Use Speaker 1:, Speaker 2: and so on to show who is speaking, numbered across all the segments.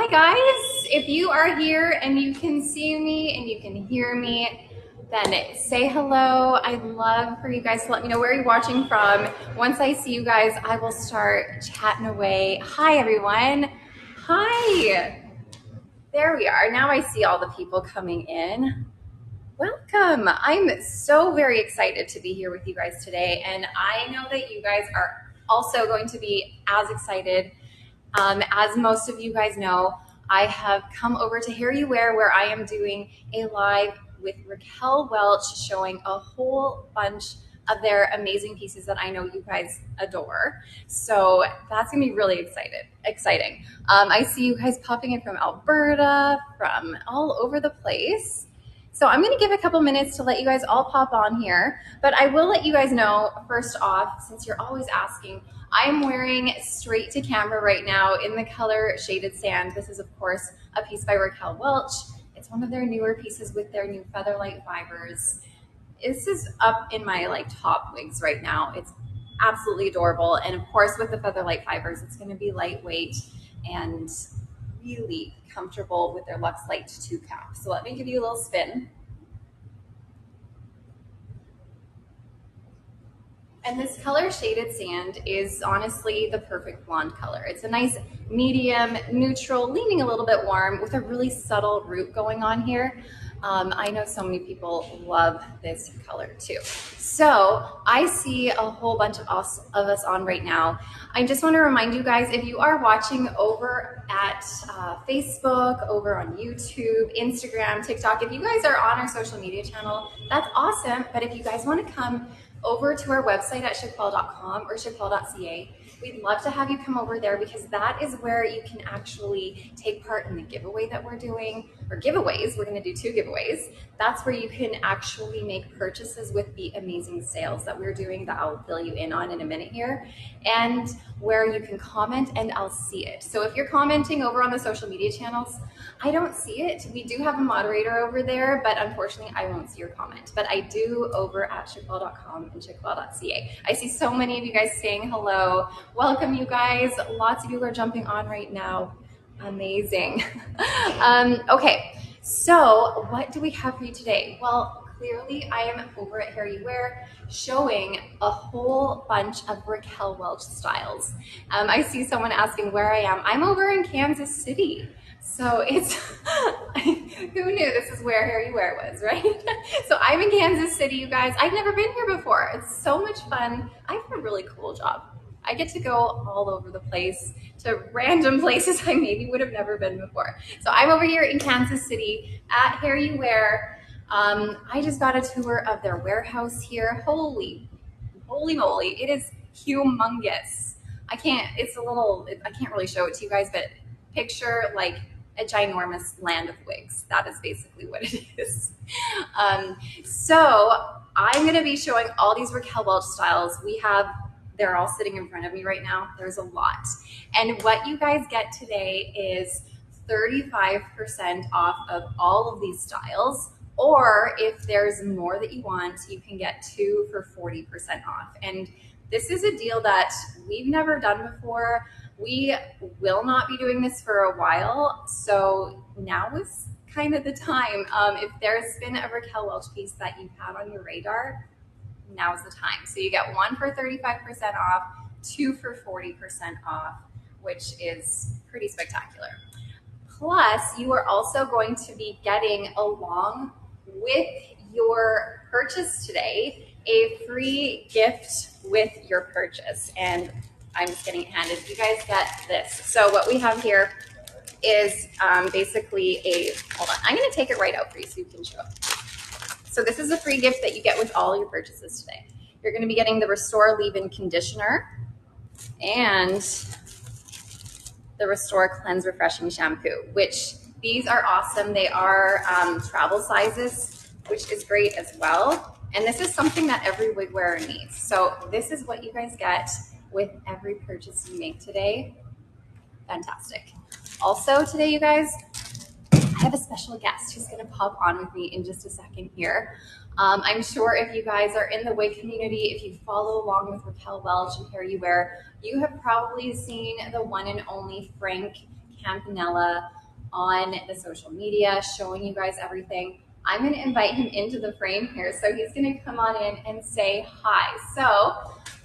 Speaker 1: Hi guys, if you are here and you can see me and you can hear me, then say hello. I'd love for you guys to let me know where you're watching from. Once I see you guys, I will start chatting away. Hi everyone. Hi. There we are. Now I see all the people coming in. Welcome. I'm so very excited to be here with you guys today, and I know that you guys are also going to be as excited. As most of you guys know, I have come over to Here You Wear, where I am doing a live with Raquel Welch, showing a whole bunch of their amazing pieces that I know you guys adore. So that's gonna be really exciting. I see you guys popping in from Alberta, from all over the place. So I'm gonna give a couple minutes to let you guys all pop on here, but I will let you guys know first off, since you're always asking, I'm wearing straight to camera right now in the color Shaded Sand. This is of course a piece by Raquel Welch. It's one of their newer pieces with their new Featherlight fibers. This is up in my top wigs right now. It's absolutely adorable. And of course with the Featherlight fibers, it's gonna be lightweight and really comfortable with their Luxe Light 2 cap. So let me give you a little spin. And this color Shaded Sand is honestly the perfect blonde color. It's a nice medium, neutral, leaning a little bit warm with a really subtle root going on here. I know so many people love this color too. So I see a whole bunch of us on right now. I just want to remind you guys, if you are watching over at Facebook, over on YouTube, Instagram, TikTok, if you guys are on our social media channel, that's awesome. But if you guys want to come over to our website at shaquel.com or shaquel.ca. We'd love to have you come over there, because that is where you can actually take part in the giveaway that we're doing, or giveaways. We're going to do 2 giveaways. That's where you can actually make purchases with the amazing sales that we're doing that I'll fill you in on in a minute here, and where you can comment and I'll see it. So if you're commenting over on the social media channels, I don't see it. We do have a moderator over there, but unfortunately I won't see your comment. But I do over at shaquel.com and shaquel.ca. I see so many of you guys saying hello. Welcome, you guys. Lots of you are jumping on right now. Amazing. Okay, so what do we have for you today? Well, clearly I am over at Here You Wear showing a whole bunch of Raquel Welch styles. I see someone asking where I am. I'm over in Kansas City. So it's, who knew this is where Here You Wear was, right? So I'm in Kansas City, you guys. I've never been here before. It's so much fun. I have a really cool job. I get to go all over the place to random places I maybe would have never been before. So I'm over here in Kansas City at Here You Wear. I just got a tour of their warehouse here. Holy moly, it is humongous. I can't really show it to you guys, but picture like a ginormous land of wigs. That is basically what it is. So I'm gonna be showing all these Raquel Welch styles. They're all sitting in front of me right now. There's a lot. And what you guys get today is 35% off of all of these styles. Or if there's more that you want, you can get 2 for 40% off. And this is a deal that we've never done before. We will not be doing this for a while. So now is kind of the time. If there's been a Raquel Welch piece that you've had on your radar, now's the time. So you get 1 for 35% off, 2 for 40% off, which is pretty spectacular. Plus, you are also going to be getting, along with your purchase today, a free gift with your purchase. And I'm just getting it handed. You guys get this. So what we have here is basically hold on, I'm gonna take it right out for you so you can show it. So this is a free gift that you get with all your purchases today. You're gonna be getting the Restore Leave-In Conditioner and the Restore Cleanse Refreshing Shampoo, which these are awesome. They are travel sizes, which is great as well. And this is something that every wig wearer needs. So this is what you guys get with every purchase you make today. Fantastic. Also today, you guys, I have a special guest who's gonna pop on with me in just a second here. I'm sure if you guys are in the wig community, if you follow along with Raquel Welch and Here You Wear, you have probably seen the one and only Frank Campanella on the social media, showing you guys everything. I'm going to invite him into the frame here, so he's going to come on in and say hi. So,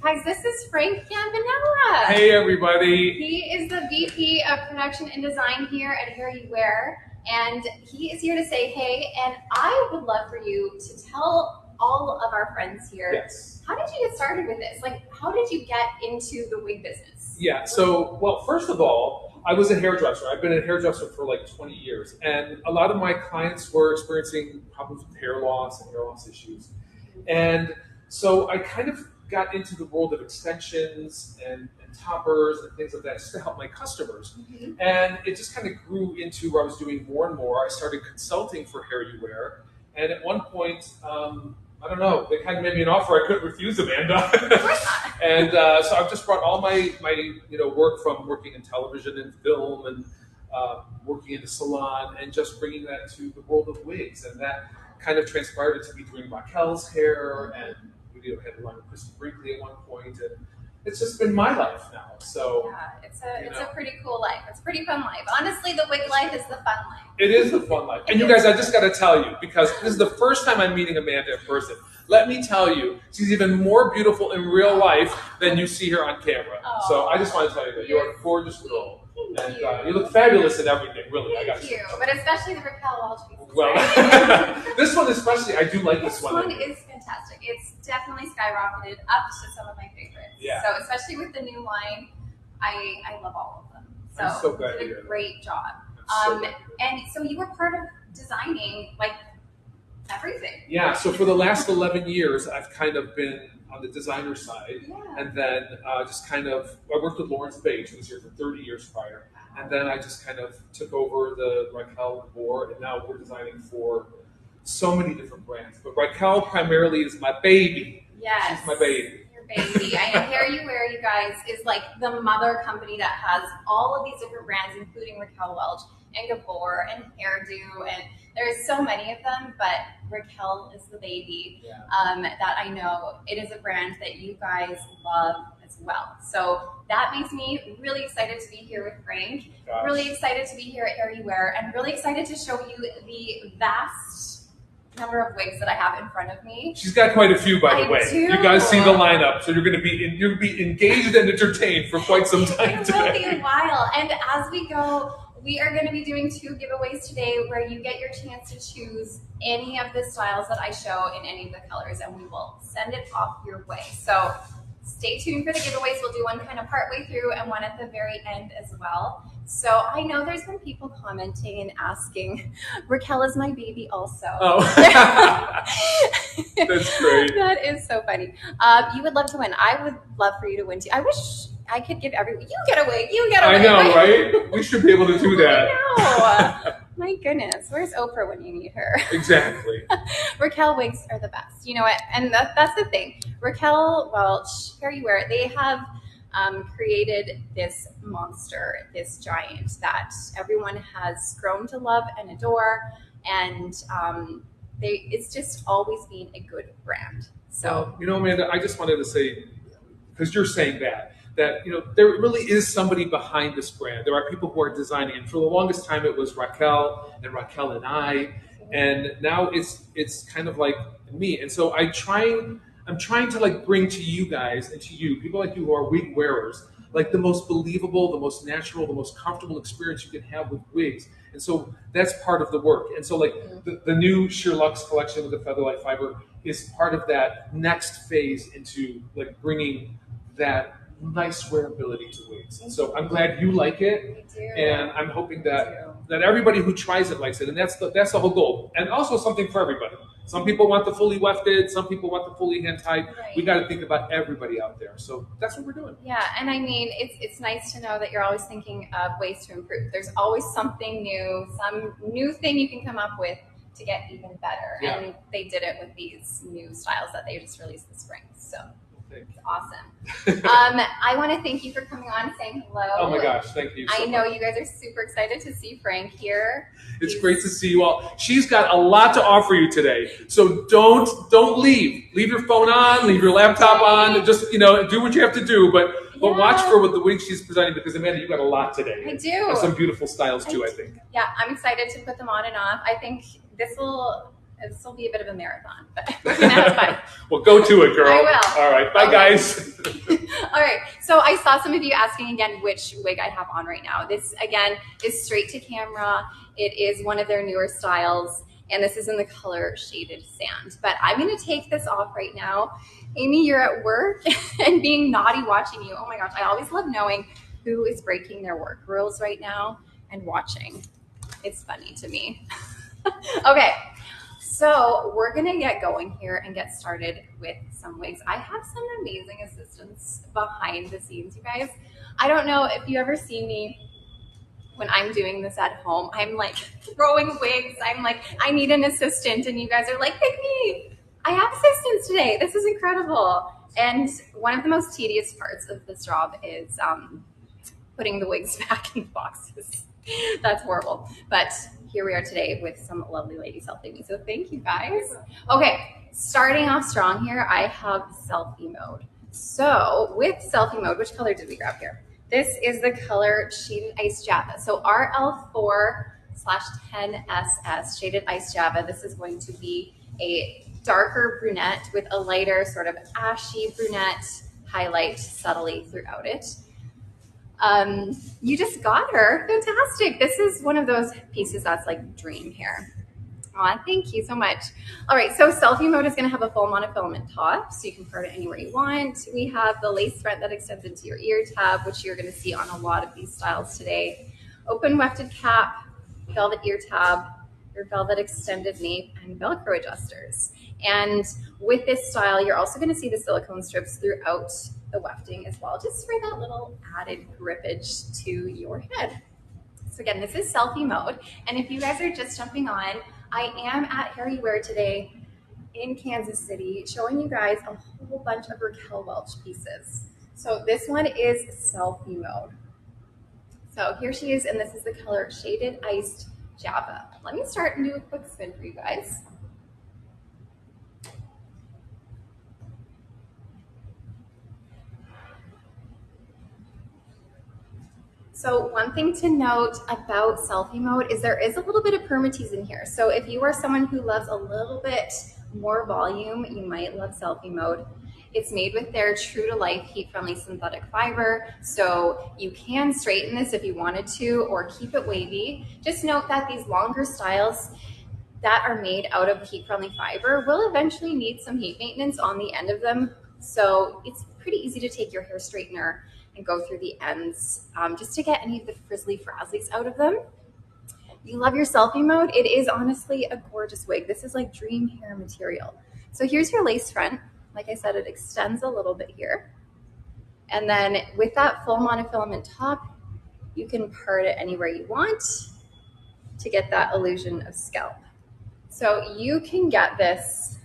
Speaker 1: guys, this is Frank Campanella.
Speaker 2: Hey, everybody.
Speaker 1: He is the VP of Production and Design here at Youware, and he is here to say hey, and I would love for you to tell all of our friends here,
Speaker 2: Yes.
Speaker 1: How did you get started with this? Like, how did you get into the wig business?
Speaker 2: Yeah, so, well, first of all, I was a hairdresser. I've been a hairdresser for like 20 years, and a lot of my clients were experiencing problems with hair loss and hair loss issues. And so I kind of got into the world of extensions and toppers and things like that just to help my customers.
Speaker 1: Mm-hmm.
Speaker 2: And it just kind of grew into where I was doing more and more. I started consulting for Hair Youware, and at one point, I don't know, they kind of made me an offer I couldn't refuse, Amanda. And so I've just brought all my work from working in television and film and working in the salon and just bringing that to the world of wigs. And that kind of transpired into me doing Raquel's hair, and we had a line with Christy Brinkley at one point, and it's just been my life now. So
Speaker 1: yeah, it's a pretty cool life. It's a pretty fun life. Honestly, the wig life is the fun life.
Speaker 2: It is the fun life. And you guys, I just got to tell you, because this is the first time I'm meeting Amanda in person. Let me tell you, she's even more beautiful in real life than you see her on camera.
Speaker 1: Oh,
Speaker 2: so I just want to tell you that you're a gorgeous girl.
Speaker 1: Thank
Speaker 2: And you look fabulous in everything, really.
Speaker 1: Thank you, but especially the Raquel Welch pieces.
Speaker 2: Well, this one especially, I do like this one.
Speaker 1: This one is fantastic. It's definitely skyrocketed up to some of my favorites.
Speaker 2: Yeah.
Speaker 1: So especially with the new line, I love all of them. So,
Speaker 2: I'm so glad
Speaker 1: you did
Speaker 2: you
Speaker 1: a
Speaker 2: did.
Speaker 1: great job. And so you were part of designing like everything.
Speaker 2: Yeah, so for the last 11 years, I've kind of been on the designer side.
Speaker 1: Yeah.
Speaker 2: And then I worked with Lawrence Page, who was here for 30 years prior. And then I just kind of took over the Raquel board, and now we're designing for so many different brands. But Raquel primarily is my baby.
Speaker 1: Yes.
Speaker 2: She's my baby.
Speaker 1: Your baby. I know Hair Youware, you guys, is like the mother company that has all of these different brands, including Raquel Welch and Gabor and Hairdo, and there's so many of them, but Raquel is the baby.
Speaker 2: Yeah.
Speaker 1: That I know it is a brand that you guys love as well. So that makes me really excited to be here with Frank, really excited to be here at Hair Youware, and really excited to show you the vast number of wigs that I have in front of me.
Speaker 2: She's got quite a few, by the way.
Speaker 1: do.
Speaker 2: You guys see the lineup, so you're going to be engaged and entertained for quite some time today.
Speaker 1: It will be a while, and as we go, we are going to be doing 2 giveaways today where you get your chance to choose any of the styles that I show in any of the colors, and we will send it off your way. So stay tuned for the giveaways. We'll do one kind of partway through and one at the very end as well. So I know there's been people commenting and asking, Raquel is my baby also.
Speaker 2: Oh, that's great.
Speaker 1: That is so funny. You would love to win. I would love for you to win too. I wish I could give everyone, you get away.
Speaker 2: I know, right? We should be able to do that.
Speaker 1: I know. My goodness, where's Oprah when you need her?
Speaker 2: Exactly.
Speaker 1: Raquel wigs are the best. You know what? And that's the thing. Raquel Welch, Hair Youware, they have created this monster, this giant that everyone has grown to love and adore. And it's just always been a good brand. So,
Speaker 2: Amanda, I just wanted to say, because you're saying that there really is somebody behind this brand. There are people who are designing, and for the longest time it was Raquel and I, and now it's kind of like me. And so I'm trying to like bring to you guys and to you, people like you who are wig wearers, like the most believable, the most natural, the most comfortable experience you can have with wigs. And so that's part of the work. And so like the new Sheer Luxe collection with the Featherlight fiber is part of that next phase into like bringing that nice wearability to wigs. And so I'm glad you like it, and I'm hoping that everybody who tries it likes it, and that's the whole goal. And also something for everybody. Some people want the fully wefted, some people want the fully hand-tied.
Speaker 1: Right.
Speaker 2: We got to think about everybody out there. So that's what we're doing.
Speaker 1: Yeah, and I mean, it's nice to know that you're always thinking of ways to improve. There's always something new, some new thing you can come up with to get even better.
Speaker 2: Yeah.
Speaker 1: And they did it with these new styles that they just released this spring. So It's awesome. I want to thank you for coming on and saying hello.
Speaker 2: Oh my gosh, thank you so
Speaker 1: I know
Speaker 2: much.
Speaker 1: you guys are super excited to see Frank here.
Speaker 2: It's great to see you all. She's got a lot to offer you today, so don't leave. Leave your phone on, leave your laptop on. Just do what you have to do, but watch for what the wig she's presenting, because Amanda, you've got a lot today.
Speaker 1: I do.
Speaker 2: And some beautiful styles too, I think.
Speaker 1: Yeah, I'm excited to put them on and off. I think this will be a bit of a marathon, but we're gonna have fun.
Speaker 2: Well, go to it, girl.
Speaker 1: I will.
Speaker 2: All right, bye, guys.
Speaker 1: All right, so I saw some of you asking again which wig I have on right now. This again is straight to camera. It is one of their newer styles, and this is in the color Shaded Sand. But I'm gonna take this off right now. Amy, you're at work and being naughty watching you. Oh my gosh, I always love knowing who is breaking their work rules right now and watching. It's funny to me. Okay. So we're gonna get going here and get started with some wigs. I have some amazing assistants behind the scenes, you guys. I don't know if you ever see me when I'm doing this at home. I'm like throwing wigs. I'm like, I need an assistant, and you guys are like, pick me. I have assistants today. This is incredible. And one of the most tedious parts of this job is putting the wigs back in boxes. That's horrible. But here we are today with some lovely ladies helping me. So thank you guys. Okay, starting off strong here, I have Selfie Mode. So with Selfie Mode, which color did we grab here? This is the color Shaded Ice Java. So RL4/10SS Shaded Ice Java. This is going to be a darker brunette with a lighter sort of ashy brunette highlight subtly throughout it. You just got her. Fantastic. This is one of those pieces that's like dream hair. Aw, thank you so much. All right, so Selfie Mode is going to have a full monofilament top, so you can part it anywhere you want. We have the lace front that extends into your ear tab, which you're going to see on a lot of these styles today. Open wefted cap, velvet ear tab, your velvet extended nape, and Velcro adjusters. And with this style, you're also going to see the silicone strips throughout the wefting as well, just for that little added grippage to your head. So again, this is Selfie Mode. And if you guys are just jumping on, I am at Youware today in Kansas City, showing you guys a whole bunch of Raquel Welch pieces. So this one is Selfie Mode. So here she is, and this is the color Shaded Iced Java. Let me start and do a quick spin for you guys. So one thing to note about Selfie Mode is there is a little bit of permatease in here. So if you are someone who loves a little bit more volume, you might love Selfie Mode. It's made with their true to life heat-friendly synthetic fiber. So you can straighten this if you wanted to, or keep it wavy. Just note that these longer styles that are made out of heat-friendly fiber will eventually need some heat maintenance on the end of them. So it's pretty easy to take your hair straightener and go through the ends just to get any of the frizzly frazzlies out of them. You love your Selfie Mode. It is honestly a gorgeous wig. This is like dream hair material. So here's your lace front. Like I said, it extends a little bit here. And then with that full monofilament top, you can part it anywhere you want to get that illusion of scalp. So you can get this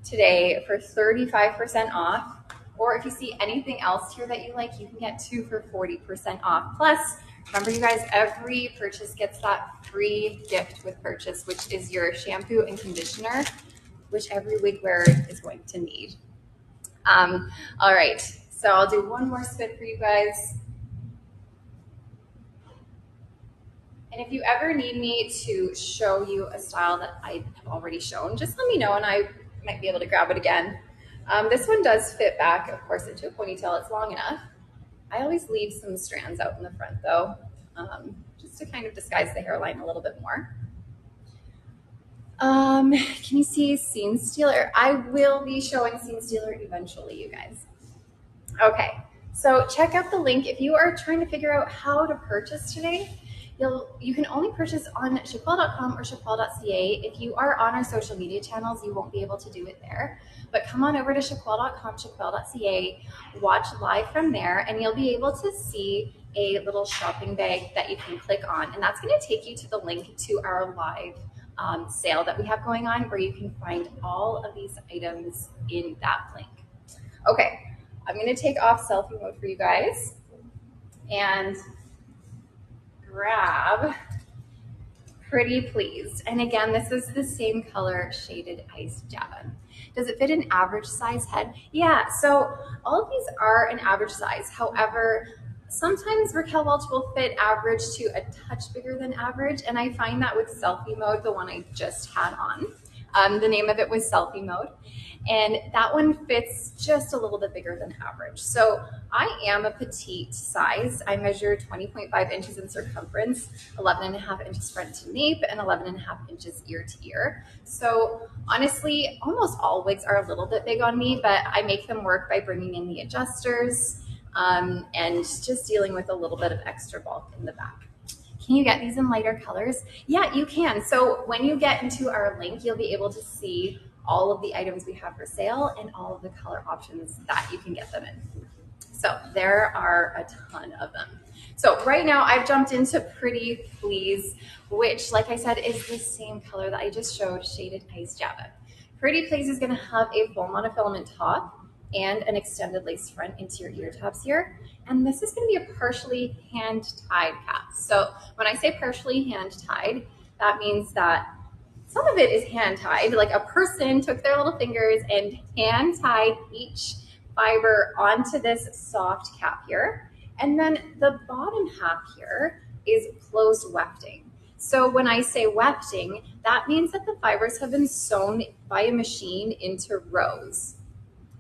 Speaker 1: today for 35% off. Or if you see anything else here that you like, you can get 2 for 40% off. Plus, remember you guys, every purchase gets that free gift with purchase, which is your shampoo and conditioner, which every wig wearer is going to need. All right, so I'll do one more spin for you guys. And if you ever need me to show you a style that I have already shown, just let me know and I might be able to grab it again. This one does fit back, of course, into a ponytail. It's long enough. I always leave some strands out in the front, though, just to kind of disguise the hairline a little bit more. Can you see Seamstealer? I will be showing Seamstealer eventually, you guys. Okay, so check out the link. If you are trying to figure out how to purchase today, you can only purchase on shaquelle.com or shaquelle.ca. If you are on our social media channels, you won't be able to do it there. But come on over to shaquelle.com, shaquelle.ca, watch live from there, and you'll be able to see a little shopping bag that you can click on. And that's going to take you to the link to our live sale that we have going on, where you can find all of these items in that link. Okay, I'm gonna take off selfie mode for you guys and grab Pretty Pleased. And again, this is the same color shaded ice Java. Does it fit an average size head? Yeah, so all of these are an average size. However, sometimes Raquel Welch will fit average to a touch bigger than average, and I find that with Selfie Mode, the one I just had on. The name of it was Selfie Mode, and that one fits just a little bit bigger than average. So I am a petite size. I measure 20.5 inches in circumference, 11.5 inches front to nape, and 11.5 inches ear to ear. So honestly, almost all wigs are a little bit big on me, but I make them work by bringing in the adjusters and just dealing with a little bit of extra bulk in the back. Can you get these in lighter colors? Yeah, you can. So when you get into our link, you'll be able to see all of the items we have for sale and all of the color options that you can get them in. So there are a ton of them. So right now I've jumped into Pretty Please, which, like I said, is the same color that I just showed, shaded ice Java. Pretty Please is gonna have a full monofilament top and an extended lace front into your ear tabs here. And this is gonna be a partially hand-tied cap. So when I say partially hand-tied, that means that some of it is hand-tied, like a person took their little fingers and hand-tied each fiber onto this soft cap here. And then the bottom half here is closed wefting. So when I say wefting, that means that the fibers have been sewn by a machine into rows.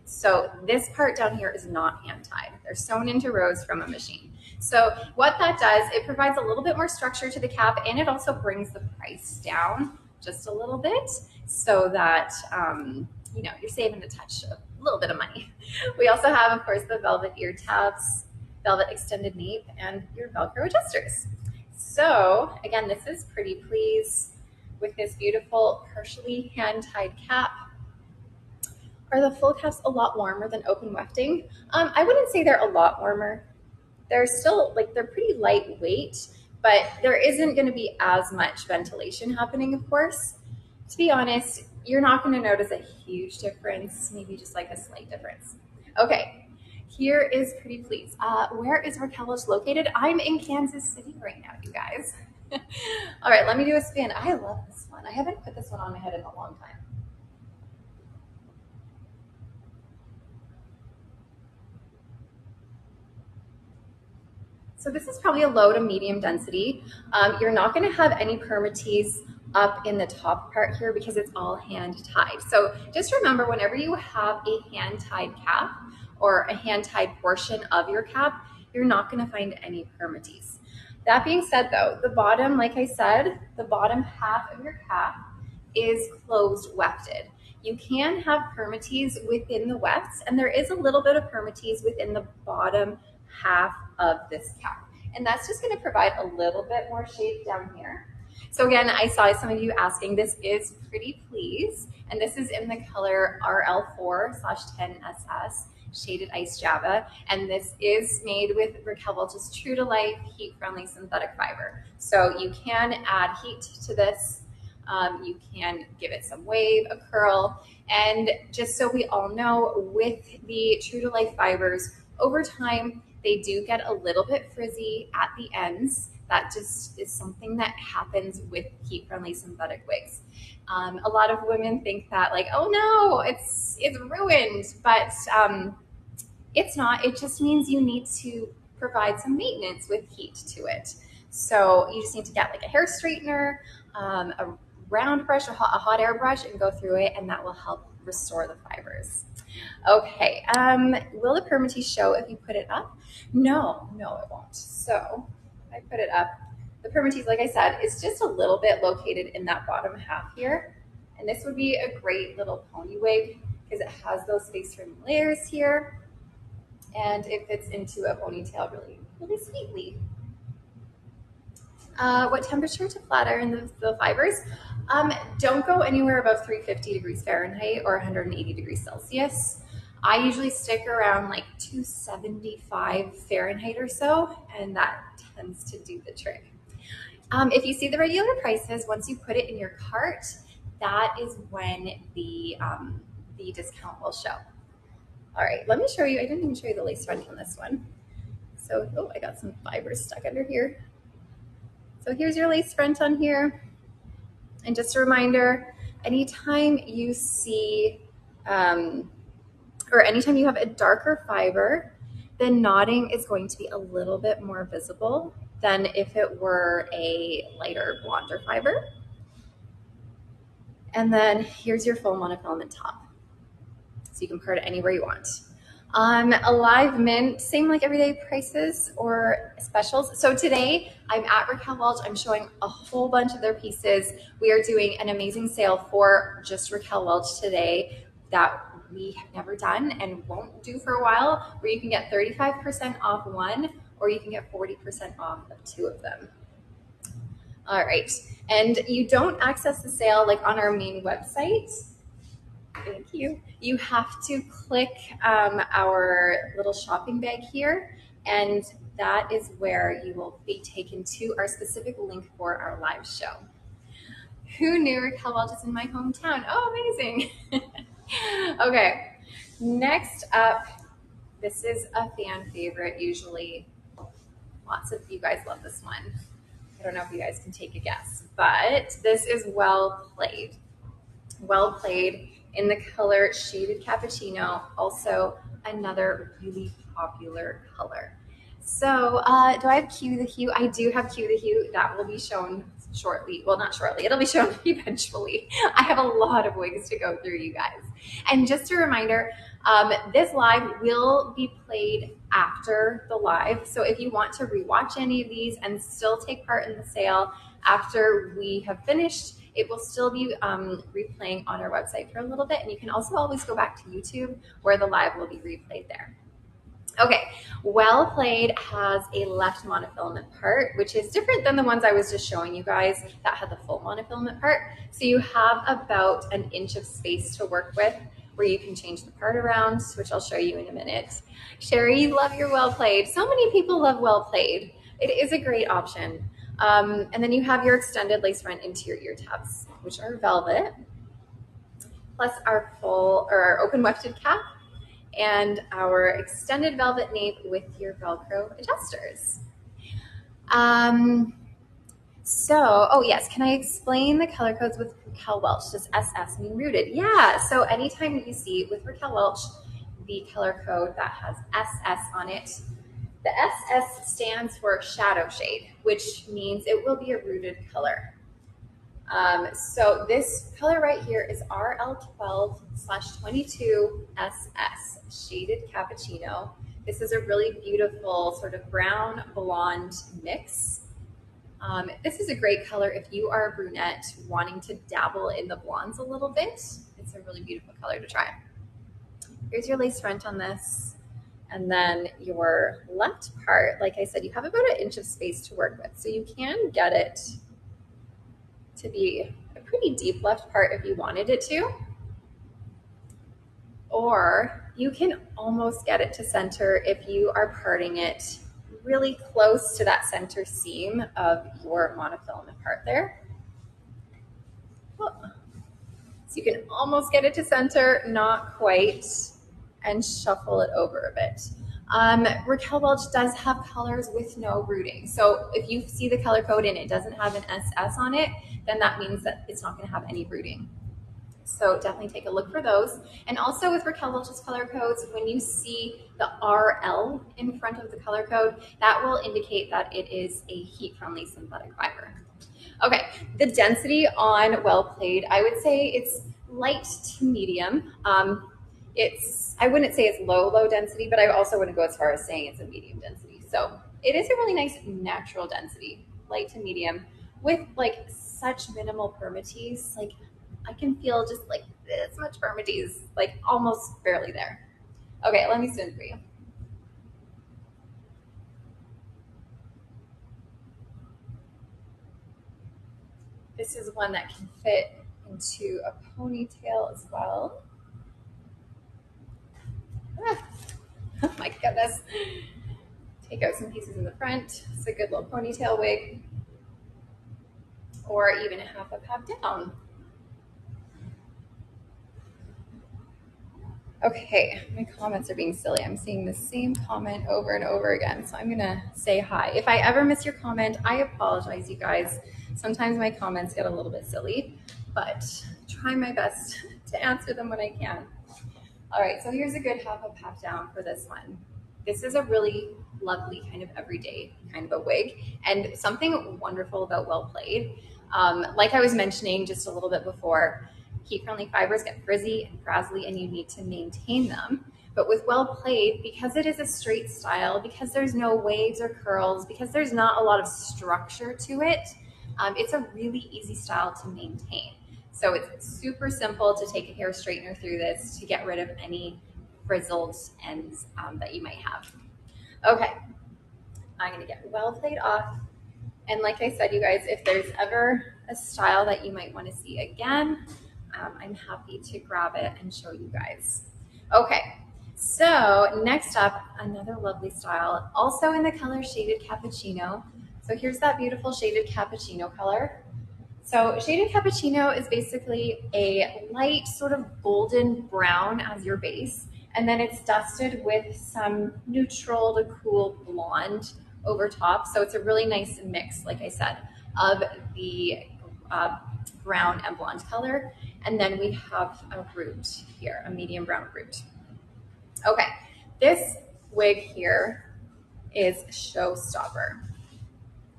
Speaker 1: So this part down here is not hand-tied. They're sewn into rows from a machine. So what that does, it provides a little bit more structure to the cap, and it also brings the price down just a little bit so that you know, you're saving a touch, a little bit of money. We also have, of course, the velvet ear tabs, velvet extended nape, and your Velcro adjusters. So again, this is Pretty Please with this beautiful partially hand-tied cap. Are the full caps a lot warmer than open wefting? I wouldn't say they're a lot warmer. They're still, like, they're pretty lightweight, but there isn't gonna be as much ventilation happening, of course. To be honest, you're not gonna notice a huge difference, maybe just like a slight difference. Okay, here is Pretty Please. Where is Raquel Welch located? I'm in Kansas City right now, you guys. All right, let me do a spin. I love this one. I haven't put this one on my head in a long time. So this is probably a low to medium density. You're not gonna have any permatease up in the top part here because it's all hand tied. So just remember, whenever you have a hand tied cap or a hand tied portion of your cap, you're not gonna find any permatease. That being said though, the bottom, like I said, the bottom half of your cap is closed wefted. You can have permatease within the wefts, and there is a little bit of permatease within the bottom half of this cap. And that's just gonna provide a little bit more shape down here. So again, I saw some of you asking, this is Pretty Please, and this is in the color RL4/10SS, shaded ice Java. And this is made with Raquel Welch's true to life, heat-friendly synthetic fiber. So you can add heat to this. You can give it some wave, a curl, and just so we all know, with the true to life fibers, over time, they do get a little bit frizzy at the ends. That just is something that happens with heat-friendly synthetic wigs. A lot of women think that, like, oh no, it's ruined, but it's not. It just means you need to provide some maintenance with heat to it. So you just need to get like a hair straightener, a round brush, a hot air brush, and go through it, and that will help restore the fibers. Okay, will the permatease show if you put it up? No, it won't. So I put it up. The permatease, like I said, is just a little bit located in that bottom half here. And this would be a great little pony wig because it has those face trim layers here. And it fits into a ponytail really, really sweetly. What temperature to flatten the fibers? Don't go anywhere above 350 degrees Fahrenheit or 180 degrees Celsius. I usually stick around like 275 Fahrenheit or so, and that tends to do the trick. If you see the regular prices, once you put it in your cart, that is when the discount will show. All right, let me show you. I didn't even show you the lace front on this one. So, oh, I got some fibers stuck under here. So here's your lace front on here. And just a reminder, anytime you see, or anytime you have a darker fiber, the knotting is going to be a little bit more visible than if it were a lighter blonder fiber. And then here's your full monofilament top. So you can part it anywhere you want. A live mint, same like everyday prices or specials. So today I'm at Raquel Welch. I'm showing a whole bunch of their pieces. We are doing an amazing sale for just Raquel Welch today that we have never done and won't do for a while, where you can get 35% off one, or you can get 40% off of two of them. All right, and you don't access the sale like on our main website. Thank you. You have to click our little shopping bag here, and that is where you will be taken to our specific link for our live show. Who knew Raquel Welch is in my hometown? Oh, amazing. Okay, next up, this is a fan favorite usually. Lots of you guys love this one. I don't know if you guys can take a guess, but this is Well Played. Well Played in the color Shaded Cappuccino, also another really popular color. So do I have Cue the Hue? I do have Cue the Hue. That will be shown shortly. Well, not shortly. It'll be shown eventually. I have a lot of wigs to go through, you guys. And just a reminder, this live will be played after the live. So if you want to rewatch any of these and still take part in the sale after we have finished, it will still be replaying on our website for a little bit. And you can also always go back to YouTube where the live will be replayed there. Okay, Well Played has a left monofilament part, which is different than the ones I was just showing you guys that had the full monofilament part. So you have about an inch of space to work with where you can change the part around, which I'll show you in a minute. Sherry, you love your Well Played. So many people love Well Played. It is a great option. And then you have your extended lace front interior ear tabs, which are velvet, plus our full or our open wefted cap and our extended velvet nape with your Velcro adjusters. Oh yes, can I explain the color codes with Raquel Welch? Does SS mean rooted? Yeah, so anytime you see with Raquel Welch the color code that has SS on it, the SS stands for shadow shade, which means it will be a rooted color. So this color right here is RL12/22SS, Shaded Cappuccino. This is a really beautiful sort of brown blonde mix. This is a great color if you are a brunette wanting to dabble in the blondes a little bit. It's a really beautiful color to try. Here's your lace front on this. And then your left part, like I said, you have about an inch of space to work with. So you can get it to be a pretty deep left part if you wanted it to. Or you can almost get it to center if you are parting it really close to that center seam of your monofilament part there. So you can almost get it to center, not quite, and shuffle it over a bit. Raquel Welch does have colors with no rooting. So if you see the color code and it doesn't have an SS on it, then that means that it's not going to have any rooting. So definitely take a look for those. And also with Raquel Welch's color codes, when you see the RL in front of the color code, that will indicate that it is a heat-friendly synthetic fiber. Okay, the density on Well Played, I would say it's light to medium. I wouldn't say it's low density, but I also wouldn't go as far as saying it's a medium density. So it is a really nice natural density, light to medium, with like such minimal permatease. Like I can feel just like this much permatease, like almost barely there. Okay, let me spin for you. This is one that can fit into a ponytail as well. Oh my goodness. Take out some pieces in the front. It's a good little ponytail wig. Or even a half up, half down. Okay, my comments are being silly. I'm seeing the same comment over and over again, so I'm gonna say hi. If I ever miss your comment, I apologize, you guys. Sometimes my comments get a little bit silly, but try my best to answer them when I can. All right, so here's a good half up, half down for this one. This is a really lovely kind of everyday kind of a wig, and something wonderful about Well Played. Like I was mentioning just a little bit before, heat-friendly fibers get frizzy and frazzly, and you need to maintain them. But with Well Played, because it is a straight style, because there's no waves or curls, because there's not a lot of structure to it, it's a really easy style to maintain. So it's super simple to take a hair straightener through this to get rid of any frizzled ends that you might have. Okay, I'm gonna get Well Played off. And like I said, you guys, if there's ever a style that you might wanna see again, I'm happy to grab it and show you guys. Okay, so next up, another lovely style, also in the color Shaded Cappuccino. So here's that beautiful Shaded Cappuccino color. So Shaded Cappuccino is basically a light sort of golden brown as your base, and then it's dusted with some neutral to cool blonde over top. So it's a really nice mix, like I said, of the brown and blonde color. And then we have a root here, a medium brown root. Okay, this wig here is Showstopper.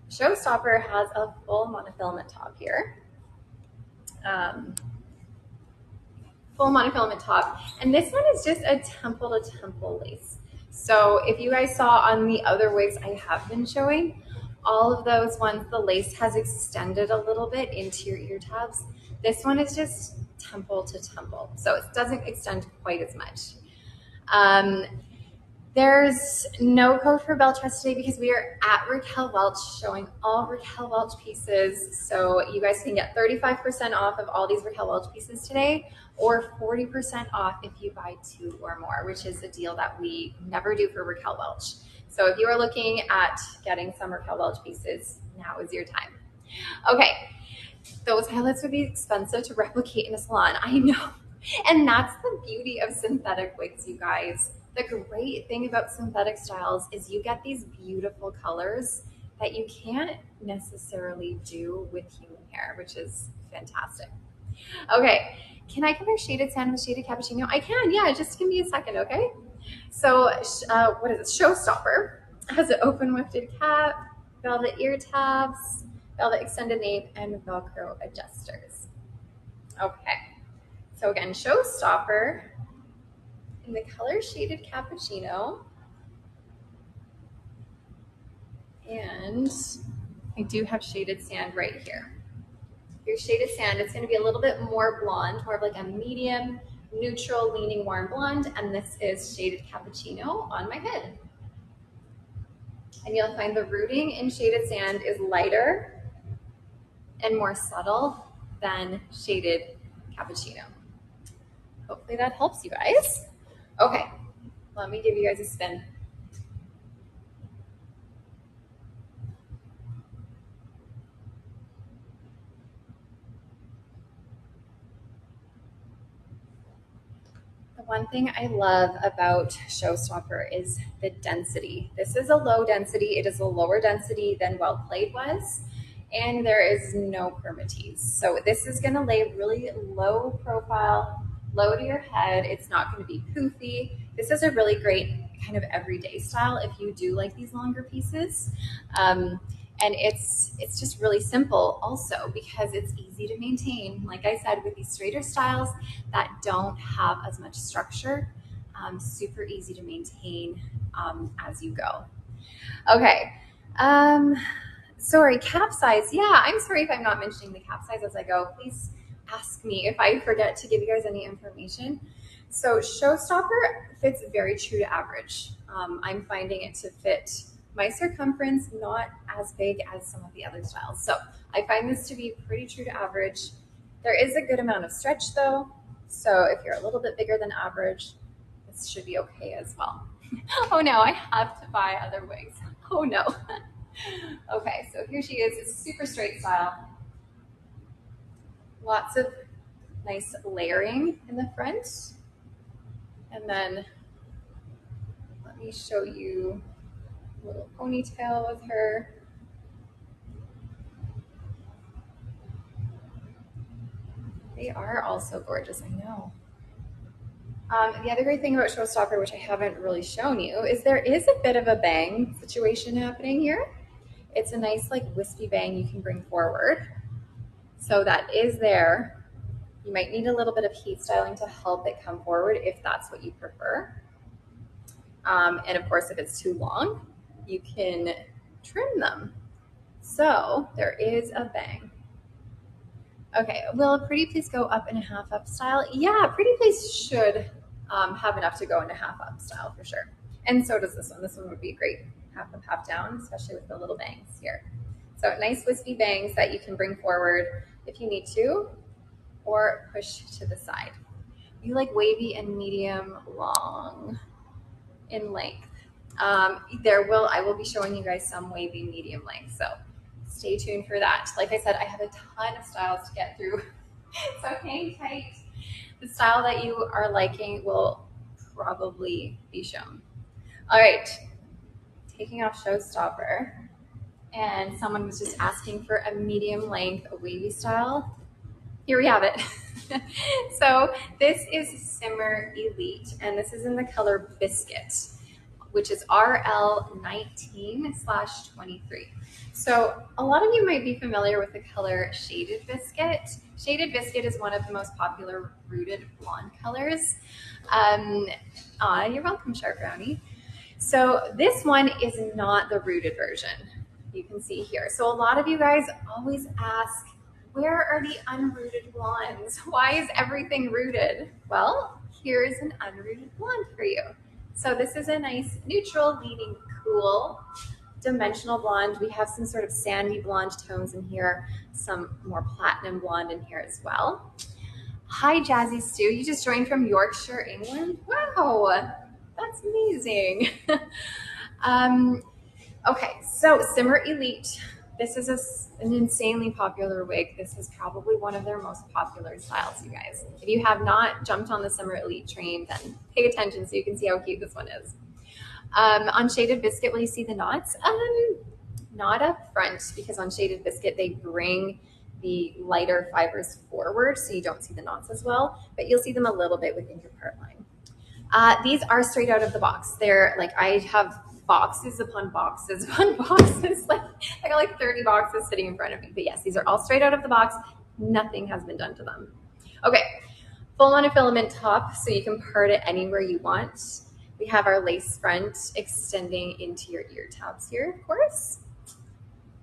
Speaker 1: Showstopper has a full monofilament top here. Full monofilament top. And this one is just a temple to temple lace. So if you guys saw on the other wigs I have been showing, all of those ones, the lace has extended a little bit into your ear tabs. This one is just temple to temple. So it doesn't extend quite as much. There's no code for Bell Trust today because we are at Raquel Welch showing all Raquel Welch pieces. So you guys can get 35% off of all these Raquel Welch pieces today, or 40% off if you buy 2 or more, which is a deal that we never do for Raquel Welch. So if you are looking at getting some Raquel Welch pieces, now is your time. Okay, those highlights would be expensive to replicate in a salon, I know. And that's the beauty of synthetic wigs, you guys. The great thing about synthetic styles is you get these beautiful colors that you can't necessarily do with human hair, which is fantastic. Okay, can I cover Shaded Sand with Shaded Cappuccino? I can, yeah, just give me a second, okay? So, what is it? Showstopper has an open wefted cap, velvet ear tabs, velvet extended nape, and Velcro adjusters. Okay, so again, Showstopper in the color Shaded Cappuccino. And I do have Shaded Sand right here. Here's Shaded Sand. It's going to be a little bit more blonde, more of like a medium, neutral, leaning warm blonde. And this is Shaded Cappuccino on my head. And you'll find the rooting in Shaded Sand is lighter and more subtle than Shaded Cappuccino. Hopefully that helps you guys. Okay, let me give you guys a spin. The one thing I love about Showstopper is the density. This is a low density. It is a lower density than Well Played was, and there is no permatease. So this is going to lay really low profile, low to your head. It's not going to be poofy. This is a really great kind of everyday style if you do like these longer pieces. And it's just really simple also because it's easy to maintain. Like I said, with these straighter styles that don't have as much structure, super easy to maintain as you go. Okay, sorry, cap size. Yeah, I'm sorry if I'm not mentioning the cap size as I go. Please ask me if I forget to give you guys any information. So Showstopper fits very true to average. I'm finding it to fit my circumference, not as big as some of the other styles. So I find this to be pretty true to average. There is a good amount of stretch though. So if you're a little bit bigger than average, this should be okay as well. Oh no, I have to buy other wigs. Oh no. Okay, so here she is. It's super straight style. Lots of nice layering in the front And then let me show you a little ponytail with her. They are also gorgeous, I know. The other great thing about Showstopper, which I haven't really shown you, is there is a bit of a bang situation happening here. It's a nice like wispy bang you can bring forward. So that is there. You might need a little bit of heat styling to help it come forward if that's what you prefer. And of course, if it's too long, you can trim them. So there is a bang. Okay, will a pretty please go up in a half up style? Yeah, pretty please should have enough to go in a half up style for sure. And so does this one. This one would be great half up, half down, especially with the little bangs here. So nice wispy bangs that you can bring forward if you need to, or push to the side. You like wavy and medium long in length. I will be showing you guys some wavy medium length, so stay tuned for that. Like I said, I have a ton of styles to get through, so hang tight. The style that you are liking will probably be shown. All right, taking off Showstopper, and someone was just asking for a medium length, a wavy style. Here we have it. So this is Simmer Elite, and this is in the color Biscuit, which is RL19/23. So a lot of you might be familiar with the color Shaded Biscuit. Shaded Biscuit is one of the most popular rooted blonde colors. You're welcome, Sharp Brownie. So this one is not the rooted version. You can see here. So a lot of you guys always ask, where are the unrooted blondes? Why is everything rooted? Well, here is an unrooted blonde for you. So this is a nice neutral, leaning cool, dimensional blonde. We have some sort of sandy blonde tones in here, some more platinum blonde in here as well. Hi, Jazzy Stu. You just joined from Yorkshire, England? Wow, that's amazing. Okay, so Simmer Elite. This is an insanely popular wig. This is probably one of their most popular styles, you guys. If you have not jumped on the Simmer Elite train, then pay attention so you can see how cute this one is. On Shaded Biscuit, will you see the knots? Not up front, because on Shaded Biscuit, they bring the lighter fibers forward, so you don't see the knots as well, but you'll see them a little bit within your part line. These are straight out of the box. They're like, I have boxes upon boxes upon boxes. Like I got like 30 boxes sitting in front of me. But yes, these are all straight out of the box. Nothing has been done to them. Okay, full monofilament top, so you can part it anywhere you want. We have our lace front extending into your ear tabs here, of course.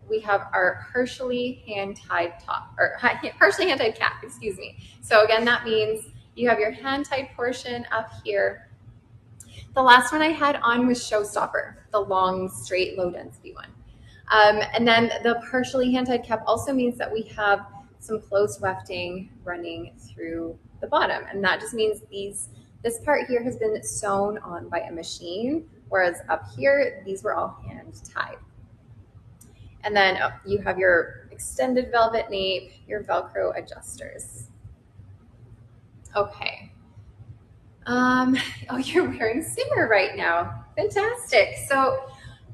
Speaker 1: We have our partially hand-tied top, or partially hand-tied cap, excuse me. So again, that means you have your hand-tied portion up here. The last one I had on was Showstopper, the long, straight, low-density one. And then the partially hand-tied cap also means that we have some close wefting running through the bottom. And that just means this part here has been sewn on by a machine, whereas up here, these were all hand-tied. And then you have your extended velvet nape, your Velcro adjusters. Okay. Oh, you're wearing Simmer right now. Fantastic. So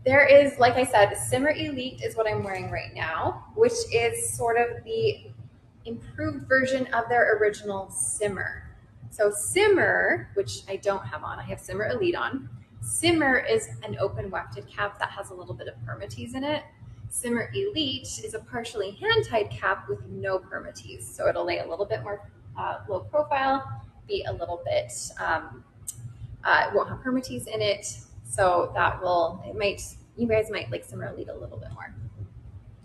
Speaker 1: there is, like I said, Simmer Elite is what I'm wearing right now, which is sort of the improved version of their original Simmer. So Simmer, which I don't have on, I have Simmer Elite on. Simmer is an open wefted cap that has a little bit of permatease in it. Simmer Elite is a partially hand-tied cap with no permatease. So it'll lay a little bit more low profile, be a little bit, it won't have permatease in it. So you guys might like Simmer Elite a little bit more.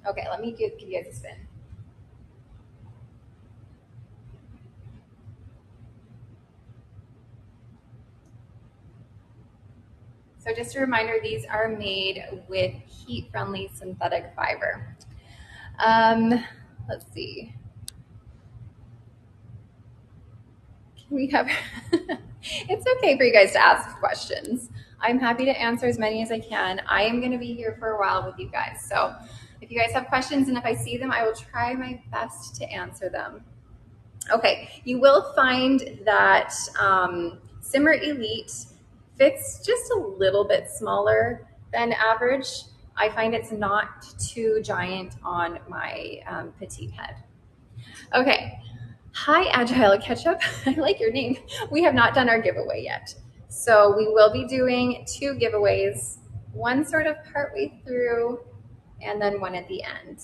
Speaker 1: Okay, let me give you guys a spin. So just a reminder, these are made with heat-friendly synthetic fiber. Let's see. Can we have, it's okay for you guys to ask questions. I'm happy to answer as many as I can. I am gonna be here for a while with you guys. So if you guys have questions and if I see them, I will try my best to answer them. Okay, you will find that Simmer Elite fits just a little bit smaller than average. I find it's not too giant on my petite head. Okay, hi Agile Ketchup. I like your name. We have not done our giveaway yet. So we will be doing 2 giveaways, one sort of partway through and then one at the end.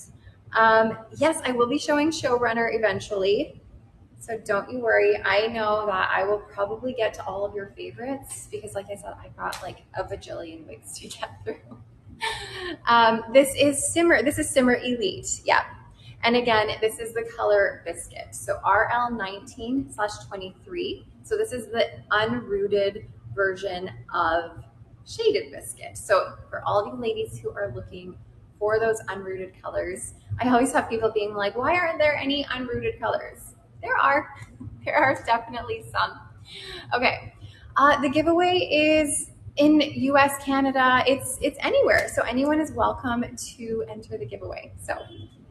Speaker 1: Yes, I will be showing Showrunner eventually. So don't you worry. I know that I will probably get to all of your favorites because like I said, I've got like a bajillion wigs to get through. This is Simmer Elite. Yeah. And again, this is the color Biscuit. So RL19/23. So this is the unrooted version of Shaded Biscuit. So for all of you ladies who are looking for those unrooted colors, I always have people being like, why aren't there any unrooted colors? There are definitely some. Okay, the giveaway is in US, Canada, it's anywhere. So anyone is welcome to enter the giveaway. So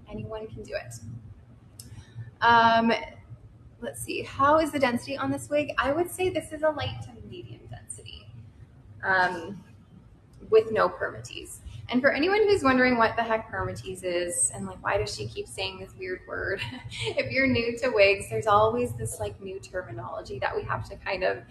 Speaker 1: anyone can do it. Let's see, how is the density on this wig? I would say this is a light to medium density with no permatease. And for anyone who's wondering what the heck permatease is and like why does she keep saying this weird word, if you're new to wigs, there's always this like new terminology that we have to kind of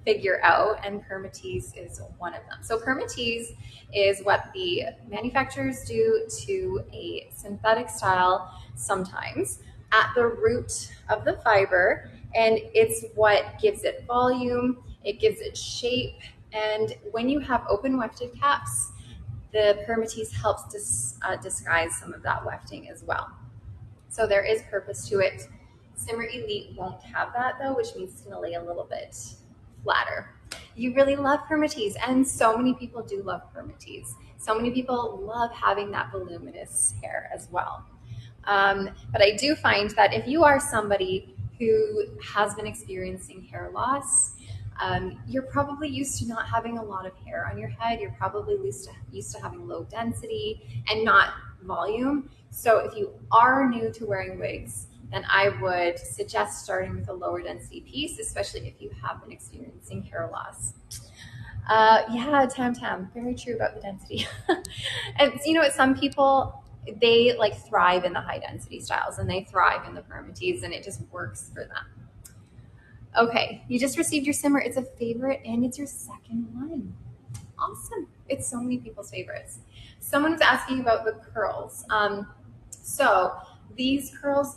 Speaker 1: figure out, and permatease is one of them. So permatease is what the manufacturers do to a synthetic style sometimes at the root of the fiber, and it's what gives it volume, it gives it shape, and when you have open wefted caps, the permatease helps disguise some of that wefting as well. So there is purpose to it. Simmer Elite won't have that though, which means it's gonna lay a little bit flatter. You really love permatease, and so many people do love permatease. So many people love having that voluminous hair as well. But I do find that if you are somebody who has been experiencing hair loss, you're probably used to not having a lot of hair on your head. You're probably used to having low density and not volume. So if you are new to wearing wigs, then I would suggest starting with a lower density piece, especially if you have been experiencing hair loss. Yeah, Tam, very true about the density. And you know what, some people, they like thrive in the high density styles and they thrive in the permatease and it just works for them. Okay, you just received your simmer. It's a favorite and it's your second one. Awesome. It's so many people's favorites. Someone was asking about the curls. So these curls,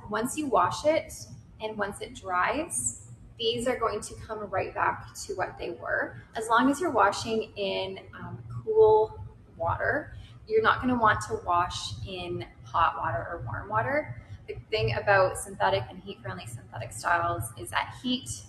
Speaker 1: once you wash it and once it dries, these are going to come right back to what they were. As long as you're washing in cool water, you're not going to want to wash in hot water or warm water. The thing about synthetic and heat-friendly synthetic styles is that heat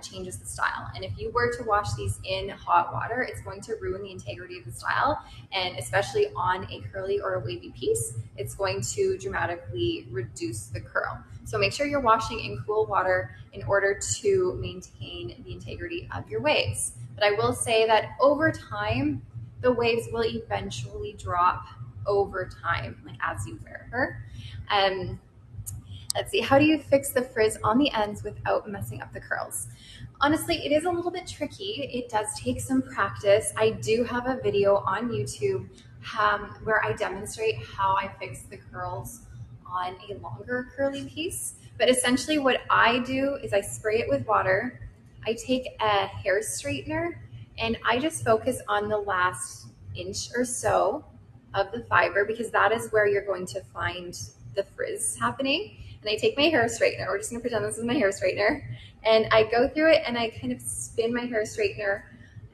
Speaker 1: changes the style. And if you were to wash these in hot water, it's going to ruin the integrity of the style. And especially on a curly or a wavy piece, it's going to dramatically reduce the curl. So make sure you're washing in cool water in order to maintain the integrity of your waves. But I will say that over time, the waves will eventually drop over time, like as you wear her. Let's see, how do you fix the frizz on the ends without messing up the curls? Honestly, it is a little bit tricky. It does take some practice. I do have a video on YouTube where I demonstrate how I fix the curls on a longer curly piece. But essentially what I do is I spray it with water. I take a hair straightener and I just focus on the last inch or so of the fiber because that is where you're going to find the frizz happening. And I take my hair straightener, we're just gonna pretend this is my hair straightener, and I go through it and I kind of spin my hair straightener.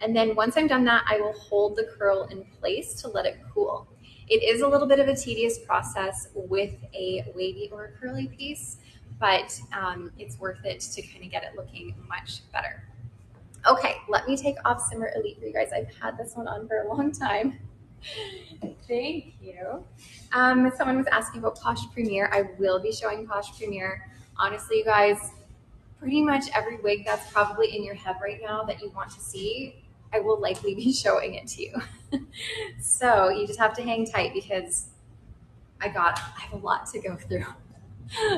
Speaker 1: And then once I'm done that, I will hold the curl in place to let it cool. It is a little bit of a tedious process with a wavy or a curly piece, but it's worth it to kind of get it looking much better. Okay, let me take off Simmer Elite for you guys. I've had this one on for a long time. Thank you. Someone was asking about Posh Premier. I will be showing Posh Premier. Honestly, you guys, pretty much every wig that's probably in your head right now that you want to see, I will likely be showing it to you. So you just have to hang tight because I have a lot to go through.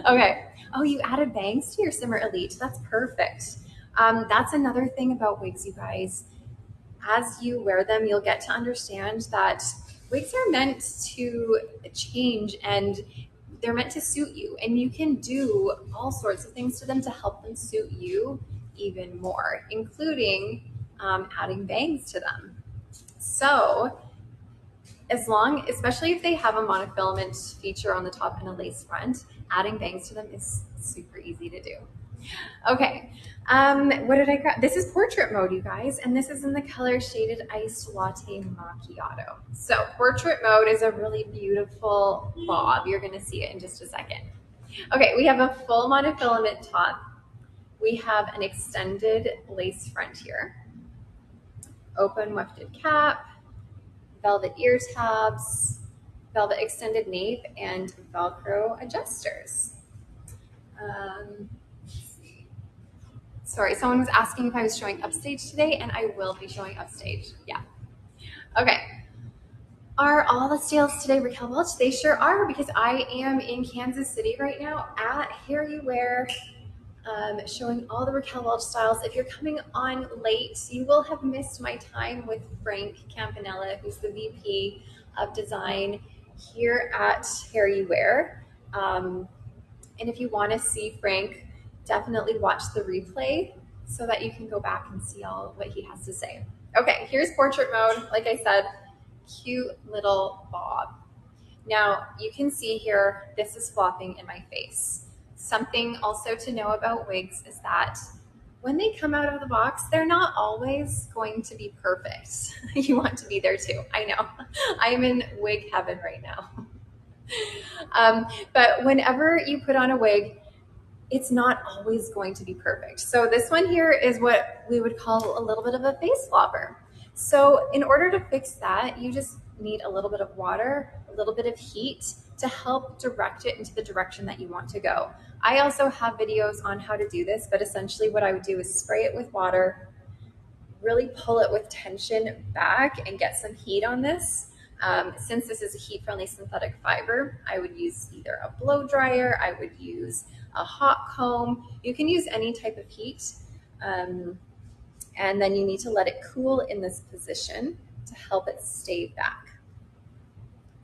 Speaker 1: Okay. Oh, you added bangs to your Simmer Elite. That's perfect. That's another thing about wigs, you guys. As you wear them, you'll get to understand that wigs are meant to change and they're meant to suit you, and you can do all sorts of things to them to help them suit you even more, including adding bangs to them. So especially if they have a monofilament feature on the top and a lace front, adding bangs to them is super easy to do. Okay, what did I grab? This is portrait mode, you guys, and this is in the color Shaded Iced Latte Macchiato. So portrait mode is a really beautiful bob. You're gonna see it in just a second. Okay, we have a full monofilament top. We have an extended lace front here. Open wefted cap, velvet ear tabs, velvet extended nape, and Velcro adjusters. Sorry, someone was asking if I was showing upstage today, and I will be showing upstage. Yeah. Okay. Are all the sales today Raquel Welch? They sure are, because I am in Kansas City right now at Youware, showing all the Raquel Welch styles. If you're coming on late, you will have missed my time with Frank Campanella, who's the VP of Design here at Youware. And if you want to see Frank, definitely watch the replay so that you can go back and see all what he has to say. Okay, here's portrait mode. Like I said, cute little bob. Now you can see here, this is flopping in my face. Something also to know about wigs is that when they come out of the box, they're not always going to be perfect. You want to be there too. I know. I'm in wig heaven right now. But whenever you put on a wig, it's not always going to be perfect. So this one here is what we would call a little bit of a face flopper. So in order to fix that, you just need a little bit of water, a little bit of heat to help direct it into the direction that you want to go. I also have videos on how to do this, but essentially what I would do is spray it with water, really pull it with tension back and get some heat on this. Since this is a heat-friendly synthetic fiber, I would use either a blow dryer, I would use a hot comb. You can use any type of heat. And then you need to let it cool in this position to help it stay back.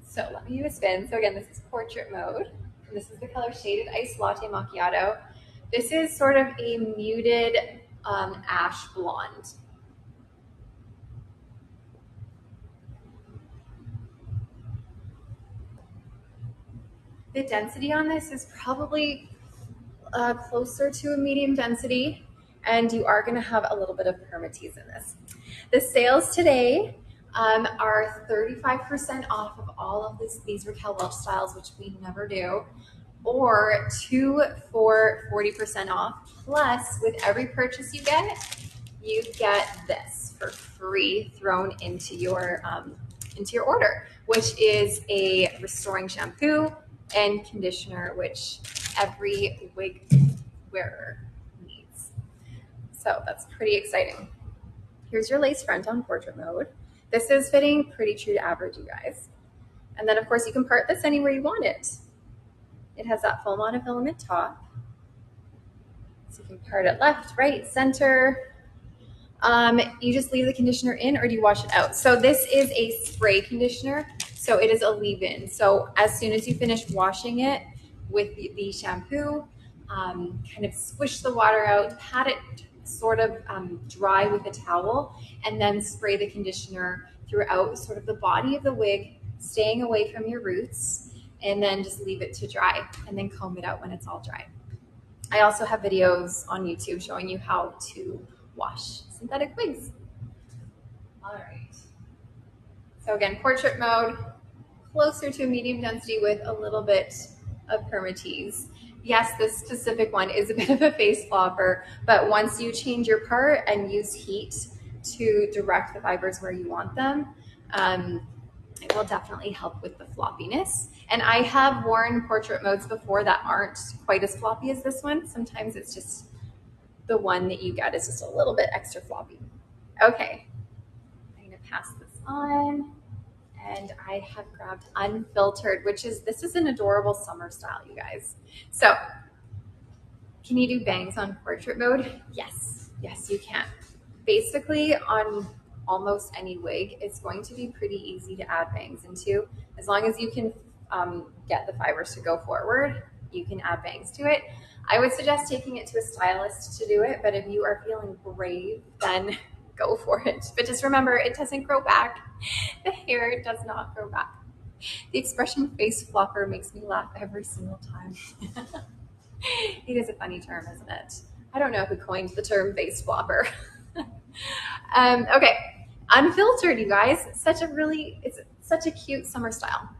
Speaker 1: So let me do a spin. So again, this is portrait mode. And this is the color Shaded Iced Latte Macchiato. This is sort of a muted ash blonde. The density on this is probably closer to a medium density, and you are going to have a little bit of permatease in this. The sales today are 35% off of all of these Raquel Welch styles, which we never do, or 2 for 40% off. Plus, with every purchase you get this for free thrown into your order, which is a restoring shampoo and conditioner, which every wig wearer needs. So that's pretty exciting. Here's your lace front on portrait mode. This is fitting pretty true to average, you guys. And then of course you can part this anywhere you want it. It has that full monofilament top. So you can part it left, right, center. You just leave the conditioner in, or do you wash it out? So this is a spray conditioner, so it is a leave-in. So as soon as you finish washing it with the shampoo, kind of squish the water out, pat it sort of dry with a towel, and then spray the conditioner throughout sort of the body of the wig, staying away from your roots, and then just leave it to dry, and then comb it out when it's all dry. I also have videos on YouTube showing you how to wash synthetic wigs. All right. So again, portrait mode, closer to a medium density with a little bit of permatease. Yes, this specific one is a bit of a face flopper, but once you change your part and use heat to direct the fibers where you want them, it will definitely help with the floppiness. And I have worn portrait modes before that aren't quite as floppy as this one. Sometimes it's just the one that you get is just a little bit extra floppy. Okay, I'm gonna pass this on. And I have grabbed Unfiltered, this is an adorable summer style, you guys. So, can you do bangs on portrait mode? Yes. Yes, you can. Basically, on almost any wig, it's going to be pretty easy to add bangs into. As long as you can get the fibers to go forward, you can add bangs to it. I would suggest taking it to a stylist to do it, but if you are feeling brave, then go for it. But just remember, it doesn't grow back. The hair does not grow back. The expression face flopper makes me laugh every single time. It is a funny term, isn't it? I don't know who coined the term face flopper. Okay, unfiltered, you guys. It's such a cute summer style.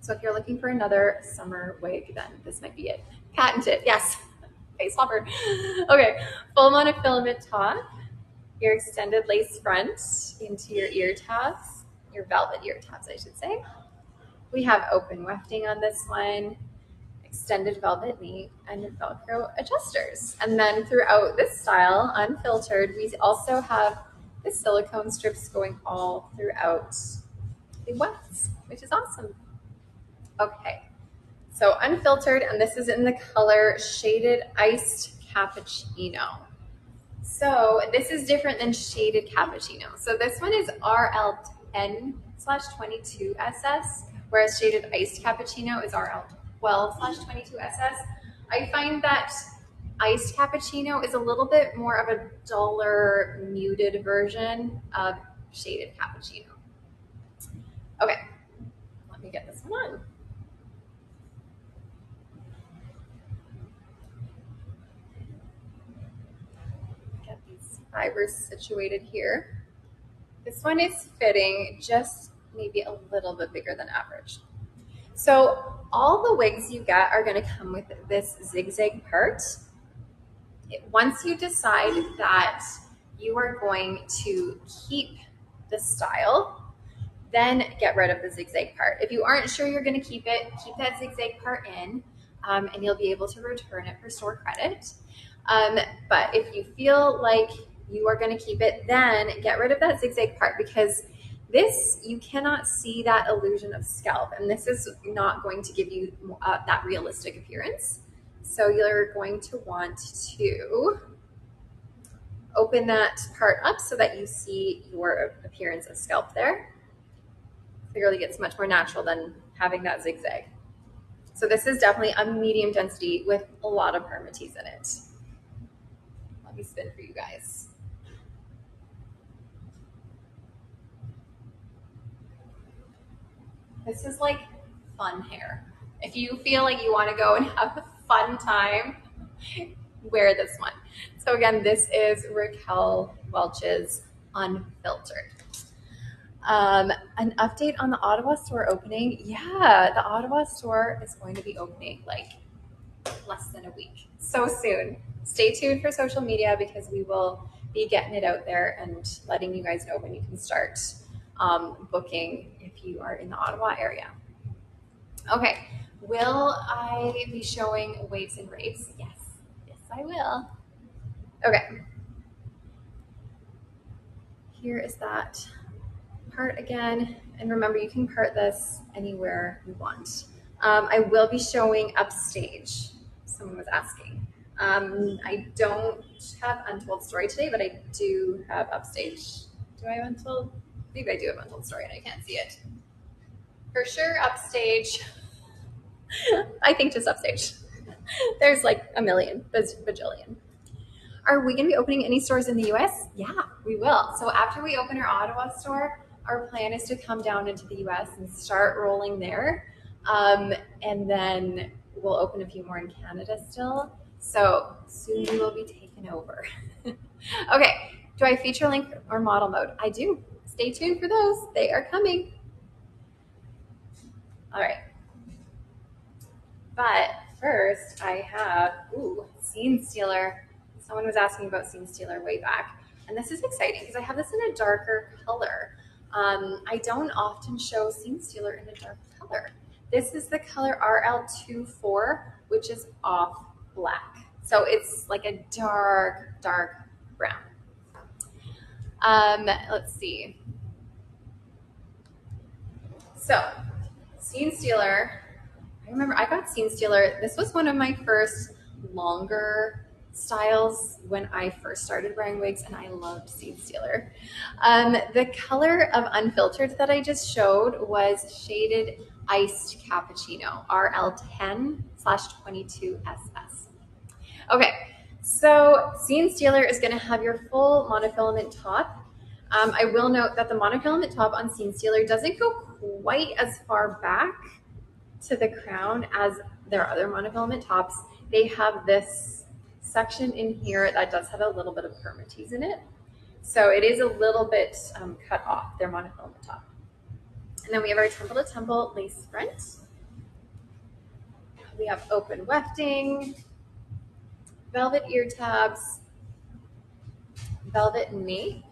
Speaker 1: So if you're looking for another summer wig, then this might be it. Patented, yes. Face flopper. Okay, full monofilament top, your extended lace front into your ear tabs, your velvet ear tabs, I should say. We have open wefting on this one, extended velvet knee, and Velcro adjusters. And then throughout this style, unfiltered, we also have the silicone strips going all throughout the wefts, which is awesome. Okay, so unfiltered, and this is in the color Shaded Iced Cappuccino. So this is different than Shaded Cappuccino. So this one is RL10/22SS, whereas Shaded Iced Cappuccino is RL12/22SS. I find that Iced Cappuccino is a little bit more of a duller, muted version of Shaded Cappuccino. Okay, let me get this one on. Get these fibers situated here. This one is fitting just maybe a little bit bigger than average. So all the wigs you get are going to come with this zigzag part. Once you decide that you are going to keep the style, then get rid of the zigzag part. If you aren't sure you're going to keep it, keep that zigzag part in, and you'll be able to return it for store credit. But if you feel like you are going to keep it, then get rid of that zigzag part, because this, you cannot see that illusion of scalp, and this is not going to give you that realistic appearance. So you're going to want to open that part up so that you see your appearance of scalp there. It really gets much more natural than having that zigzag. So this is definitely a medium density with a lot of permatease in it. Let me spin for you guys. This is like fun hair. If you feel like you want to go and have a fun time, wear this one. So again, this is Raquel Welch's Unfiltered. An update on the Ottawa store opening. Yeah, the Ottawa store is going to be opening like less than a week. So soon. Stay tuned for social media, because we will be getting it out there and letting you guys know when you can start booking if you are in the Ottawa area. Okay, will I be showing waves and raves? Yes, yes I will. Okay, here is that part again, and remember, you can part this anywhere you want. I will be showing upstage. Someone was asking. I don't have Untold Story today, but I do have upstage. Do I have Untold? Maybe I do have Untold Story and I can't see it. For sure, upstage. I think just upstage. There's like a million, bajillion. Are we going to be opening any stores in the US? Yeah, we will. So after we open our Ottawa store, our plan is to come down into the US and start rolling there. And then we'll open a few more in Canada still. So soon we will be taken over. Okay, do I feature link or model mode? I do. Stay tuned for those. They are coming. All right. But first I have, Seamstealer. Someone was asking about Seamstealer way back. And this is exciting because I have this in a darker color. I don't often show Seamstealer in a dark color. This is the color RL24, which is off black. So it's like a dark, dark brown. Let's see. So, Seamstealer, I remember I got Seamstealer. This was one of my first longer styles when I first started wearing wigs, and I loved Seamstealer. The color of Unfiltered that I just showed was Shaded Iced Cappuccino, RL10/22SS. Okay, so Seamstealer is going to have your full monofilament top. I will note that the monofilament top on Seamstealer doesn't go quite as far back to the crown as their other monofilament tops. They have this section in here that does have a little bit of permatease in it. So it is a little bit cut off, their monofilament top. And then we have our temple to temple lace front. We have open wefting, velvet ear tabs, velvet nape,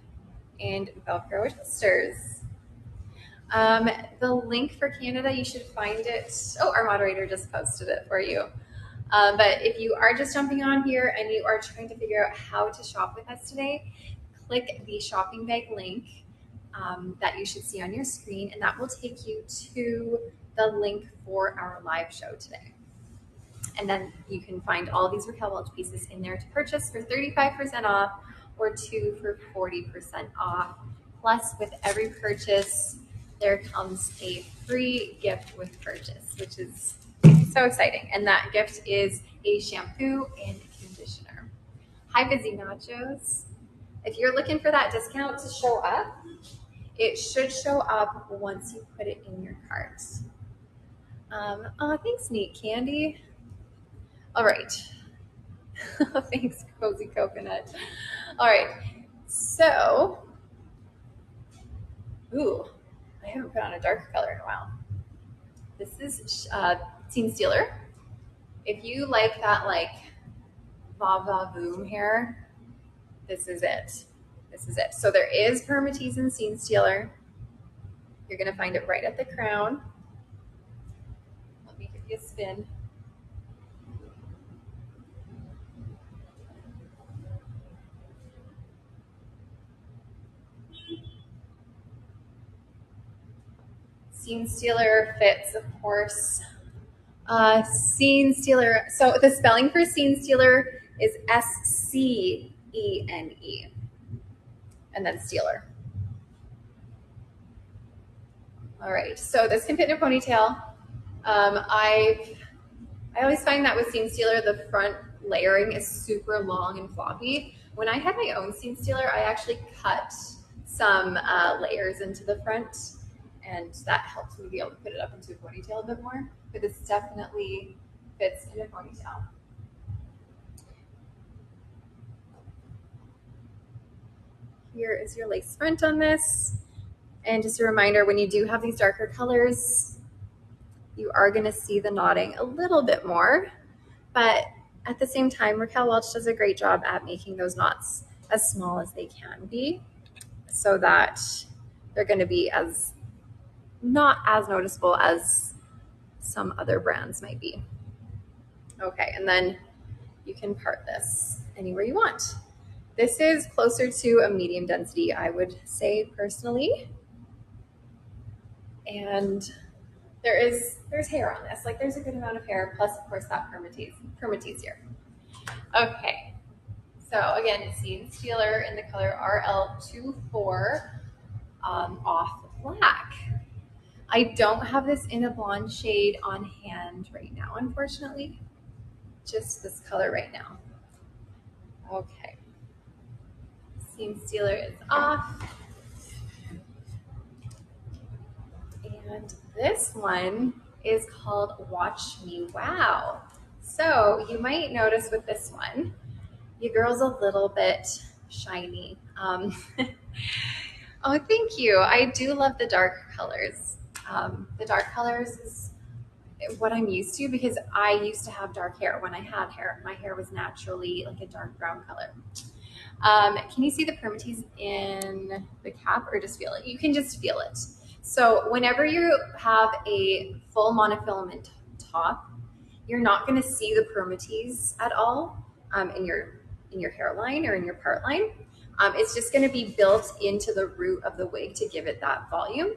Speaker 1: and Velcro adjusters. The link for Canada, you should find it. Oh, our moderator just posted it for you. But if you are just jumping on here and you are trying to figure out how to shop with us today, click the shopping bag link that you should see on your screen, and that will take you to the link for our live show today. And then you can find all these Raquel Welch pieces in there to purchase for 35% off or 2 for 40% off. Plus, with every purchase, there comes a free gift with purchase, which is so exciting. And that gift is a shampoo and conditioner. Hi, Busy Nachos. If you're looking for that discount to show up, it should show up once you put it in your cart. Oh, thanks, Neat Candy. All right. Thanks, Cozy Coconut. All right. So, ooh, I haven't put on a darker color in a while. This is Seamstealer. If you like that, like, va va voom hair, this is it. This is it. So there is permatease in Seamstealer. You're going to find it right at the crown. Let me give you a spin. Seamstealer fits, of course. Seamstealer. So the spelling for Seamstealer is S-C-E-N-E, and then Stealer. All right. So this can fit in a ponytail. I always find that with Seamstealer, the front layering is super long and floppy. When I had my own Seamstealer, I actually cut some layers into the front, and that helps me be able to put it up into a ponytail a bit more. But this definitely fits in a ponytail. Here is your lace front on this. And just a reminder, when you do have these darker colors, you are going to see the knotting a little bit more. But at the same time, Raquel Welch does a great job at making those knots as small as they can be, so that they're going to be not as noticeable as some other brands might be. Okay, and then you can part this anywhere you want. This is closer to a medium density, I would say personally. And there's hair on this. Like, there's a good amount of hair, plus of course that permatease here. Okay, so again, Seamstealer in the color RL24 off black. I don't have this in a blonde shade on hand right now, unfortunately. Just this color right now. Okay. Seamstealer is off. And this one is called Watch Me Wow. So you might notice with this one, your girl's a little bit shiny. Oh, thank you. I do love the dark colors. The dark colors is what I'm used to, because I used to have dark hair. When I had hair, my hair was naturally like a dark brown color. Can you see the permatease in the cap, or just feel it? You can just feel it. So whenever you have a full monofilament top, you're not going to see the permatease at all in your hairline or in your part line. It's just going to be built into the root of the wig to give it that volume.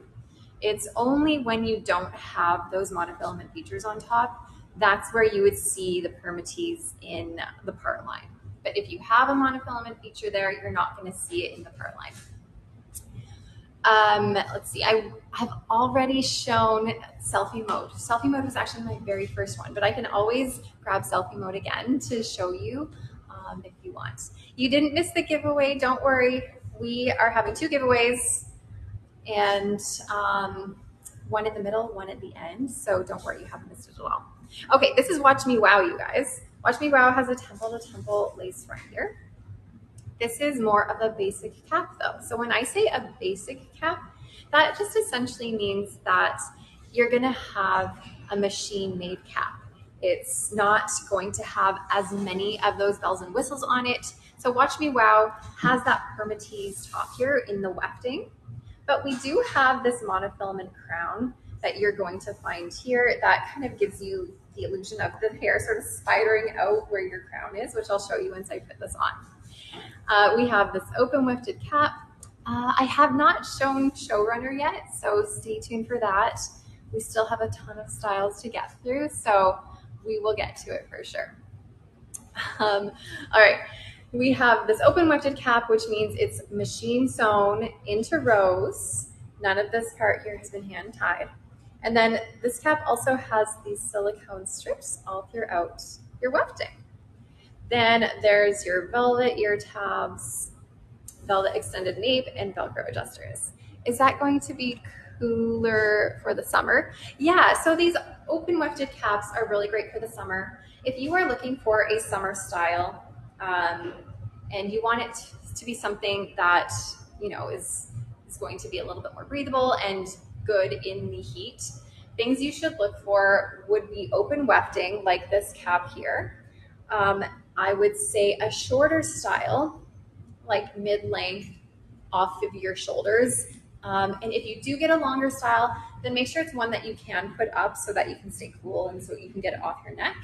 Speaker 1: It's only when you don't have those monofilament features on top, that's where you would see the permatease in the part line. But if you have a monofilament feature there, you're not going to see it in the part line. Let's see, I have already shown Selfie Mode. Selfie Mode was actually my very first one, but I can always grab Selfie Mode again to show you if you want. You didn't miss the giveaway, don't worry. We are having 2 giveaways, and one in the middle, one at the end, so don't worry, you haven't missed it at all. Okay, this is Watch Me Wow, you guys. Watch Me Wow has a temple-to-temple lace front here. This is more of a basic cap though. So when I say a basic cap, that just essentially means that you're gonna have a machine-made cap. It's not going to have as many of those bells and whistles on it. So Watch Me Wow has that permatease top here in the wefting, but we do have this monofilament crown that you're going to find here that kind of gives you the illusion of the hair sort of spidering out where your crown is, which I'll show you once I put this on. We have this open wefted cap. I have not shown Showrunner yet, so stay tuned for that. We still have a ton of styles to get through, so we will get to it for sure. All right, we have this open wefted cap, which means it's machine sewn into rows. None of this part here has been hand tied. And then this cap also has these silicone strips all throughout your wefting. Then there's your velvet ear tabs, velvet extended nape, and Velcro adjusters. Is that going to be cooler for the summer? Yeah, so these open wefted caps are really great for the summer. If you are looking for a summer style and you want it to be something that, you know, is going to be a little bit more breathable and good in the heat, things you should look for would be open wefting like this cap here. I would say a shorter style, like mid-length off of your shoulders. And if you do get a longer style, then make sure it's one that you can put up so that you can stay cool and so you can get it off your neck.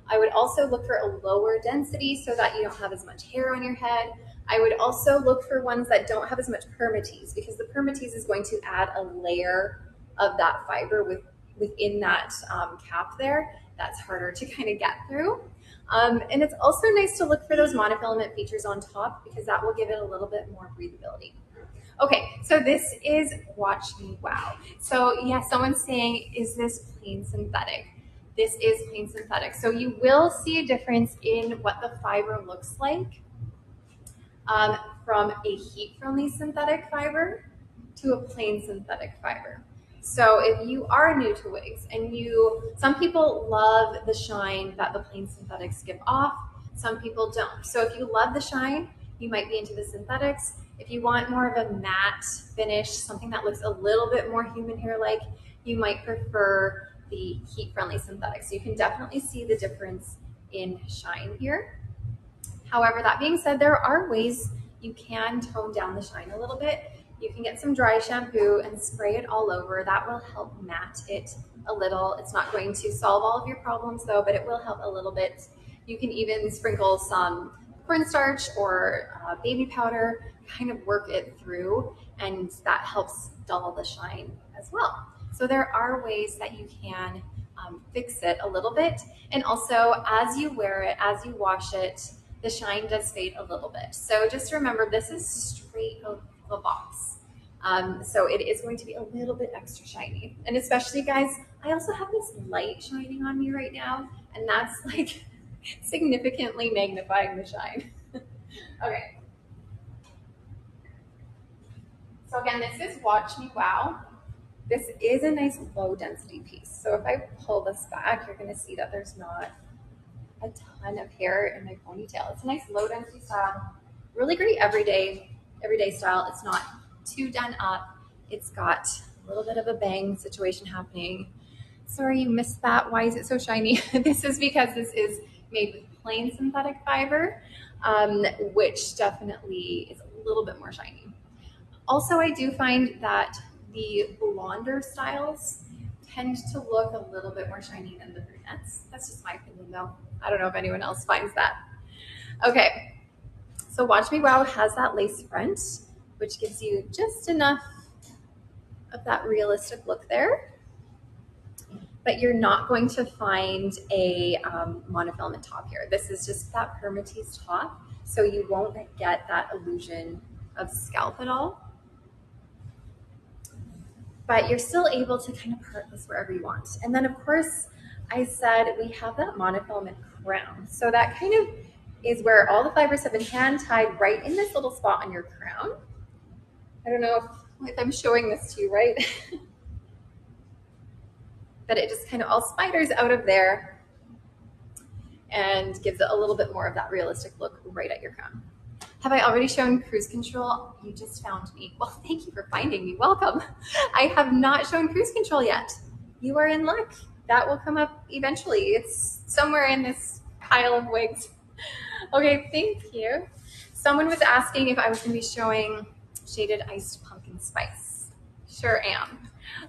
Speaker 1: I would also look for a lower density so that you don't have as much hair on your head. I would also look for ones that don't have as much permatease, because the permatease is going to add a layer of that fiber within that cap there. That's harder to kind of get through. And it's also nice to look for those monofilament features on top, because that will give it a little bit more breathability. Okay, so this is Watch Me Wow. So yeah, someone's saying, is this plain synthetic? This is plain synthetic. So you will see a difference in what the fiber looks like from a heat-friendly synthetic fiber to a plain synthetic fiber. So if you are new to wigs and some people love the shine that the plain synthetics give off, some people don't. So if you love the shine, you might be into the synthetics. If you want more of a matte finish, something that looks a little bit more human hair-like, you might prefer the heat-friendly synthetics. So you can definitely see the difference in shine here. However, that being said, there are ways you can tone down the shine a little bit. You can get some dry shampoo and spray it all over. That will help matte it a little. It's not going to solve all of your problems though, but it will help a little bit. You can even sprinkle some cornstarch or baby powder, kind of work it through, and that helps dull the shine as well. So there are ways that you can fix it a little bit. And also, as you wear it, as you wash it, the shine does fade a little bit. So just remember, this is straight out of the box. So it is going to be a little bit extra shiny. And especially, guys, I also have this light shining on me right now, and that's like significantly magnifying the shine. Okay. So again, this is Watch Me Wow. This is a nice low density piece. So if I pull this back, you're gonna see that there's not a ton of hair in my ponytail. It's a nice low density style, really great everyday style. It's not too done up. It's got a little bit of a bang situation happening. Sorry you missed that. Why is it so shiny? This is because this is made with plain synthetic fiber, which definitely is a little bit more shiny. Also, I do find that the blonder styles tend to look a little bit more shiny than the brunettes. That's just my opinion though. I don't know if anyone else finds that. Okay, so Watch Me Wow has that lace front, which gives you just enough of that realistic look there. but you're not going to find a monofilament top here. This is just that permatease top, so you won't get that illusion of scalp at all. But you're still able to kind of part this wherever you want. And then of course, I said we have that monofilament crown. So that kind of is where all the fibers have been hand tied right in this little spot on your crown. I don't know if I'm showing this to you right. But it just kind of all spiders out of there and gives it a little bit more of that realistic look right at your crown. Have I already shown cruise control? You just found me. Well, thank you for finding me. Welcome. I have not shown cruise control yet. You are in luck. That will come up eventually. It's somewhere in this pile of wigs. Okay, thank you. Someone was asking if I was going to be showing shaded iced pumpkin spice. Sure am.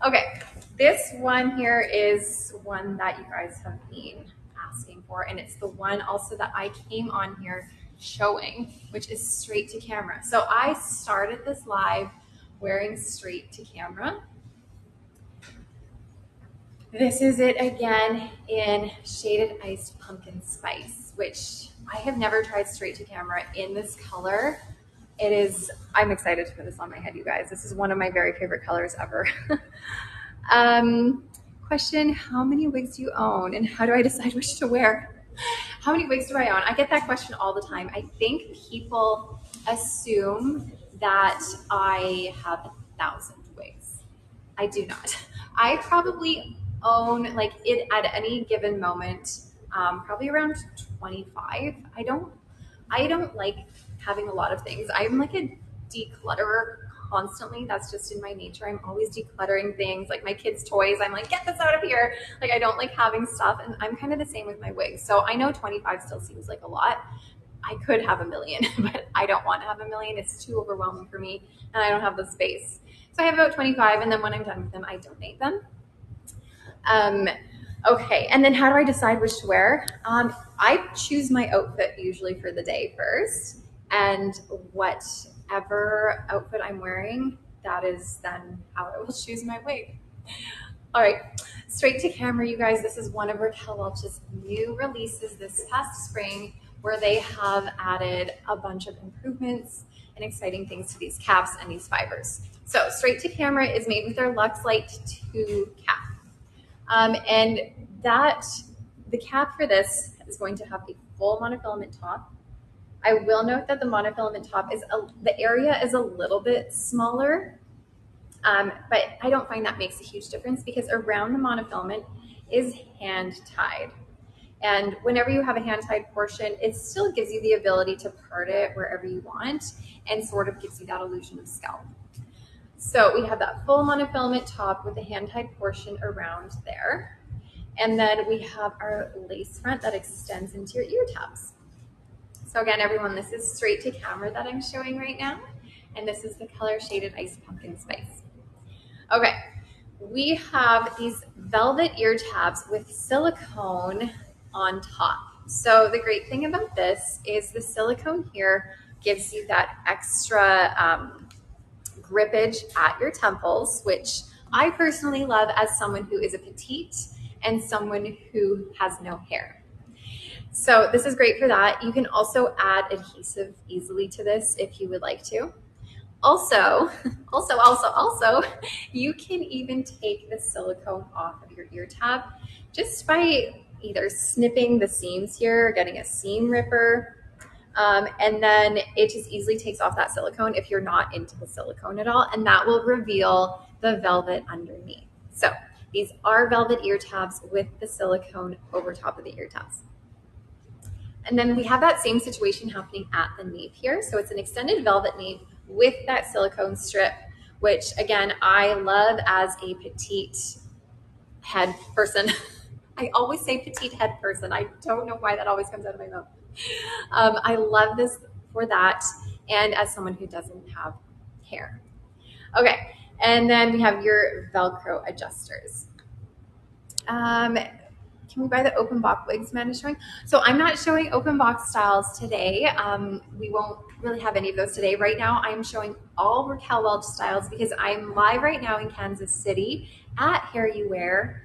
Speaker 1: Okay, this one here is one that you guys have been asking for, and it's the one also that I came on here showing, which is straight to camera. So I started this live wearing straight to camera. This is it again in shaded iced pumpkin spice, which I have never tried straight to camera in this color. It is, I'm excited to put this on my head, you guys. This is one of my very favorite colors ever. Question, how many wigs do you own and how do I decide which to wear? How many wigs do I own? I get that question all the time. I think people assume that I have 1,000 wigs. I do not. I probably own, like, it at any given moment, probably around 25. I don't like having a lot of things. I'm like a declutterer constantly. That's just in my nature. I'm always decluttering things, like my kids' toys. I'm like, get this out of here. Like, I don't like having stuff, and I'm kind of the same with my wigs. So I know 25 still seems like a lot. I could have 1 million, but I don't want to have 1 million. It's too overwhelming for me, and I don't have the space. So I have about 25, and then when I'm done with them, I donate them. Okay, and then how do I decide which to wear? I choose my outfit usually for the day first, and whatever outfit I'm wearing, that is then how I will choose my wig. All right, straight to camera, you guys. This is one of Raquel Welch's new releases this past spring, where they have added a bunch of improvements and exciting things to these caps and these fibers. So straight to camera is made with their Luxe Light 2 cap. And the cap for this is going to have a full monofilament top. I will note that the monofilament top the area is a little bit smaller, but I don't find that makes a huge difference because around the monofilament is hand tied. And whenever you have a hand tied portion, it still gives you the ability to part it wherever you want and sort of gives you that illusion of scalp. So we have that full monofilament top with the hand tied portion around there. And then we have our lace front that extends into your ear tabs. So again, everyone, this is straight to camera that I'm showing right now. And this is the color shaded iced pumpkin spice. Okay, we have these velvet ear tabs with silicone on top. So the great thing about this is the silicone here gives you that extra grippage at your temples, which I personally love as someone who is a petite and someone who has no hair. So this is great for that. You can also add adhesive easily to this if you would like to. Also, you can even take the silicone off of your ear tab just by either snipping the seams here, or getting a seam ripper, and then it just easily takes off that silicone if you're not into the silicone at all, and that will reveal the velvet underneath. So these are velvet ear tabs with the silicone over top of the ear tabs. And then we have that same situation happening at the nape here. So it's an extended velvet nape with that silicone strip, which again, I love as a petite head person. I always say petite head person. I don't know why that always comes out of my mouth. I love this for that, and as someone who doesn't have hair. Okay, and then we have your Velcro adjusters. Can we buy the open box wigs man is showing? So I'm not showing open box styles today. We won't really have any of those today. Right now I'm showing all Raquel Welch styles because I'm live right now in Kansas City at Youware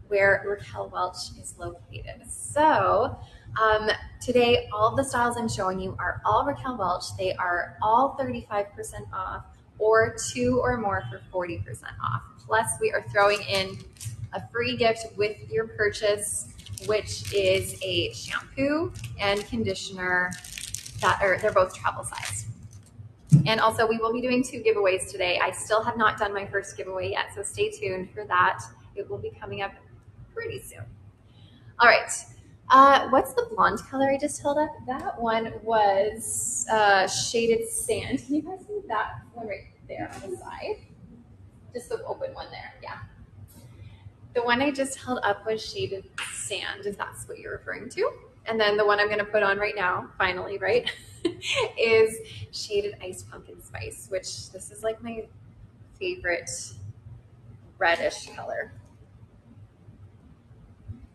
Speaker 1: where Raquel Welch is located. So today, all of the styles I'm showing you are all Raquel Welch. They are all 35% off, or 2 or more for 40% off. Plus, we are throwing in a free gift with your purchase, which is a shampoo and conditioner that are, they're both travel size. And also, we will be doing 2 giveaways today. I still have not done my first giveaway yet, so stay tuned for that. It will be coming up pretty soon. All right. What's the blonde color I just held up? That one was Shaded Sand. Can you guys see that one right there on the side? Just the open one there, yeah. The one I just held up was Shaded Sand, if that's what you're referring to. And then the one I'm gonna put on right now, finally, right, is Shaded Iced Pumpkin Spice, which this is like my favorite reddish color.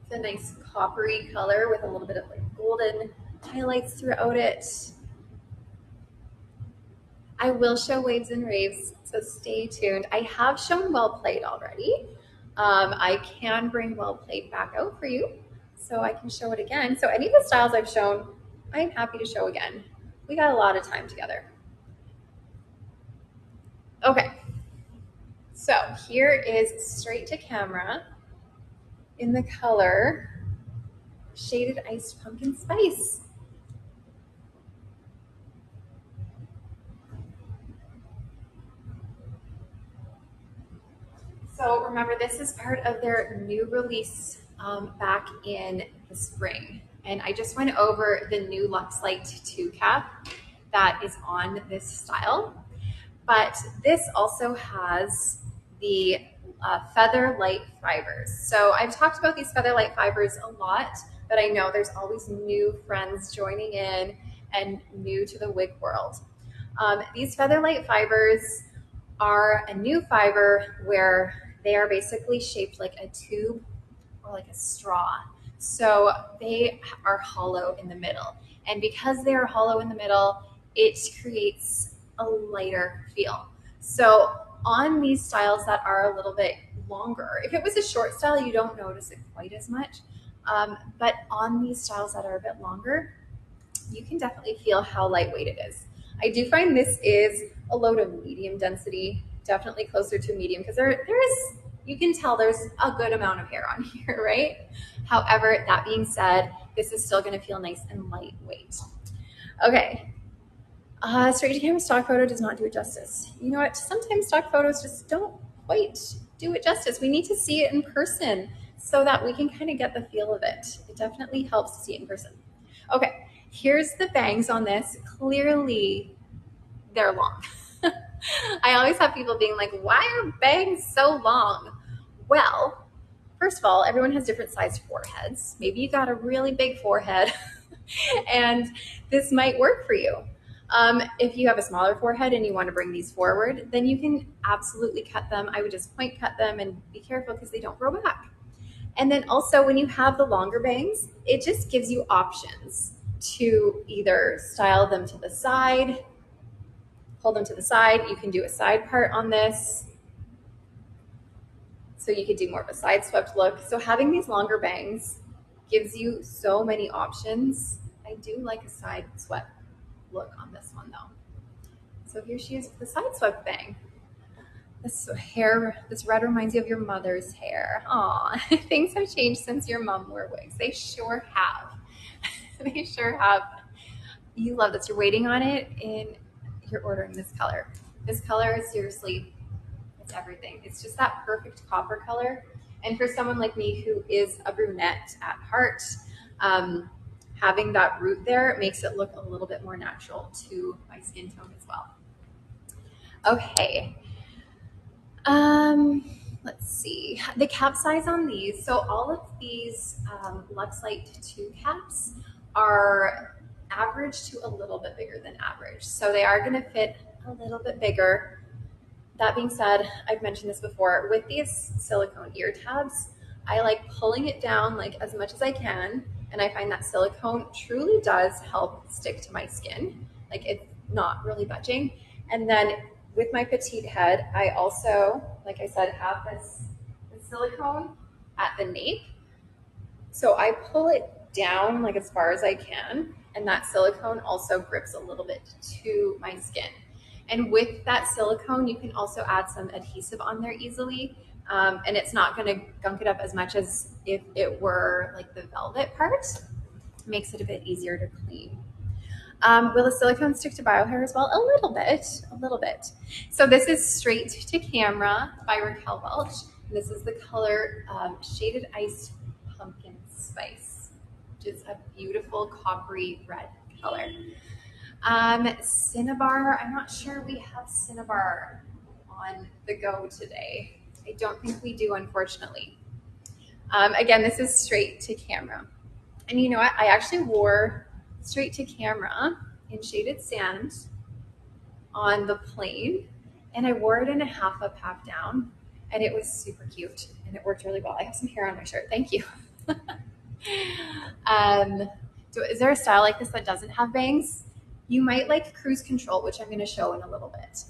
Speaker 1: It's a nice coppery color with a little bit of like golden highlights throughout it. I will show waves and raves, so stay tuned. I have shown Well Played already. I can bring Well Played back out for you, so I can show it again. So any of the styles I've shown, I'm happy to show again. We got a lot of time together. Okay, so here is straight to camera in the color Shaded Iced Pumpkin Spice. So remember, this is part of their new release back in the spring. And I just went over the new Luxe Light 2 cap that is on this style. But this also has the Feather Light fibers. So I've talked about these Feather Light fibers a lot, but I know there's always new friends joining in and new to the wig world. These Feather Light fibers are a new fiber where they are basically shaped like a tube or like a straw. So they are hollow in the middle. And because they are hollow in the middle, it creates a lighter feel. So on these styles that are a little bit longer, if it was a short style, you don't notice it quite as much. But on these styles that are a bit longer, you can definitely feel how lightweight it is. I do find this is a low to medium density, definitely closer to medium, because there is, you can tell there's a good amount of hair on here, right? However, that being said, this is still gonna feel nice and lightweight. Okay, straight to camera stock photo does not do it justice. You know what, sometimes stock photos just don't quite do it justice. We need to see it in person so that we can kind of get the feel of it. It definitely helps to see it in person. Okay, here's the bangs on this. Clearly, they're long. I always have people being like, why are bangs so long? Well, first of all, everyone has different sized foreheads. Maybe you got a really big forehead and this might work for you. If you have a smaller forehead and you want to bring these forward, then you can absolutely cut them. I would just point cut them and be careful because they don't grow back. And then also when you have the longer bangs, it just gives you options to either style them to the side, pull them to the side. You can do a side part on this. So you could do more of a side swept look. So having these longer bangs gives you so many options. I do like a side swept look on this one though. So here she is with the side swept bang. This hair, this red reminds you of your mother's hair. Aw, things have changed since your mom wore wigs. They sure have. They sure have. You love this. You're waiting on it and you're ordering this color. This color is seriously, it's everything. It's just that perfect copper color. And for someone like me who is a brunette at heart, having that root there makes it look a little bit more natural to my skin tone as well. Okay. Let's see the cap size on these. So all of these Luxe Light 2 caps are average to a little bit bigger than average. So they are going to fit a little bit bigger. That being said, I've mentioned this before, with these silicone ear tabs, I like pulling it down like as much as I can. And I find that silicone truly does help stick to my skin. Like it's not really budging. And then with my petite head, I also, like I said, have this silicone at the nape. So I pull it down like as far as I can, and that silicone also grips a little bit to my skin. And with that silicone, you can also add some adhesive on there easily, and it's not going to gunk it up as much as if it were like the velvet part. It makes it a bit easier to clean. Will the silicone stick to biohair as well? A little bit. So this is Straight to Camera by Raquel Welch. This is the color Shaded Ice Pumpkin Spice, which is a beautiful coppery red color. Cinnabar, I'm not sure we have Cinnabar on the go today. I don't think we do, unfortunately. Again, this is Straight to Camera. And you know what? I actually wore Straight to Camera in Shaded Sand on the plane, and I wore it in a half up, half down, and it was super cute, and it worked really well. I have some hair on my shirt. Thank you. Is there a style like this that doesn't have bangs? You might like Cruise Control, which I'm going to show in a little bit.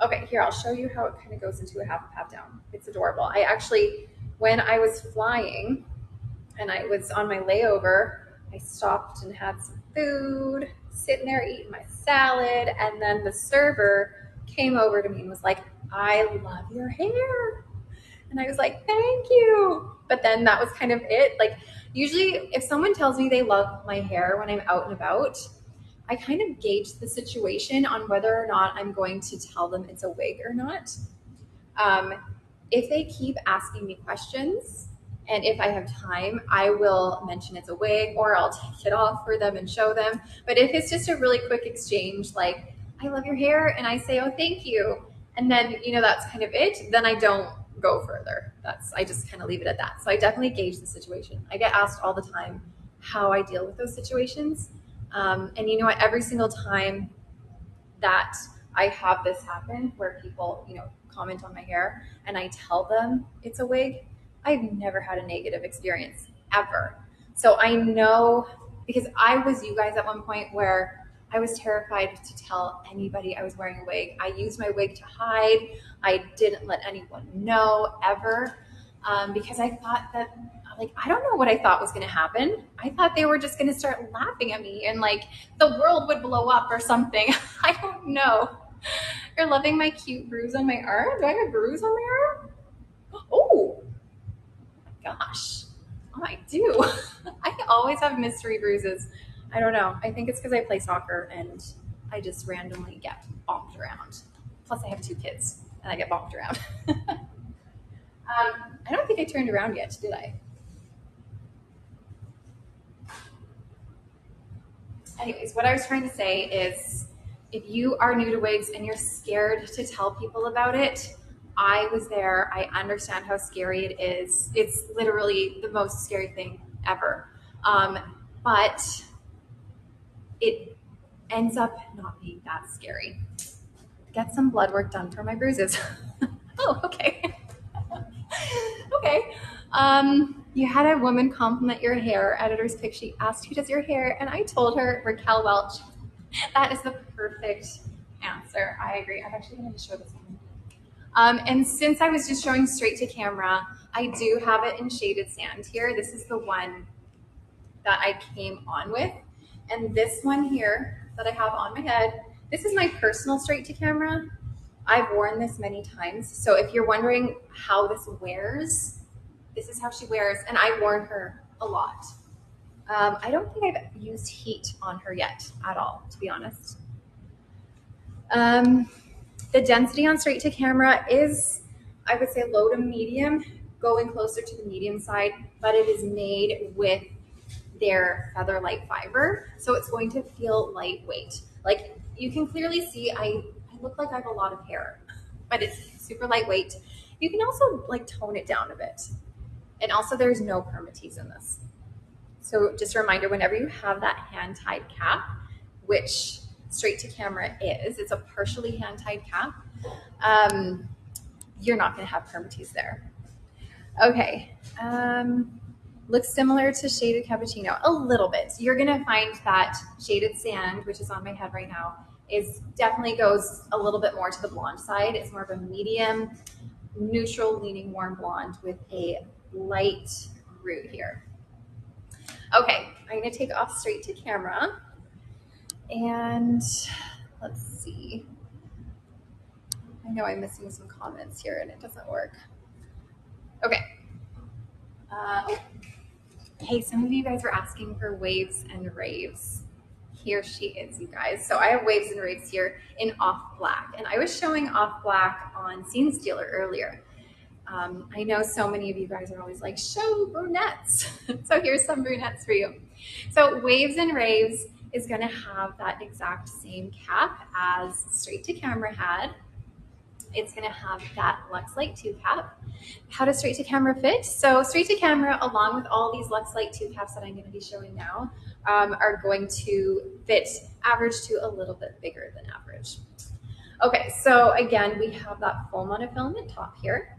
Speaker 1: Okay, here, I'll show you how it kind of goes into a half up, half down. It's adorable. I actually, when I was flying and I was on my layover, I stopped and had some food, sitting there eating my salad, and then the server came over to me and was like, I love your hair. And I was like, thank you. But then that was kind of it. Like, usually if someone tells me they love my hair when I'm out and about, I kind of gauge the situation on whether or not I'm going to tell them it's a wig or not. If they keep asking me questions, and if I have time, I will mention it's a wig, or I'll take it off for them and show them. But if it's just a really quick exchange, like, I love your hair, and I say, oh, thank you, and then, you know, that's kind of it, then I don't go further. I just kind of leave it at that. So I definitely gauge the situation. I get asked all the time how I deal with those situations. And you know what, every single time that I have this happen where people, you know, comment on my hair and I tell them it's a wig, I've never had a negative experience ever. So I know, because I was you guys at one point where I was terrified to tell anybody I was wearing a wig. I used my wig to hide. I didn't let anyone know ever, because I thought that, like, I don't know what I thought was going to happen. I thought they were just going to start laughing at me and like the world would blow up or something. I don't know. You're loving my cute bruise on my arm? Do I have a bruise on my arm? Oh, gosh. Oh, I do. I always have mystery bruises. I don't know. I think it's because I play soccer and I just randomly get bonked around. Plus I have 2 kids and I get bonked around. I don't think I turned around yet, did I? Anyways, what I was trying to say is, if you are new to wigs and you're scared to tell people about it, I was there. I understand how scary it is. It's literally the most scary thing ever. But it ends up not being that scary. Get some blood work done for my bruises. Oh, okay. Okay. You had a woman compliment your hair. Editor's pick. She asked who does your hair, and I told her Raquel Welch. That is the perfect answer. I agree. I'm actually going to show this one. And since I was just showing Straight to Camera, I do have it in Shaded Sand here. This is the one that I came on with. And this one here that I have on my head, this is my personal Straight to Camera. I've worn this many times. So if you're wondering how this wears, this is how she wears. And I've worn her a lot. I don't think I've used heat on her yet at all, to be honest. The density on Straight to Camera is, I would say, low to medium, going closer to the medium side, but it is made with their feather light fiber. So it's going to feel lightweight. Like, you can clearly see I look like I have a lot of hair, but it's super lightweight. You can also like tone it down a bit. And also there's no permatease in this. So just a reminder, whenever you have that hand-tied cap, which Straight to Camera is, it's a partially hand-tied cap, you're not gonna have permatease there. Okay, looks similar to Shaded Cappuccino, a little bit. You're gonna find that Shaded Sand, which is on my head right now, is definitely goes a little bit more to the blonde side. It's more of a medium neutral leaning warm blonde with a light root here. Okay, I'm gonna take off straight to camera and let's see. I know I'm missing some comments here and it doesn't work. Okay. Hey, some of you guys were asking for waves and raves. Here she is, you guys. So I have waves and raves here in off black, and I was showing off black on Seamstealer earlier. I know so many of you guys are always like, show brunettes. So here's some brunettes for you. So waves and raves is gonna have that exact same cap as straight to camera had. It's gonna have that Luxe Light 2 cap. How does straight to camera fit? So straight to camera, along with all these Luxe Light 2 caps that I'm gonna be showing now, are going to fit average to a little bit bigger than average. Okay, so again, we have that full monofilament top here.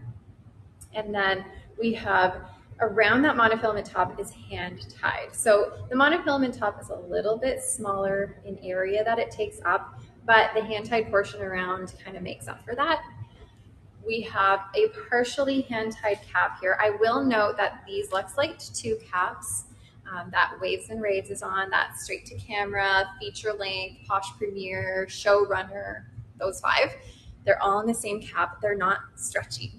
Speaker 1: And then we have around that monofilament top is hand tied. So the monofilament top is a little bit smaller in area that it takes up, but the hand tied portion around kind of makes up for that. We have a partially hand tied cap here. I will note that these Luxe Light 2 caps, that Waves and Raves is on, that straight to camera, feature length, Posh Premier, Showrunner, those 5, they're all in the same cap. They're not stretchy.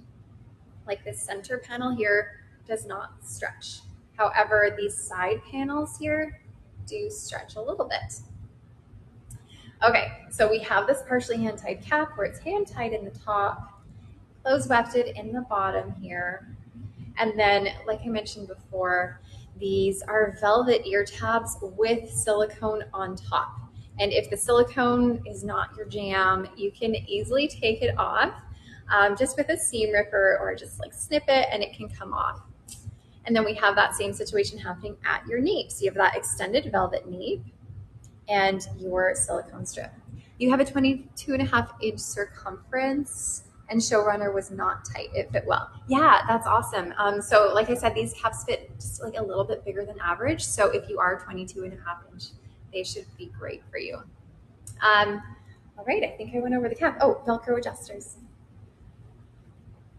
Speaker 1: Like this center panel here does not stretch. However, these side panels here do stretch a little bit. Okay, so we have this partially hand-tied cap where it's hand-tied in the top, close wefted in the bottom here. And then, like I mentioned before, these are velvet ear tabs with silicone on top. And if the silicone is not your jam, you can easily take it off just with a seam ripper or just like snip it and it can come off. And then we have that same situation happening at your nape. So you have that extended velvet nape and your silicone strip. You have a 22.5-inch circumference and Showrunner was not tight. It fit well. Yeah, that's awesome. So like I said, these caps fit just like a little bit bigger than average. So if you are 22.5-inch, they should be great for you. All right, I think I went over the cap. Oh, Velcro adjusters.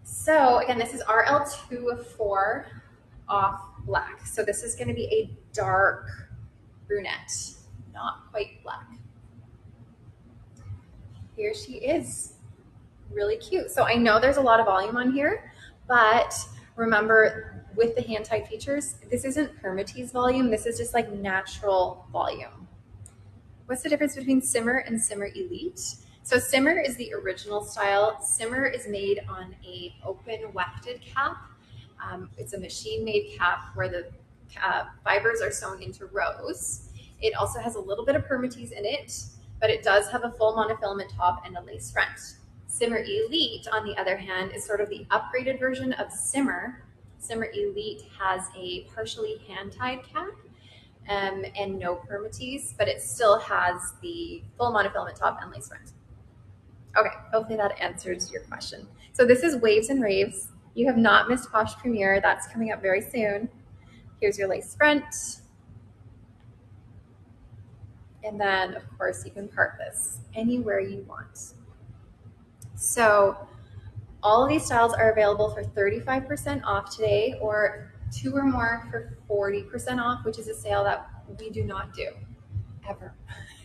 Speaker 1: So again, this is RL24 off black. So this is going to be a dark brunette, not quite black. Here she is, really cute. So I know there's a lot of volume on here, but remember with the hand-tied features, this isn't permatease volume. This is just like natural volume. What's the difference between Simmer and Simmer Elite? So Simmer is the original style. Simmer is made on a open wefted cap. It's a machine-made cap where the fibers are sewn into rows. It also has a little bit of permatease in it, but it does have a full monofilament top and a lace front. Simmer Elite, on the other hand, is sort of the upgraded version of Simmer. Simmer Elite has a partially hand-tied cap and no permatease, but it still has the full monofilament top and lace front. Okay, hopefully that answers your question. So this is Waves and Raves. You have not missed Posh Premier. That's coming up very soon. Here's your lace front. And then, of course, you can part this anywhere you want. So all of these styles are available for 35% off today, or 2 or more for 40% off, which is a sale that we do not do ever.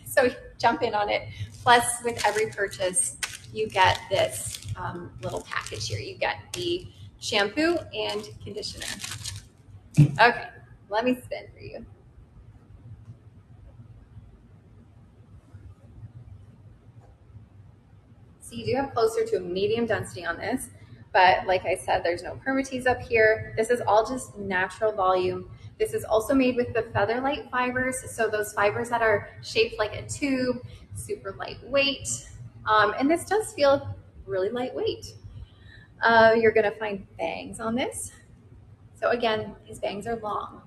Speaker 1: So jump in on it. Plus, with every purchase, you get this little package here. You get the shampoo and conditioner. Okay, let me spin for you. So you do have closer to a medium density on this, but like I said, there's no permatease up here. This is all just natural volume. This is also made with the Featherlight fibers. So those fibers that are shaped like a tube, super lightweight. And this does feel really lightweight. You're gonna find bangs on this. So again, these bangs are long.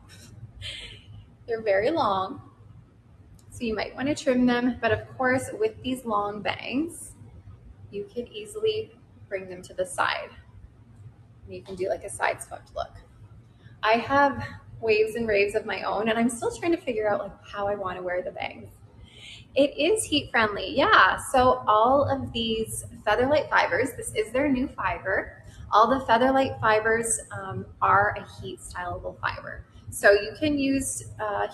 Speaker 1: They're very long. So you might wanna trim them, but of course, with these long bangs, you can easily bring them to the side. You can do like a side swept look. I have Waves and Raves of my own, and I'm still trying to figure out like how I want to wear the bangs. It is heat friendly, yeah. So all of these Featherlight fibers, this is their new fiber, All the Featherlight fibers are a heat stylable fiber. So you can use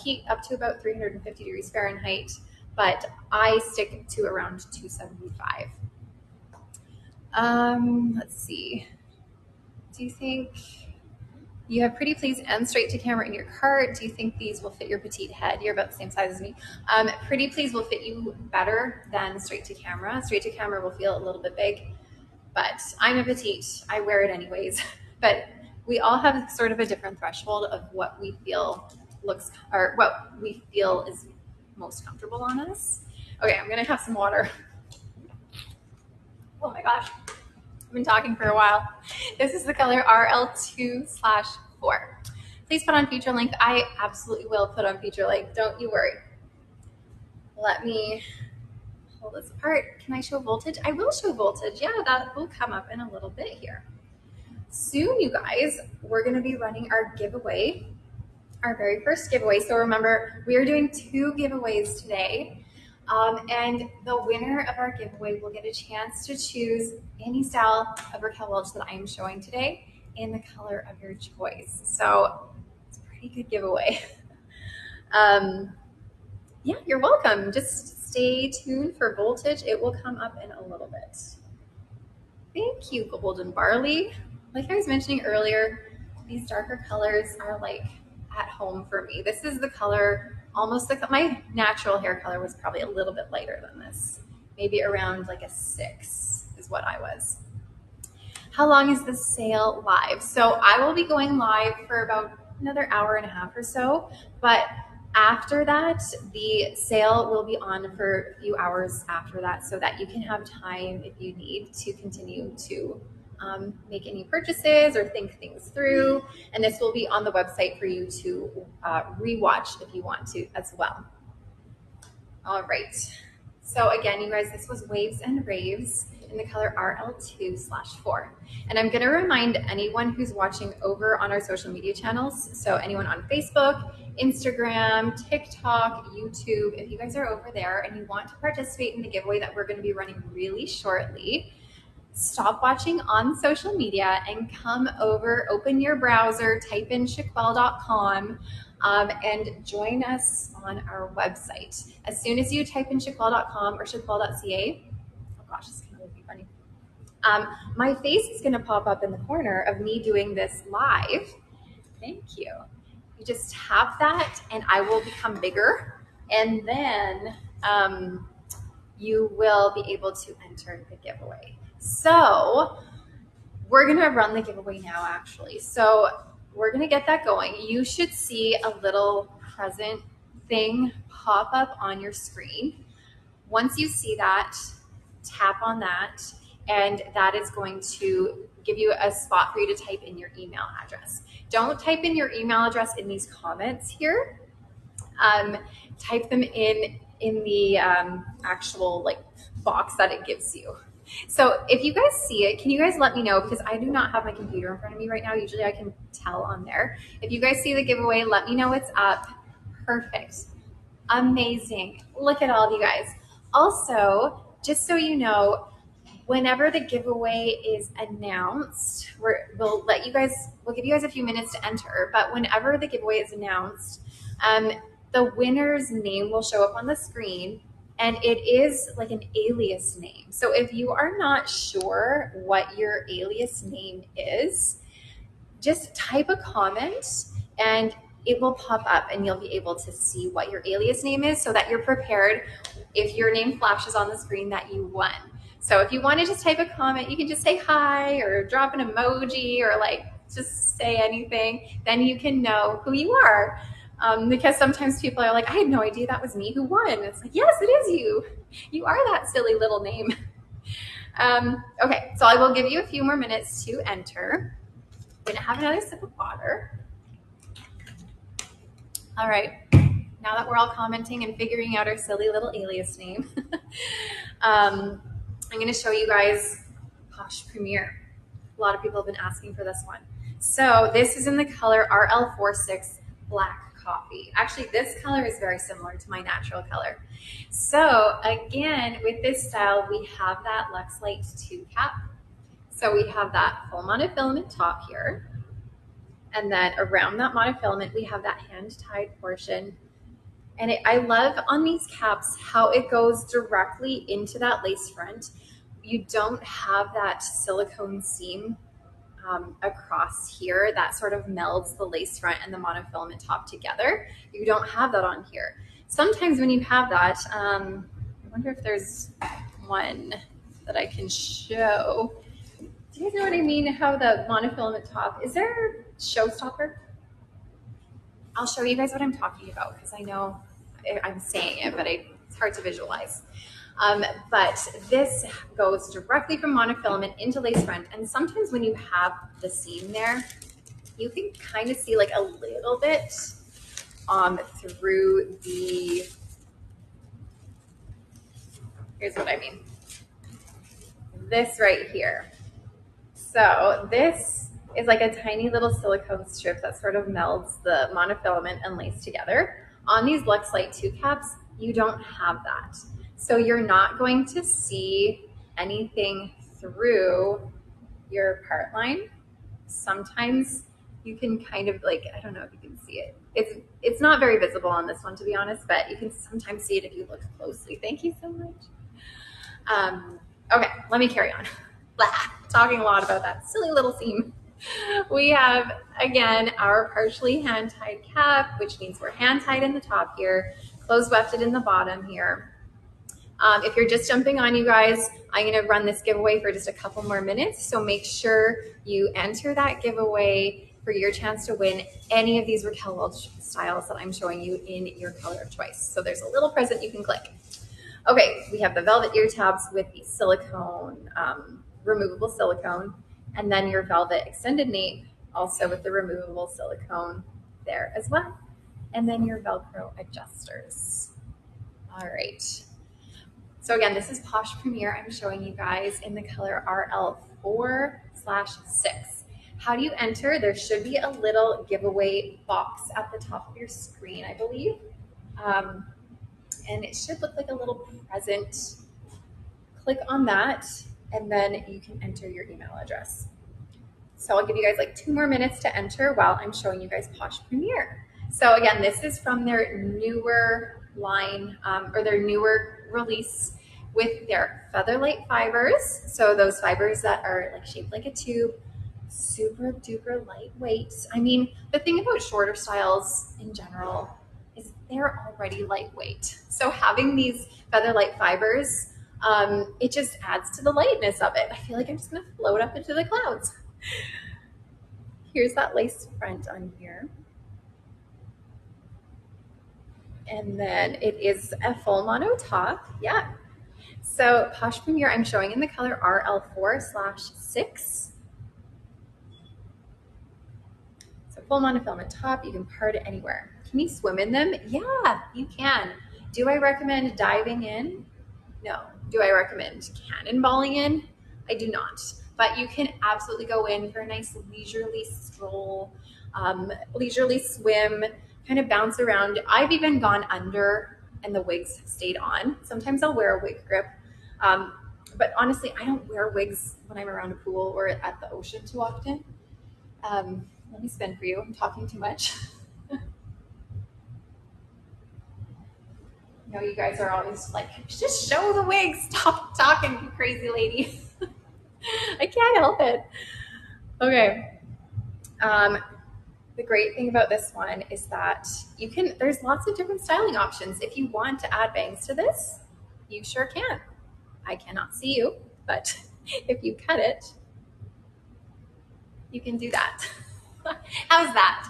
Speaker 1: heat up to about 350 degrees Fahrenheit, but I stick to around 275. Let's see. Do you think you have Pretty Please and Straight to Camera in your cart? Do you think these will fit your petite head? You're about the same size as me. Pretty Please will fit you better than Straight to Camera. Straight to Camera will feel a little bit big, but I'm a petite. I wear it anyways. But we all have sort of a different threshold of what we feel looks, or what we feel is most comfortable on us. Okay, I'm gonna have some water. Oh my gosh, I've been talking for a while. This is the color RL2/4. Please put on feature length. I absolutely will put on feature length, don't you worry. Let me pull this apart. Can I show voltage? I will show voltage. Yeah, that will come up in a little bit here. Soon, you guys, we're gonna be running our giveaway, our very first giveaway. So remember, we are doing 2 giveaways today. And the winner of our giveaway will get a chance to choose any style of Raquel Welch that I am showing today in the color of your choice. So it's a pretty good giveaway. Yeah, you're welcome. Just stay tuned for voltage. It will come up in a little bit. Thank you, Golden Barley. Like I was mentioning earlier, these darker colors are like at home for me. This is the color, almost like my natural hair color was probably a little bit lighter than this. Maybe around like a 6 is what I was. How long is this sale live? So I will be going live for about another hour and a half or so, but after that, the sale will be on for a few hours after that so that you can have time if you need to continue to make any purchases or think things through. And this will be on the website for you to rewatch if you want to as well. All right. So again, you guys, this was Waves and Raves in the color RL2/4. And I'm going to remind anyone who's watching over on our social media channels, so anyone on Facebook, Instagram, TikTok, YouTube, if you guys are over there and you want to participate in the giveaway that we're going to be running really shortly, stop watching on social media and come over, open your browser, type in shaquelle.com, and join us on our website. As soon as you type in shaquelle.com or shaquelle.ca, oh gosh, this can really be funny. My face is going to pop up in the corner of me doing this live. Thank you. You just tap that and I will become bigger, and then you will be able to enter the giveaway. So we're going to run the giveaway now, actually. So we're going to get that going. You should see a little present thing pop up on your screen. Once you see that, tap on that, and that is going to give you a spot for you to type in your email address. Don't type in your email address in these comments here. Type them in the actual like box that it gives you. So if you guys see it, can you guys let me know, because I do not have my computer in front of me right now. Usually I can tell on there. If you guys see the giveaway, let me know it's up. Perfect. Amazing. Look at all of you guys. Also, just so you know, whenever the giveaway is announced, we'll give you guys a few minutes to enter, but whenever the giveaway is announced, the winner's name will show up on the screen, and it is like an alias name. So if you are not sure what your alias name is, just type a comment and it will pop up and you'll be able to see what your alias name is so that you're prepared if your name flashes on the screen that you won. So if you want to just type a comment, you can just say hi or drop an emoji or like just say anything, then you can know who you are. Because sometimes people are like, I had no idea that was me who won. It's like, yes, it is you. You are that silly little name. Okay, so I will give you a few more minutes to enter. I'm gonna have another sip of water. All right, now that we're all commenting and figuring out our silly little alias name, I'm gonna show you guys Posh Premier. A lot of people have been asking for this one. So this is in the color RL46 Black Coffee. Actually, this color is very similar to my natural color. So again, with this style, we have that Lux Light 2 cap. So we have that full monofilament top here. And then around that monofilament, we have that hand-tied portion. And I love on these caps how it goes directly into that lace front. You don't have that silicone seam across here that sort of melds the lace front and the monofilament top together. You don't have that on here. Sometimes when you have that, I wonder if there's one that I can show. Do you guys know what I mean? How the monofilament top, is there a showstopper? I'll show you guys what I'm talking about because I know I'm saying it, but it's hard to visualize. But this goes directly from monofilament into lace front. And sometimes when you have the seam there, you can kind of see like a little bit through the, here's what I mean. This right here. So this is like a tiny little silicone strip that sort of melds the monofilament and lace together. On these Lux Light 2 caps, you don't have that. So you're not going to see anything through your part line. Sometimes you can kind of like, I don't know if you can see it. It's not very visible on this one, to be honest, but you can sometimes see it if you look closely. Thank you so much. Okay, let me carry on. Talking a lot about that silly little seam. We have, again, our partially hand-tied cap, which means we're hand-tied in the top here, close wefted in the bottom here. If you're just jumping on, you guys, I'm going to run this giveaway for just a couple more minutes. So make sure you enter that giveaway for your chance to win any of these Raquel Welch styles that I'm showing you in your color of choice. So there's a little present you can click. Okay, we have the velvet ear tabs with the silicone, removable silicone, and then your velvet extended nape also with the removable silicone there as well. And then your Velcro adjusters. All right. So again, this is Posh Premier. I'm showing you guys in the color RL4/6. How do you enter? There should be a little giveaway box at the top of your screen, I believe. And it should look like a little present. Click on that, and then you can enter your email address. So I'll give you guys like 2 more minutes to enter while I'm showing you guys Posh Premier. So again, this is from their newer line, or their newer release with their Featherlight fibers. So those fibers that are like shaped like a tube, super duper lightweight. I mean, the thing about shorter styles in general is they're already lightweight. So having these Featherlight fibers, it just adds to the lightness of it. I feel like I'm just gonna float up into the clouds. Here's that lace front on here. And then it is a full mono top, yeah. So Posh Premier, I'm showing in the color RL4/6. So full monofilament top, you can part it anywhere. Can you swim in them? Yeah, you can. Do I recommend diving in? No. Do I recommend cannonballing in? I do not. But you can absolutely go in for a nice leisurely stroll, leisurely swim, kind of bounce around. I've even gone under and the wigs stayed on. Sometimes I'll wear a wig grip. But honestly, I don't wear wigs when I'm around a pool or at the ocean too often. Let me spin for you. I'm talking too much. You know, you guys are always like, just show the wigs. Stop talking, you crazy lady. I can't help it. Okay. The great thing about this one is that there's lots of different styling options. If you want to add bangs to this, you sure can. I cannot see you, but if you cut it, you can do that. How's that?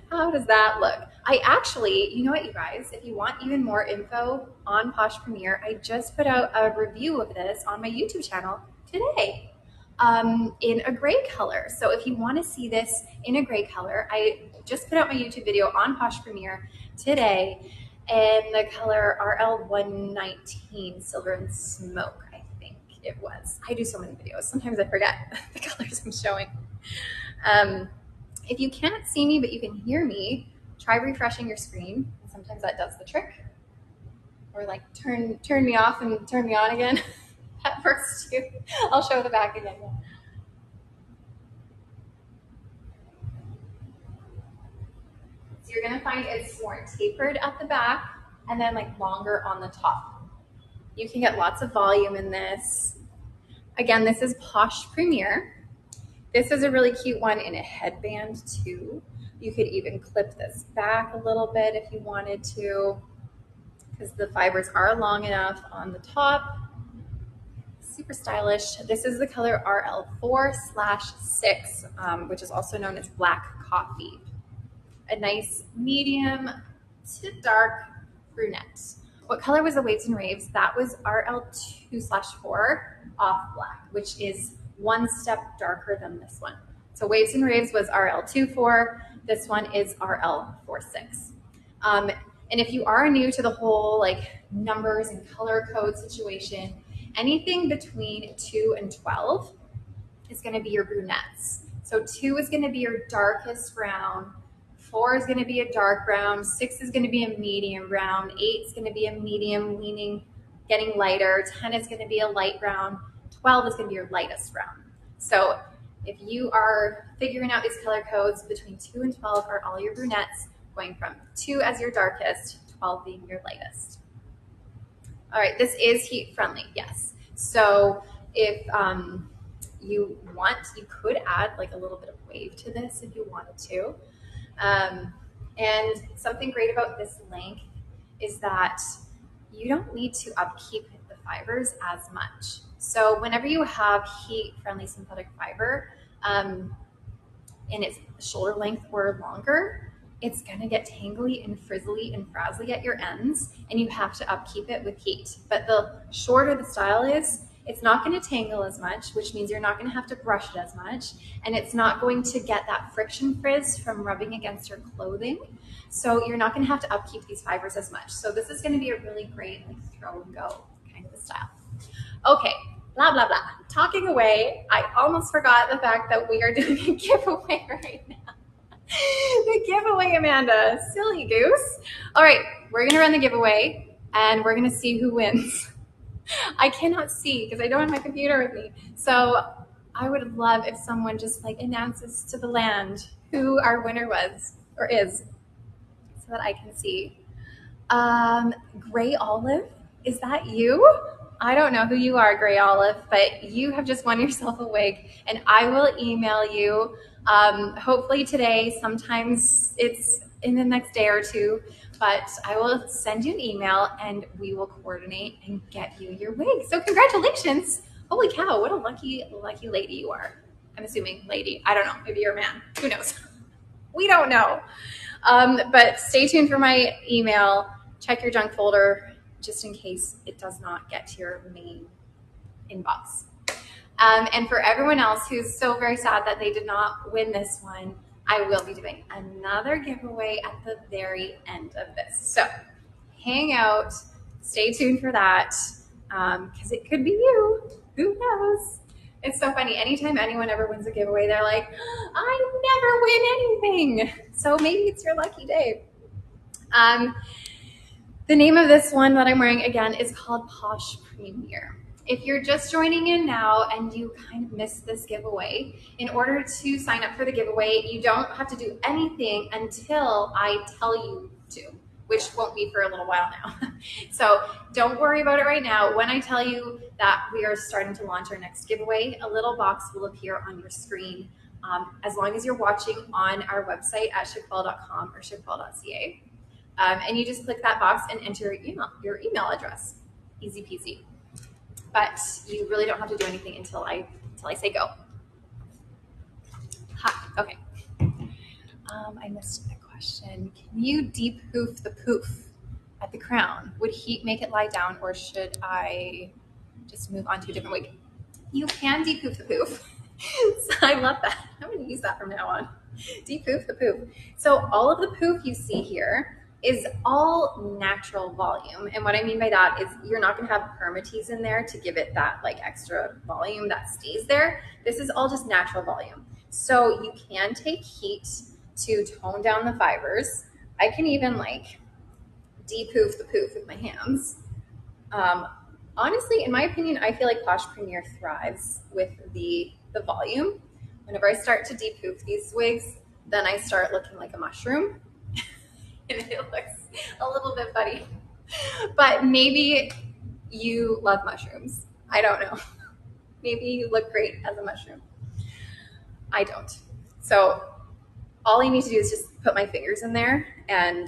Speaker 1: How does that look? I actually, you know what, you guys, if you want even more info on Posh Premier, I just put out a review of this on my YouTube channel today in a gray color. So if you want to see this in a gray color, I just put out my YouTube video on Posh Premier today in the color RL119, Silver and Smoke, I think it was. I do so many videos. Sometimes I forget the colors I'm showing. If you can't see me, but you can hear me, try refreshing your screen. Sometimes that does the trick. Or like turn me off and turn me on again. That works too. I'll show the back again. you're gonna find it's more tapered at the back and then like longer on the top. You can get lots of volume in this. Again, this is Posh Premier. This is a really cute one in a headband too. You could even clip this back a little bit if you wanted to, because the fibers are long enough on the top. Super stylish. This is the color RL4/6, which is also known as black coffee. A nice medium to dark brunette. What color was the Waves and Raves? That was RL2/4 off black, which is one step darker than this one. So Waves and Raves was RL24. This one is RL46. And if you are new to the whole like numbers and color code situation, anything between 2 and 12 is going to be your brunettes. So 2 is going to be your darkest brown. 4 is going to be a dark brown. 6 is going to be a medium brown. 8 is going to be a medium leaning, getting lighter. 10 is going to be a light brown. 12 is going to be your lightest brown. So if you are figuring out these color codes, between 2 and 12 are all your brunettes, going from 2 as your darkest, 12 being your lightest. All right, this is heat friendly, yes. So if you want, you could add like a little bit of wave to this if you wanted to. And something great about this length is that you don't need to upkeep the fibers as much. So whenever you have heat friendly synthetic fiber and it's shoulder length or longer, it's gonna get tangly and frizzly and frazzly at your ends, and you have to upkeep it with heat. But the shorter the style is, it's not gonna tangle as much, which means you're not gonna have to brush it as much, and it's not going to get that friction frizz from rubbing against your clothing. So you're not gonna have to upkeep these fibers as much. So this is gonna be a really great like throw and go kind of a style. Okay, blah, blah, blah. Talking away, I almost forgot the fact that we are doing a giveaway right now. The giveaway, Amanda, silly goose. All right, we're gonna run the giveaway and we're gonna see who wins. I cannot see because I don't have my computer with me. So I would love if someone just like announces to the land who our winner was or is so that I can see. Gray Olive, is that you? I don't know who you are, Gray Olive, but you have just won yourself a wig and I will email you hopefully today. Sometimes it's in the next day or two, but I will send you an email and we will coordinate and get you your wig. So congratulations. Holy cow, what a lucky lady you are. I'm assuming lady. I don't know, maybe you're a man. Who knows? We don't know. But stay tuned for my email. Check your junk folder just in case it does not get to your main inbox. And for everyone else who's so very sad that they did not win this one, I will be doing another giveaway at the very end of this. So hang out, stay tuned for that, because it could be you. Who knows? It's so funny. Anytime anyone ever wins a giveaway, they're like, I never win anything. So maybe it's your lucky day. The name of this one that I'm wearing again is called Posh Premier. If you're just joining in now and you kind of missed this giveaway, in order to sign up for the giveaway, you don't have to do anything until I tell you to, which won't be for a little while now. So don't worry about it right now. When I tell you that we are starting to launch our next giveaway, a little box will appear on your screen as long as you're watching on our website at shaquel.com or shaquel.ca. And you just click that box and enter your email address. Easy peasy. But you really don't have to do anything until I say go. Ha, okay. I missed a question. Can you deep hoof the poof at the crown? Would heat make it lie down, or should I just move on to a different wig? You can deep hoof the poof. So I love that. I'm going to use that from now on. Deep hoof the poof. So all of the poof you see here is all natural volume. And what I mean by that is you're not gonna have permatease in there to give it that like extra volume that stays there. This is all just natural volume. So you can take heat to tone down the fibers. I can even like de-poof the poof with my hands. Honestly, in my opinion, I feel like Posh Premier thrives with the volume. Whenever I start to de-poof these wigs, then I start looking like a mushroom. and it looks a little bit funny. But maybe you love mushrooms. I don't know. Maybe you look great as a mushroom. I don't. So all you need to do is just put my fingers in there and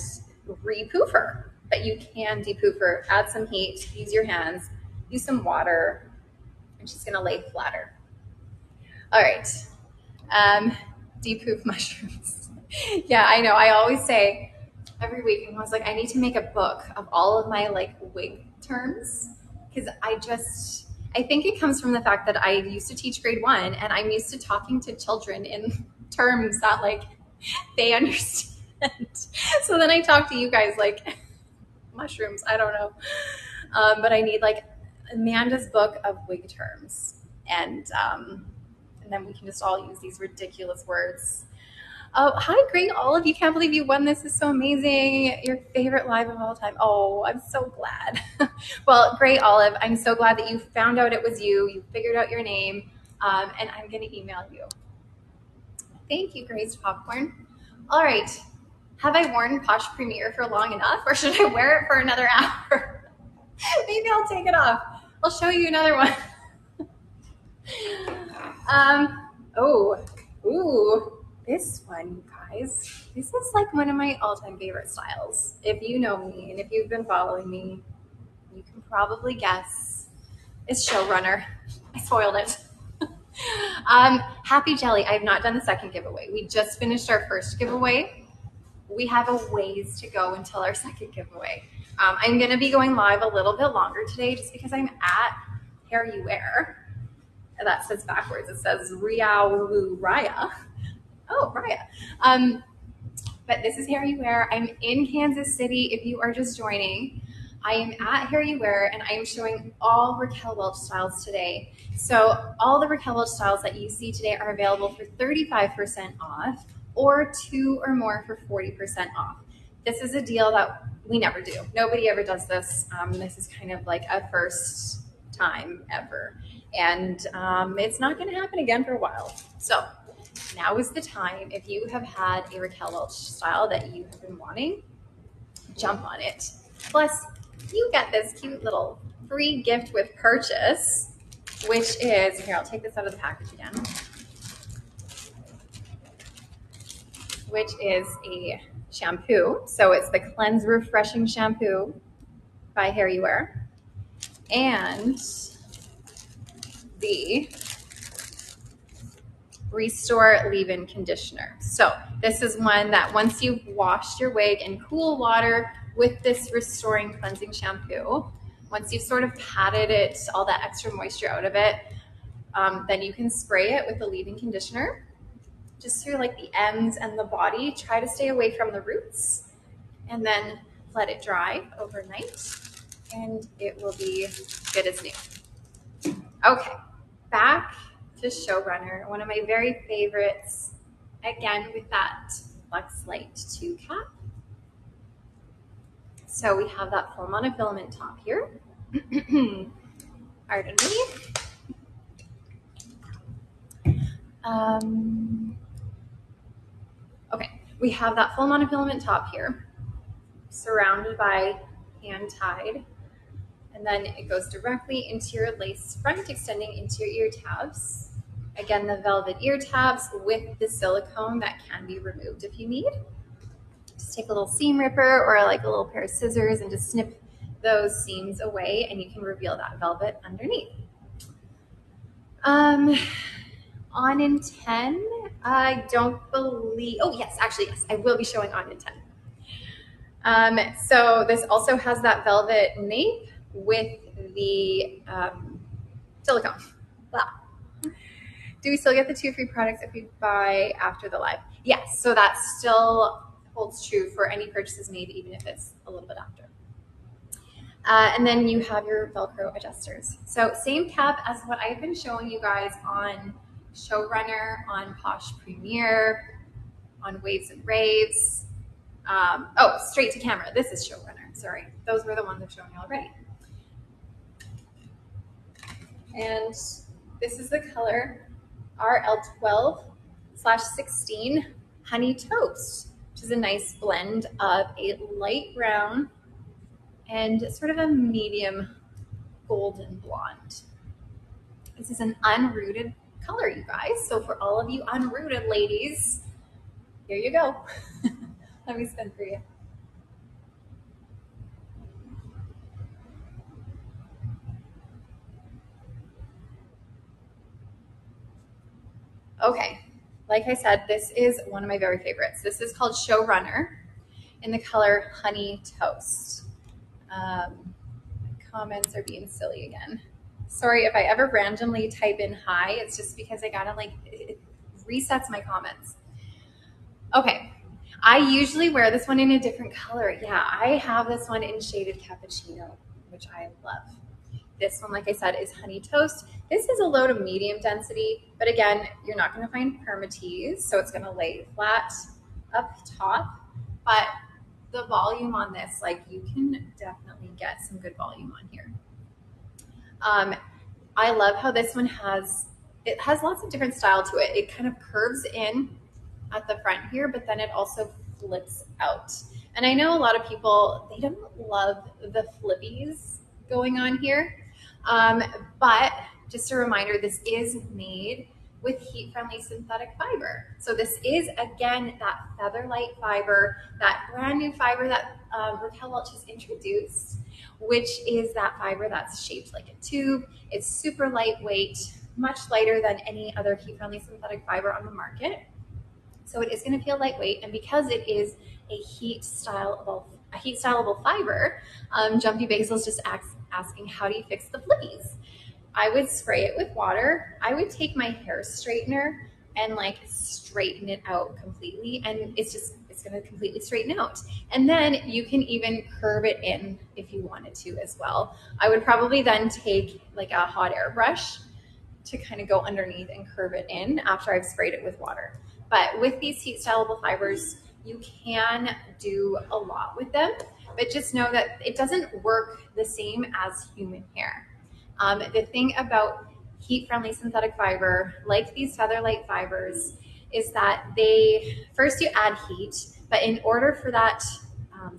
Speaker 1: re-poof her. But you can de-poof her, add some heat, use your hands, use some water, and she's gonna lay flatter. All right, de-poof mushrooms. Yeah, I know, I always say every week, I was like, I need to make a book of all of my like wig terms, because I think it comes from the fact that I used to teach grade 1 and I'm used to talking to children in terms that like they understand. So then I talk to you guys like mushrooms. I don't know. But I need like Amanda's book of wig terms. And then we can just all use these ridiculous words. Oh, hi, Great Olive. You can't believe you won this. This is so amazing. Your favorite live of all time. Oh, I'm so glad. Well, Great Olive, I'm so glad that you found out it was you. You figured out your name. And I'm going to email you. Thank you, Grace Popcorn. All right. Have I worn Posh Premier for long enough, or should I wear it for another hour? Maybe I'll take it off. I'll show you another one. Ooh, this one, you guys. This is like one of my all-time favorite styles. If you know me and if you've been following me, you can probably guess it's Showrunner. I spoiled it. Happy Jelly. I have not done the second giveaway. We just finished our first giveaway. We have a ways to go until our second giveaway. I'm going to be going live a little bit longer today just because I'm at Youware. That says backwards. It says Raya. Oh, Raya. But this is Youware. I'm in Kansas City. If you are just joining, I am at Youware and I am showing all Raquel Welch styles today. So all the Raquel Welch styles that you see today are available for 35% off or 2 or more for 40% off. This is a deal that we never do. Nobody ever does this. This is kind of like a first time ever. And it's not going to happen again for a while. So now is the time. If you have had a Raquel Welch style that you have been wanting, jump on it. Plus, you get this cute little free gift with purchase, which is, here, I'll take this out of the package again, which is a shampoo. So it's the Cleanse Refreshing Shampoo by Youware. And the Restore Leave-In Conditioner. So this is one that once you've washed your wig in cool water with this restoring cleansing shampoo, once you've sort of patted it, all that extra moisture out of it, then you can spray it with the leave-in conditioner just through like the ends and the body. Try to stay away from the roots and then let it dry overnight and it will be good as new. Okay, back to Showrunner, one of my very favorites, again with that Flex Light 2 cap. So we have that full monofilament top here. Pardon me. Okay, we have that full monofilament top here, surrounded by hand-tied, and then it goes directly into your lace front, extending into your ear tabs. Again, the velvet ear tabs with the silicone that can be removed if you need. Just take a little seam ripper or like a little pair of scissors and just snip those seams away and you can reveal that velvet underneath. On in 10, I don't believe, oh yes, actually yes, I will be showing on in 10. So this also has that velvet nape with the silicone. Blah. Do we still get the 2 free products if we buy after the live? Yes, so that still holds true for any purchases made, even if it's a little bit after. And then you have your Velcro adjusters. So same cap as what I've been showing you guys on Showrunner, on Posh Premier, on Waves and Raves. Oh, straight to camera. This is Showrunner. Sorry, those were the ones I've shown you already. And this is the color RL12/16 Honey Toast, which which is a nice blend of a light brown and sort of a medium golden blonde. This is an unrooted color, you guys. So for all of you unrooted ladies, here you go. Let me spin for you. Okay, like I said, this is one of my very favorites. This is called Showrunner in the color Honey Toast. Comments are being silly again. Sorry if I ever randomly type in hi, it's just because I gotta it resets my comments. Okay, I usually wear this one in a different color. Yeah, I have this one in shaded Cappuccino, which I love. This one, like I said, is Honey Toast. This is a low to medium density, but again, you're not gonna find permatease, so it's gonna lay flat up top, but the volume on this, like you can definitely get some good volume on here. I love how this one has lots of different style to it. It kind of curves in at the front here, but then it also flips out. And I know a lot of people, they don't love the flippies going on here. But just a reminder, this is made with heat-friendly synthetic fiber. So this is, again, that feather-light fiber, that brand new fiber that Raquel Welch has introduced, which is that fiber that's shaped like a tube. It's super lightweight, much lighter than any other heat-friendly synthetic fiber on the market. So it is gonna feel lightweight, and because it is a heat stylable fiber, Jumpy Basil's just asking, how do you fix the flippies? I would spray it with water. I would take my hair straightener and like straighten it out completely, and it's gonna completely straighten out. And then you can even curve it in if you wanted to as well. I would probably then take like a hot air brush to kind of go underneath and curve it in after I've sprayed it with water. But with these heat stylable fibers, you can do a lot with them, but just know that it doesn't work the same as human hair. The thing about heat-friendly synthetic fiber, like these feather-light fibers, is that first you add heat, but in order for that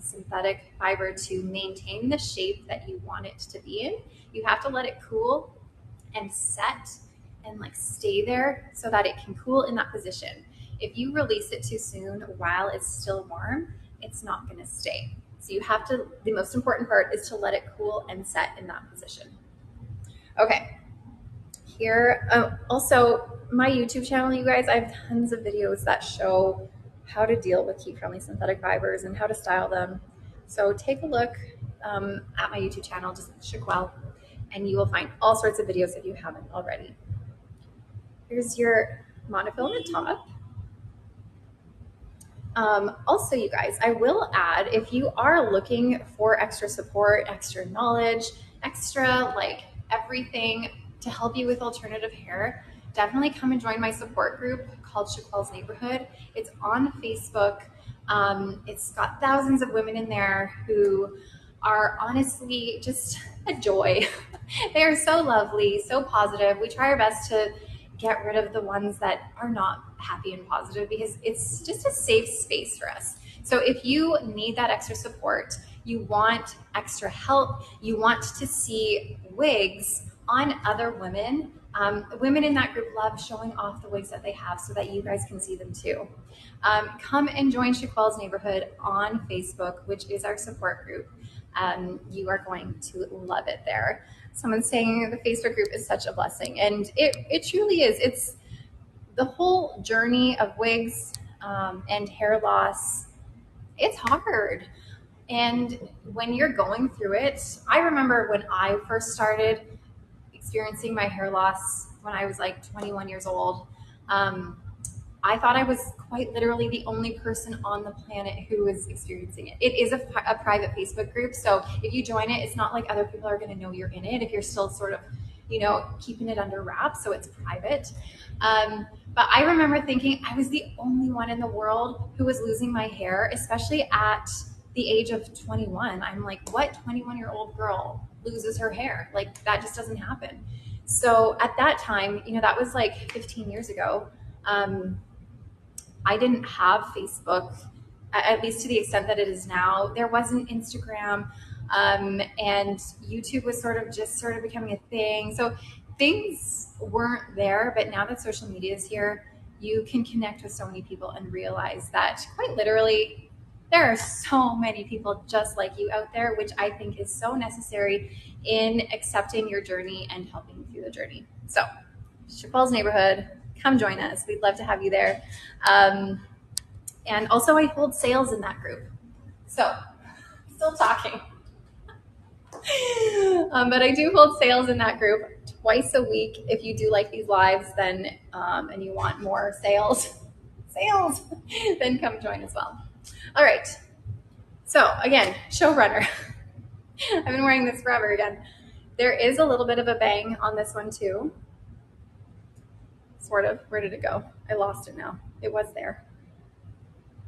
Speaker 1: synthetic fiber to maintain the shape that you want it to be in, you have to let it cool and set and like stay there so that it can cool in that position. If you release it too soon while it's still warm, it's not gonna stay. So the most important part is to let it cool and set in that position. Okay, here, also my YouTube channel, you guys, I have tons of videos that show how to deal with heat-friendly synthetic fibers and how to style them. So take a look at my YouTube channel, just Raquel, and you will find all sorts of videos if you haven't already. Here's your monofilament top. Also, you guys, I will add, if you are looking for extra support, extra knowledge, extra like everything to help you with alternative hair, definitely come and join my support group called Raquel's Neighborhood. It's on Facebook. It's got thousands of women in there who are honestly just a joy. They are so lovely, so positive. We try our best to get rid of the ones that are not happy and positive because it's just a safe space for us. So if you need that extra support, you want extra help, you want to see wigs on other women, women in that group love showing off the wigs that they have so that you guys can see them too. Come and join Raquel's Neighborhood on Facebook, which is our support group. You are going to love it there. Someone's saying the Facebook group is such a blessing, and it truly is. It's the whole journey of wigs and hair loss. It's hard. And when you're going through it, I remember when I first started experiencing my hair loss when I was like 21 years old, I thought I was quite literally the only person on the planet who was experiencing it. It is a private Facebook group, so if you join it, it's not like other people are going to know you're in it if you're still sort of, keeping it under wraps, so it's private. But I remember thinking I was the only one in the world who was losing my hair, especially at the age of 21. I'm like, what 21-year-old girl loses her hair? Like, that just doesn't happen. So at that time, that was like 15 years ago. I didn't have Facebook. at least to the extent that it is now. There wasn't Instagram, and YouTube was sort of becoming a thing. So things weren't there, but now that social media is here, you can connect with so many people and realize that quite literally there are so many people just like you out there, which I think is so necessary in accepting your journey and helping you through the journey. So Chappelle's neighborhood, come join us. We'd love to have you there. And also I hold sales in that group. So still talking. But I do hold sales in that group twice a week. If you do like these lives, then and you want more sales, then come join as well. All right. So again, showrunner. I've been wearing this forever again. There is a little bit of a bang on this one too. Sort of. Where did it go? I lost it now. It was there.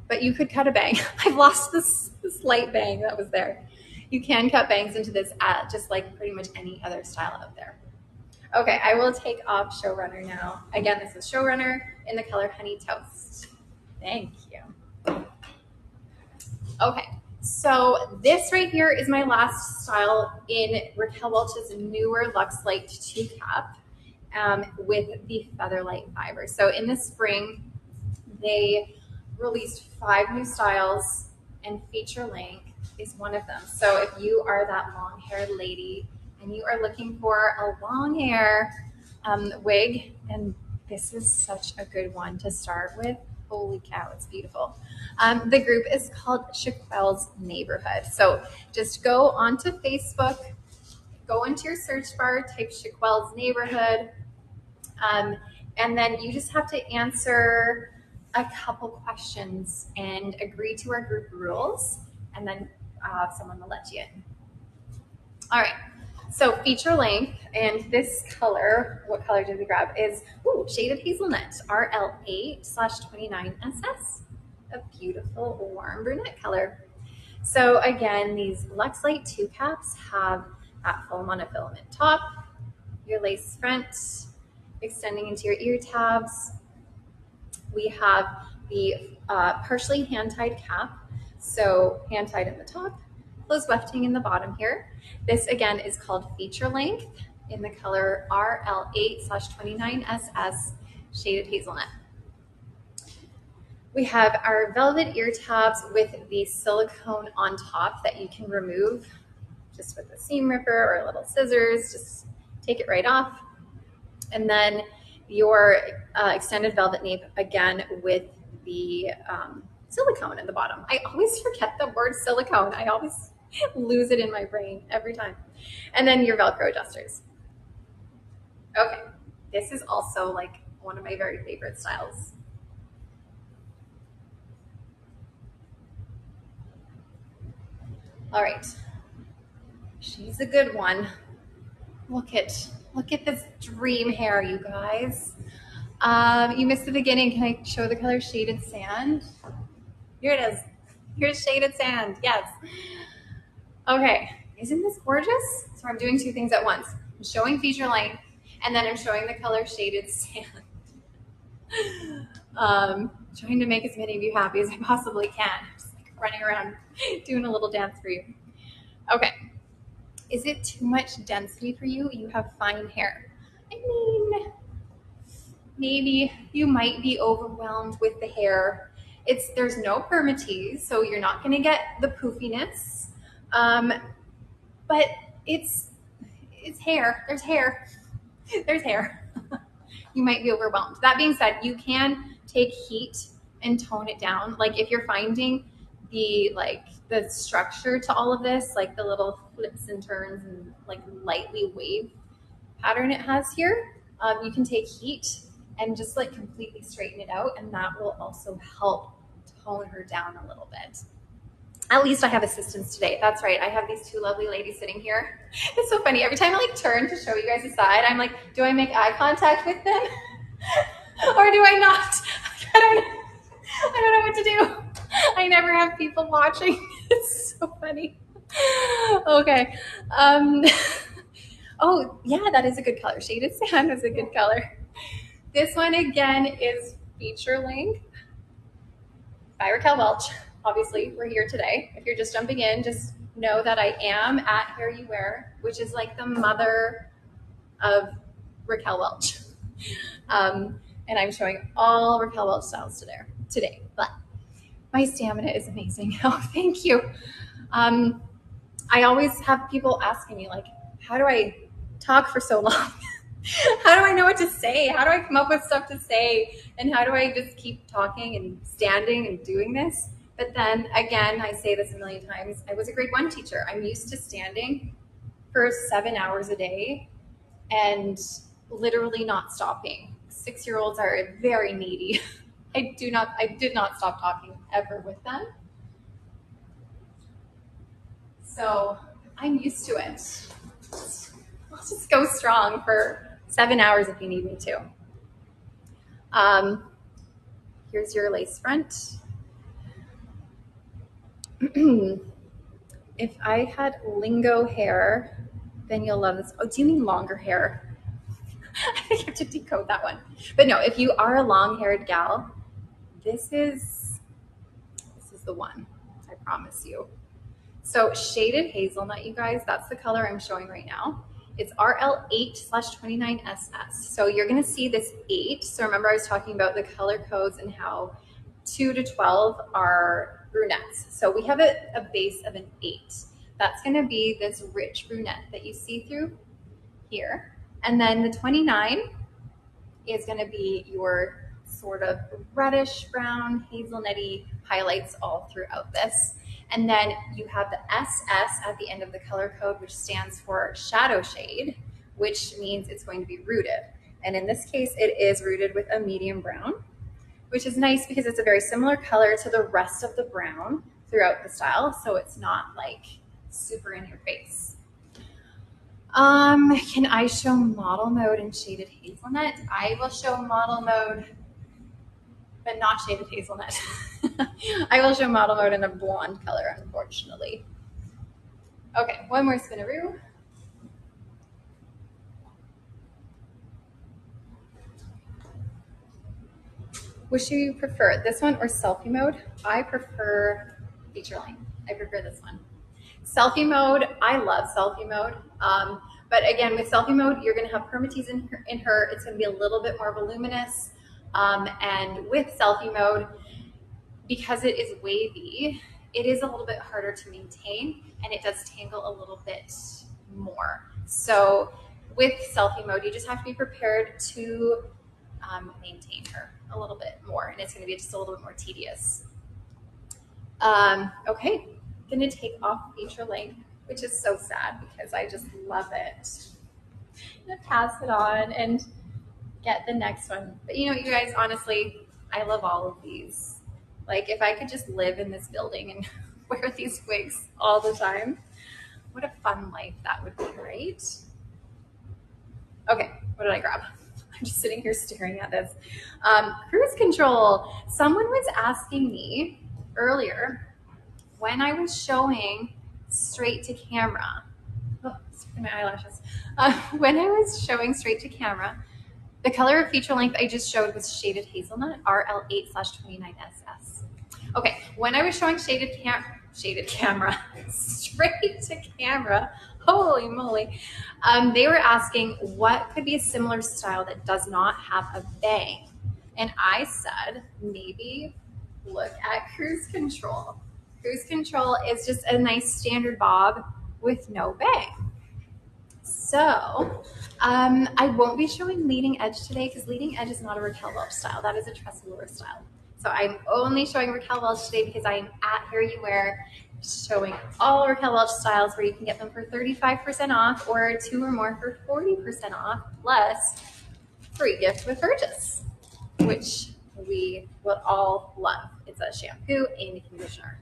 Speaker 1: But you could cut a bang. I've lost this light bang that was there. You can cut bangs into this just like pretty much any other style out there. Okay, I will take off showrunner now. Again, this is showrunner in the color Honey Toast. Thank you. Okay, so this right here is my last style in Raquel Welch's newer Luxe Light 2 cap with the Featherlight fiber. So in the spring, they released 5 new styles, and feature length is one of them. So if you are that long-haired lady and you are looking for a long hair wig, and this is such a good one to start with. Holy cow, it's beautiful. The group is called Chappelle's Neighborhood. So just go onto Facebook, go into your search bar, type Chappelle's Neighborhood, and then you just have to answer a couple questions and agree to our group rules, and then someone will let you in. All right, so feature length, and this color, what color did we grab, is Shaded Hazelnut, RL8/29SS, a beautiful warm brunette color. So again, these Luxe Light 2 caps have that full monofilament top, your lace front, extending into your ear tabs. We have the partially hand-tied cap, so hand-tied in the top, closed wefting in the bottom here. This again is called feature length in the color RL8/29SS, Shaded Hazelnut. We have our velvet ear tabs with the silicone on top that you can remove just with a seam ripper or a little scissors, just take it right off. And then your extended velvet nape again with the silicone at the bottom. I always forget the word silicone. I always lose it in my brain every time. And then your Velcro adjusters. Okay, this is also like one of my very favorite styles. All right, she's a good one. Look at this dream hair, you guys. You missed the beginning. Can I show the color Shaded Sand? Here it is. Here's Shaded Sand. Yes. Okay. Isn't this gorgeous? So I'm doing 2 things at once. I'm showing feature length, and then I'm showing the color Shaded Sand. Trying to make as many of you happy as I possibly can. Just like running around doing a little dance for you. Okay. Is it too much density for you? You have fine hair. I mean, maybe you might be overwhelmed with the hair. There's no permatease, so you're not going to get the poofiness. But it's hair. There's hair. There's hair. You might be overwhelmed. That being said, you can take heat and tone it down. Like if you're finding the structure to all of this, like the little flips and turns and like lightly wave pattern it has here, you can take heat and just like completely straighten it out, and that will also help tone her down a little bit. At least I have assistants today. That's right. I have these 2 lovely ladies sitting here. It's so funny. Every time I like turn to show you guys the side, I'm like, do I make eye contact with them or do I not? I don't know what to do. I never have people watching. It's so funny. Okay. Oh yeah, that is a good color. Shaded Sand is a good color. This one again is feature length by Raquel Welch, obviously we're here today. If you're just jumping in, just know that I am at Youware, which is like the mother of Raquel Welch. And I'm showing all Raquel Welch styles today. But my stamina is amazing. Oh, thank you. I always have people asking me, like, how do I talk for so long? How do I know what to say? How do I come up with stuff to say? And how do I just keep talking and standing and doing this? But then again, I say this a million times, I was a grade 1 teacher. I'm used to standing for 7 hours a day and literally not stopping. 6-year-olds are very needy. I did not stop talking ever with them. So I'm used to it. I'll just go strong for 7 hours if you need me to. Here's your lace front. If I had lingo hair, then you'll love this. Oh, do you mean longer hair? I think I have to decode that one. But no, if you are a long-haired gal, this is the one, I promise you. So shaded hazelnut, you guys, that's the color I'm showing right now. It's RL8/29SS. So you're gonna see this 8. So remember I was talking about the color codes and how 2 to 12 are brunettes. So we have a base of an 8. That's gonna be this rich brunette that you see through here. And then the 29 is gonna be your sort of reddish brown, hazelnutty highlights all throughout this. And then you have the SS at the end of the color code, which stands for shadow shade, which means it's going to be rooted. And in this case, it is rooted with a medium brown, which is nice because it's a very similar color to the rest of the brown throughout the style. So it's not like super in your face. Can I show model mode in shaded hazelnut? I will show model mode, but not shaded hazelnut. I will show model mode in a blonde color, unfortunately. Okay, one more spinaroo. Which do you prefer, this one or selfie mode? I prefer feature length. I prefer this one. Selfie mode, I love selfie mode. But again, with selfie mode, you're gonna have permatease in her. It's gonna be a little bit more voluminous. And with selfie mode, because it is wavy, it is a little bit harder to maintain and it does tangle a little bit more. So with selfie mode, you just have to be prepared to maintain her a little bit more, and it's going to be just a little bit more tedious. Okay, I'm going to take off feature length, which is so sad because I just love it. I'm going to pass it on and get the next one. But you know, you guys, honestly, I love all of these. Like, if I could just live in this building and wear these wigs all the time, what a fun life that would be, right? Okay, what did I grab? I'm just sitting here staring at this. Cruise control. Someone was asking me earlier when I was showing straight to camera. Oh, my eyelashes. When I was showing straight to camera, the color of feature length I just showed was shaded hazelnut, RL8/29SS. Okay, when I was showing shaded camera, straight to camera, holy moly, they were asking what could be a similar style that does not have a bang. And I said, maybe look at cruise control. Cruise control is just a nice standard bob with no bang. So I won't be showing leading edge today because leading edge is not a Raquel Welch style. That is a Tressalura style. So I'm only showing Raquel Welch today because I'm at Youware showing all Raquel Welch styles where you can get them for 35% off or 2 or more for 40% off plus free gift with purchase, which we will all love. It's a shampoo and a conditioner.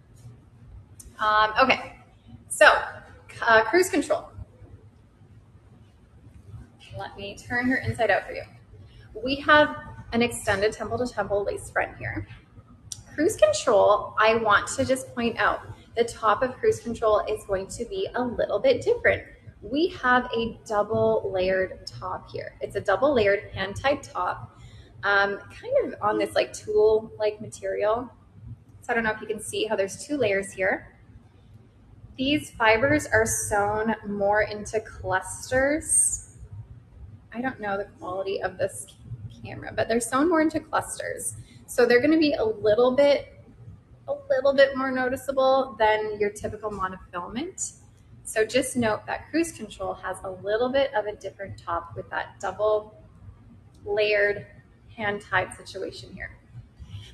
Speaker 1: Okay, so cruise control. Let me turn her inside out for you. We have an extended temple to temple lace front here. Cruise control, I want to just point out, the top of cruise control is going to be a little bit different. We have a double layered top here. It's a double layered hand tied top, kind of on this like tulle like material. So I don't know if you can see how there's 2 layers here. These fibers are sewn more into clusters. I don't know the quality of this camera, but they're sewn more into clusters. So they're gonna be a little bit more noticeable than your typical monofilament. So just note that Cruise Control has a little bit of a different top with that double layered hand-tied situation here.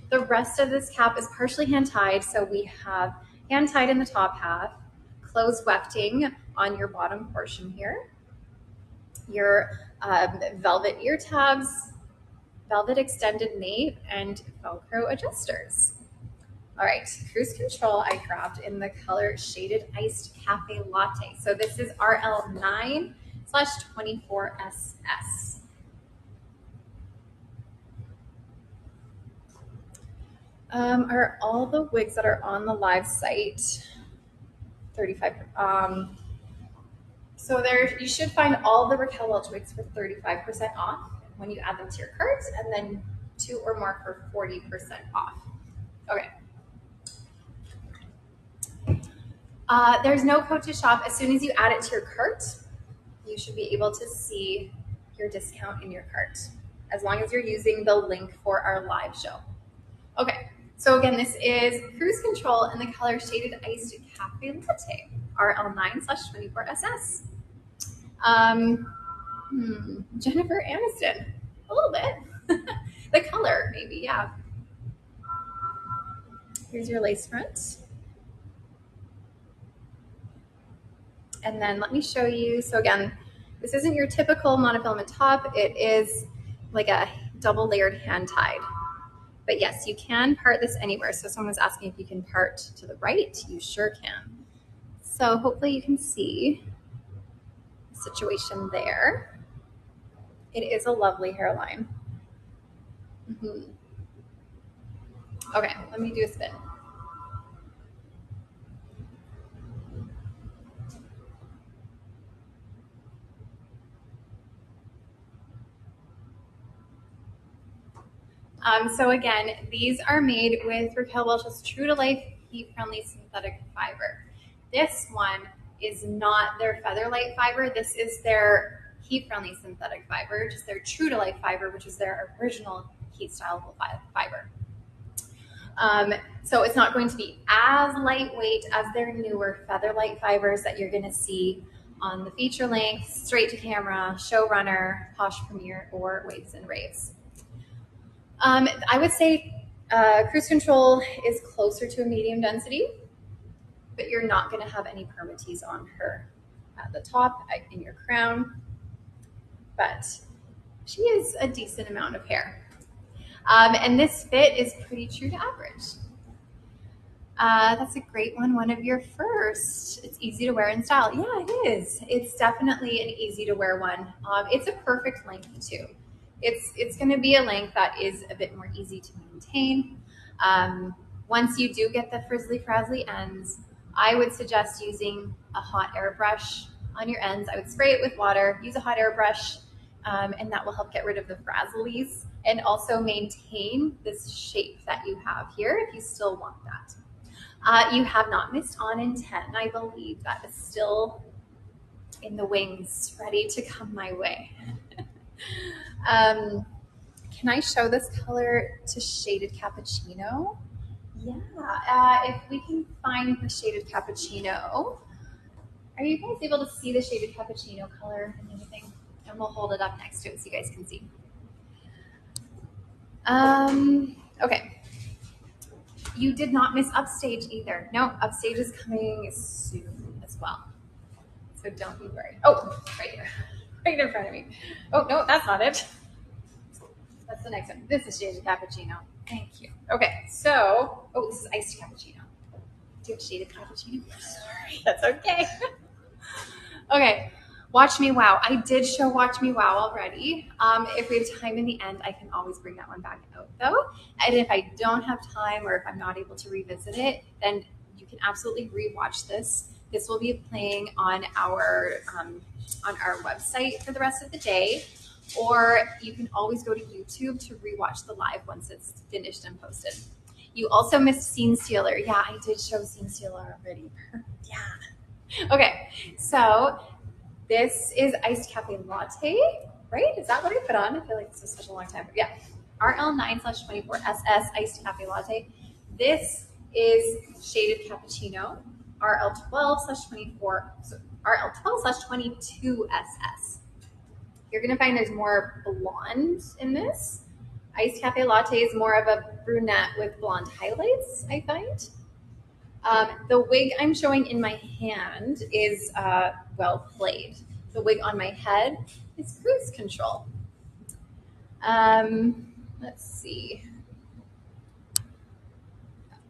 Speaker 1: The rest of this cap is partially hand-tied, so we have hand-tied in the top half, closed wefting on your bottom portion here, your velvet ear tabs, velvet extended nape, and Velcro adjusters. All right, Cruise Control I grabbed in the color Shaded Iced Cafe Latte. So this is RL9/24SS. Are all the wigs that are on the live site 35? So there, you should find all the Raquel Welch wigs for 35% off when you add them to your cart, and then 2 or more for 40% off. Okay. There's no code to shop. As soon as you add it to your cart, you should be able to see your discount in your cart, as long as you're using the link for our live show. Okay, so again, this is Cruise Control in the color Shaded Iced Cafe Latte, RL9/24SS. Jennifer Aniston, a little bit. The color, maybe, yeah. Here's your lace front. And then let me show you. So again, this isn't your typical monofilament top. It is like a double layered hand tied. But yes, you can part this anywhere. So someone was asking if you can part to the right. You sure can. So hopefully you can see the situation there. It is a lovely hairline. Okay, let me do a spin. So again, these are made with Raquel Welch's True to Life heat-friendly synthetic fiber. This one is not their Featherlight fiber. This is their heat-friendly synthetic fiber, just their True to Life fiber, which is their original heat-stylable fiber. So it's not going to be as lightweight as their newer Featherlight fibers that you're going to see on the feature length, straight to camera, showrunner, Posh Premiere, or Waves and Raves. I would say Cruise Control is closer to a medium density, but you're not going to have any permatease on her at the top, in your crown, but she is a decent amount of hair. And this fit is pretty true to average. That's a great one. One of your first. It's easy to wear in style. Yeah, it is. It's definitely an easy to wear one. It's a perfect length too. It's going to be a length that is a bit more easy to maintain. Once you do get the frizzly-frazzly ends, I would suggest using a hot airbrush on your ends. I would spray it with water, use a hot airbrush, and that will help get rid of the frazzlies and also maintain this shape that you have here if you still want that. You have not missed on in 10. I believe that is still in the wings, ready to come my way. Can I show this color to Shaded Cappuccino? Yeah, if we can find the Shaded Cappuccino. Are you guys able to see the Shaded Cappuccino color and everything? And we'll hold it up next to it so you guys can see. Okay. You did not miss Upstage either. No, Upstage is coming soon as well. So don't be worried. Oh, right here. Right in front of me. Oh, no, that's not it. That's the next one. This is Shaded Cappuccino. Thank you. Okay, so, oh, this is Iced Cappuccino. Do you have Shaded Cappuccino? Sorry, that's okay. Okay, Watch Me Wow. I did show Watch Me Wow already. If we have time in the end, I can always bring that one back out though. And if I don't have time or if I'm not able to revisit it, then you can absolutely rewatch this. This will be playing on our website for the rest of the day, or you can always go to YouTube to rewatch the live once it's finished and posted. You also missed Seamstealer. Yeah, I did show Seamstealer already. Yeah. Okay, so this is iced cafe latte, right? Is that what I put on? I feel like this was such a long time. Yeah, RL9/24SS iced cafe latte. This is shaded cappuccino, RL12/24, so RL12/22SS. You're gonna find there's more blonde in this. Iced cafe latte is more of a brunette with blonde highlights, I find. The wig I'm showing in my hand is well played. The wig on my head is cruise control. Let's see.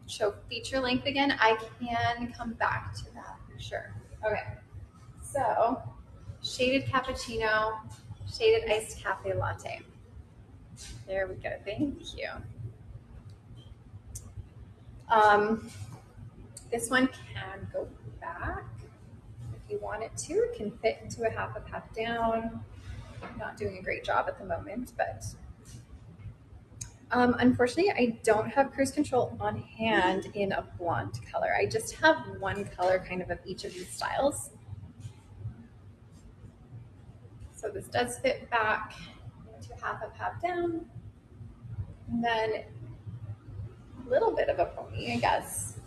Speaker 1: Show feature length again. I can come back to that for sure. Okay, so shaded cappuccino, shaded iced cafe latte. There we go. Thank you. This one can go back if you want it to. It can fit into a half up, half down. I'm not doing a great job at the moment, but unfortunately, I don't have cruise control on hand in a blonde color. I just have one color kind of each of these styles. So this does fit back into half up, half down. And then a little bit of a pony, I guess,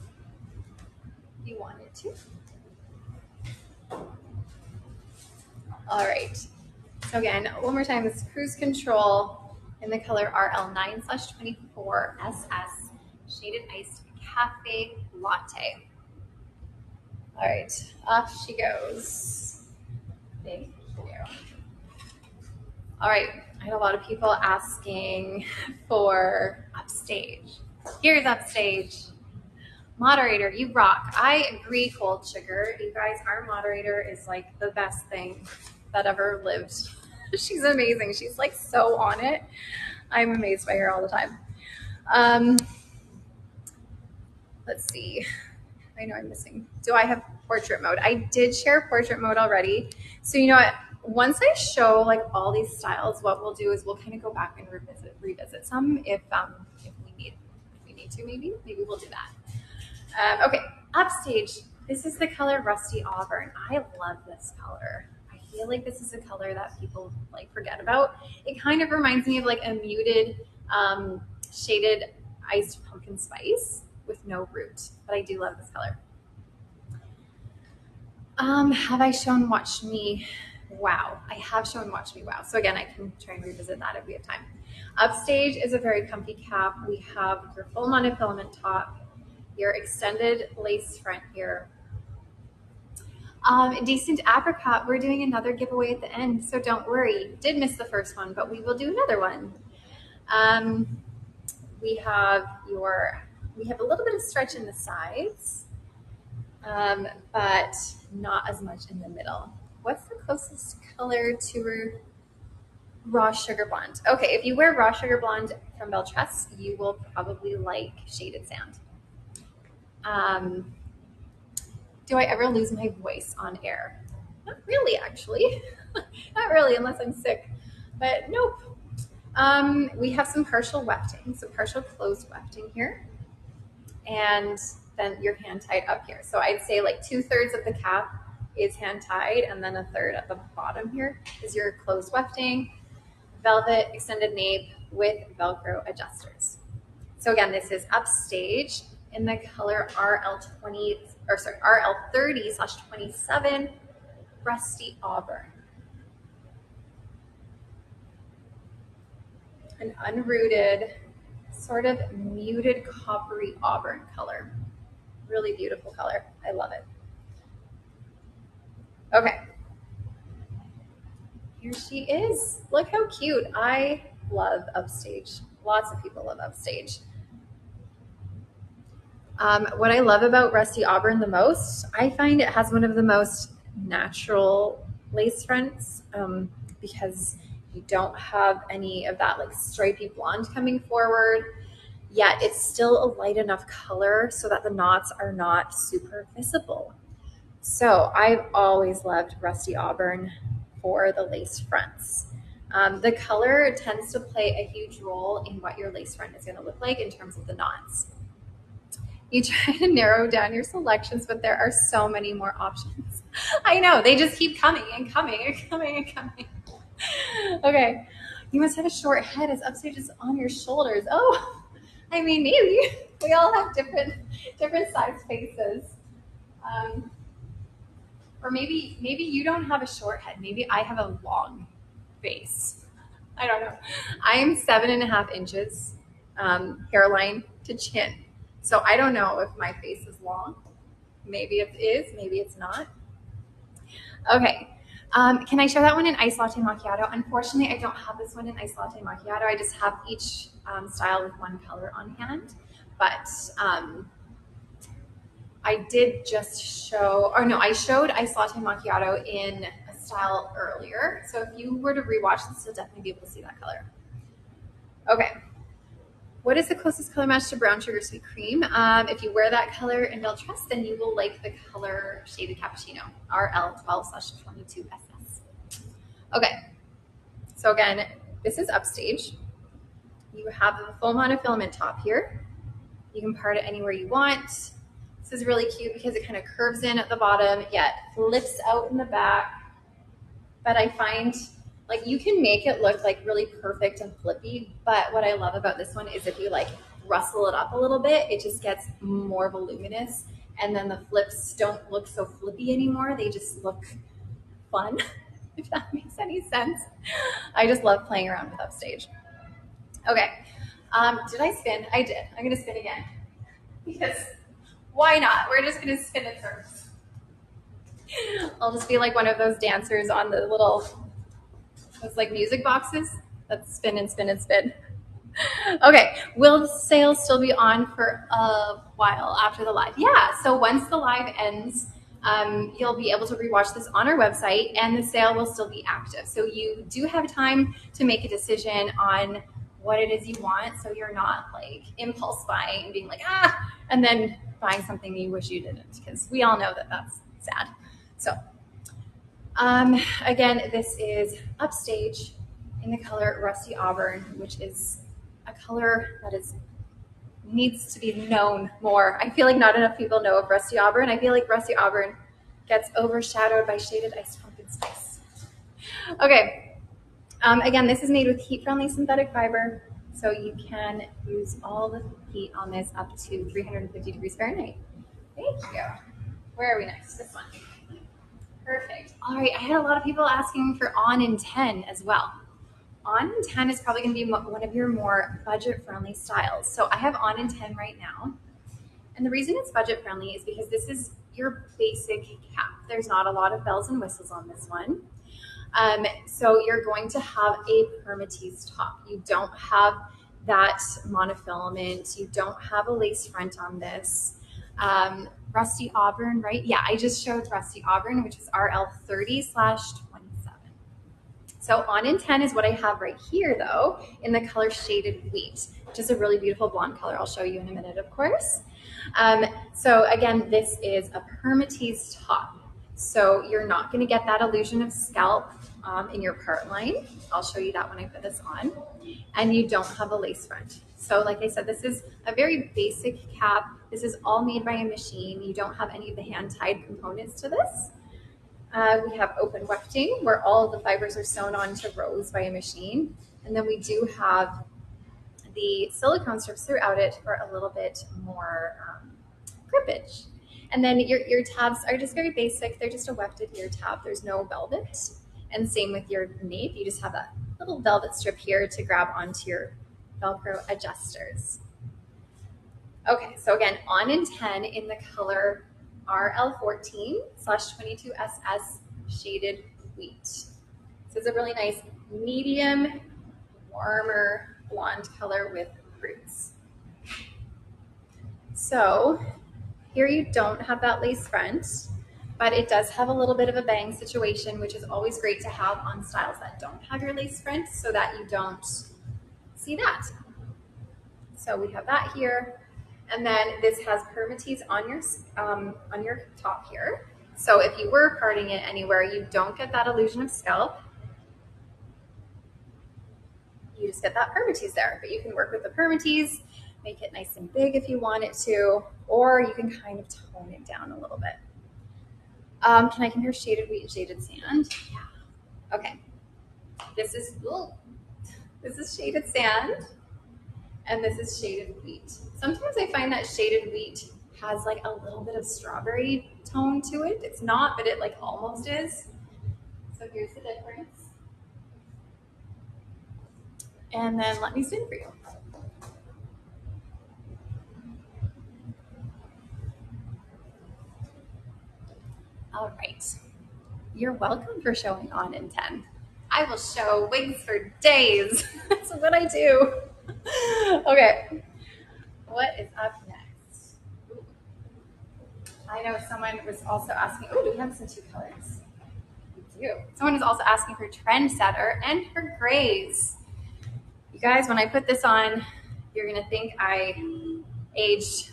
Speaker 1: if you wanted to. All right. So again, one more time, this is cruise control in the color RL9/24SS, shaded iced cafe latte. All right, off she goes. Thank you. All right, I had a lot of people asking for upstage. Here's upstage. Moderator, you rock. I agree, Cold Sugar. You guys, our moderator is like the best thing that ever lived. She's amazing. She's like so on it. I'm amazed by her all the time. Let's see. I know I'm missing. Do I have portrait mode? I did share portrait mode already. So you know what? Once I show like all these styles, what we'll do is we'll kind of go back and revisit some if we need to, maybe we'll do that. Okay, upstage. This is the color Rusty Auburn. I love this color. I feel like this is a color that people like forget about. It kind of reminds me of like a muted shaded iced pumpkin spice with no root, but I do love this color. Have I shown Watch Me Wow? I have shown Watch Me Wow. So again, I can try and revisit that if we have time. Upstage is a very comfy cap. We have your full monofilament top, your extended lace front here. Decent Apricot, we're doing another giveaway at the end, so don't worry. Did miss the first one, but we will do another one. We have a little bit of stretch in the sides, but not as much in the middle. What's the closest color to Raw Sugar Blonde? Okay, if you wear Raw Sugar Blonde from Beltress, you will probably like Shaded Sand. Do I ever lose my voice on air? Not really, actually. Not really, unless I'm sick. But nope. We have some partial wefting, so partial closed wefting here. And then your hand tied up here. So I'd say like 2/3 of the cap is hand tied, and then 1/3 at the bottom here is your closed wefting, velvet extended nape with Velcro adjusters. So again, this is upstage in the color RL30/27 Rusty Auburn. An unrooted, sort of muted coppery auburn color. Really beautiful color. I love it. Okay. Here she is. Look how cute. I love upstage. Lots of people love upstage. What I love about Rusty Auburn the most, I find it has one of the most natural lace fronts because you don't have any of that like stripy blonde coming forward, yet it's still a light enough color so that the knots are not super visible. So I've always loved Rusty Auburn for the lace fronts. The color tends to play a huge role in what your lace front is going to look like in terms of the knots. You try to narrow down your selections, but there are so many more options. I know, they just keep coming and coming and coming and coming. Okay, you must have a short head as upstage is on your shoulders. Oh, I mean, maybe we all have different size faces. Or maybe you don't have a short head. Maybe I have a long face. I don't know. I am 7.5 inches hairline to chin. So I don't know if my face is long. Maybe it is, maybe it's not. Okay. Can I show that one in Ice Latte Macchiato? Unfortunately, I don't have this one in Ice Latte Macchiato. I just have each style with one color on hand. But I did just show, or no, I showed Ice Latte Macchiato in a style earlier. So if you were to rewatch this, you'll definitely be able to see that color. Okay. What is the closest color match to brown sugar sweet cream? If you wear that color in Belle Trust, then you will like the color Shaded Cappuccino, RL12/22SS. Okay, so again, this is upstage. You have the full monofilament top here. You can part it anywhere you want. This is really cute because it kind of curves in at the bottom, yet flips out in the back. But I find like you can make it look like really perfect and flippy, but what I love about this one is if you like rustle it up a little bit, it just gets more voluminous, and then the flips don't look so flippy anymore. They just look fun, if that makes any sense. I just love playing around with upstage. Okay, did I spin? I did. I'm gonna spin again because why not? We're just gonna spin it first. I'll just be like one of those dancers on the little, those like music boxes that spin and spin and spin. Okay, will the sale still be on for a while after the live? Yeah, so once the live ends, you'll be able to rewatch this on our website and the sale will still be active. So you do have time to make a decision on what it is you want, so you're not like impulse buying and being like, and then buying something you wish you didn't, because we all know that that's sad. So again, this is upstage in the color Rusty Auburn, which is a color that needs to be known more. I feel like not enough people know of Rusty Auburn. I feel like Rusty Auburn gets overshadowed by Shaded Iced Pumpkin Spice. Okay, again, this is made with heat-friendly synthetic fiber, so you can use all the heat on this up to 350 degrees Fahrenheit. Thank you. Where are we next? This one. Perfect. All right, I had a lot of people asking for On in 10 as well. On in 10 is probably going to be one of your more budget-friendly styles. So I have On in 10 right now. And the reason it's budget-friendly is because this is your basic cap. There's not a lot of bells and whistles on this one. So you're going to have a permatease top. You don't have that monofilament. You don't have a lace front on this. Rusty Auburn, right? Yeah, I just showed Rusty Auburn, which is RL30/27. So On in 10 is what I have right here, though, in the color Shaded Wheat, which is a really beautiful blonde color. I'll show you in a minute, of course. So again, this is a permatease top. So you're not going to get that illusion of scalp in your part line. I'll show you that when I put this on. And you don't have a lace front. So like I said, this is a very basic cap. This is all made by a machine. You don't have any of the hand-tied components to this. We have open wefting, where all of the fibers are sewn onto rows by a machine. And then we do have the silicone strips throughout it for a little bit more grippage. And then your ear tabs are just very basic. They're just a wefted ear tab. There's no velvet. And same with your nape. You just have that little velvet strip here to grab onto your Velcro adjusters. Okay, so again, On in 10 in the color RL14/22SS Shaded Wheat. This is a really nice medium, warmer blonde color with fruits. So here you don't have that lace front, but it does have a little bit of a bang situation, which is always great to have on styles that don't have your lace front so that you don't see that. So we have that here. And then this has permatease on your top here. So if you were parting it anywhere, you don't get that illusion of scalp. You just get that permatease there, but you can work with the permatease. Make it nice and big if you want it to, or you can kind of tone it down a little bit. Can I compare shaded wheat and shaded sand? Yeah. Okay. This is shaded sand, and this is shaded wheat. Sometimes I find that shaded wheat has like a little bit of strawberry tone to it. It's not, but it like almost is. So here's the difference. And then let me spin for you. All right. You're welcome for showing on in 10. I will show wigs for days. That's what I do. Okay. What is up next? Ooh. I know someone was also asking, oh, do we have some 2 colors? We do. Someone is also asking for Trendsetter and for grays. You guys, when I put this on, you're going to think I aged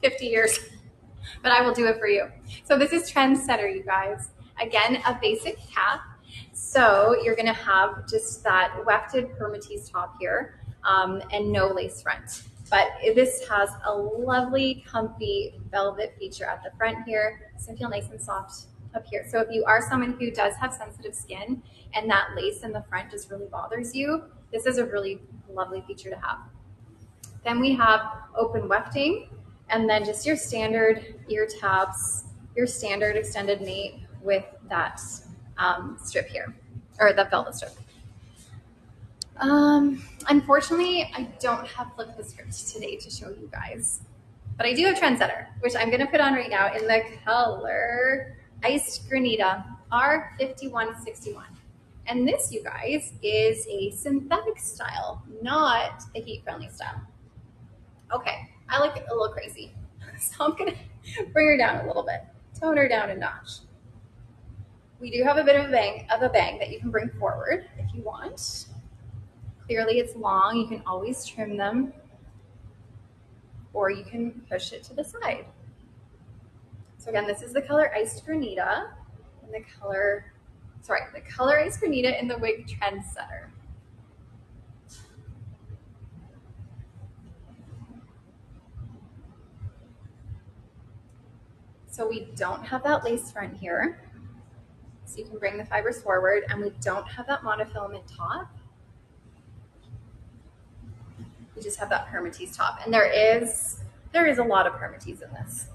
Speaker 1: 50 years, but I will do it for you. So this is Trendsetter, you guys. Again, a basic cap. So you're going to have just that wefted permatease top here and no lace front. But this has a lovely, comfy velvet feature at the front here. It's going to feel nice and soft up here. So if you are someone who does have sensitive skin and that lace in the front just really bothers you, this is a really lovely feature to have. Then we have open wefting, and then just your standard ear tabs, your standard extended nape with that strip here, or the velvet strip. Unfortunately, I don't have Flip the Script today to show you guys, but I do have Trendsetter, which I'm gonna put on right now in the color Iced Granita R5161. And this, you guys, is a synthetic style, not a heat-friendly style. Okay, I like it a little crazy, so I'm gonna bring her down a little bit, tone her down a notch. We do have a bit of a bang that you can bring forward if you want. Clearly it's long, you can always trim them, or you can push it to the side. So again, this is the color Iced Granita, and the color Iced Granita in the wig Trendsetter. So we don't have that lace front here, so you can bring the fibers forward, and we don't have that monofilament top. We just have that permatease top, and there is a lot of permatease in this.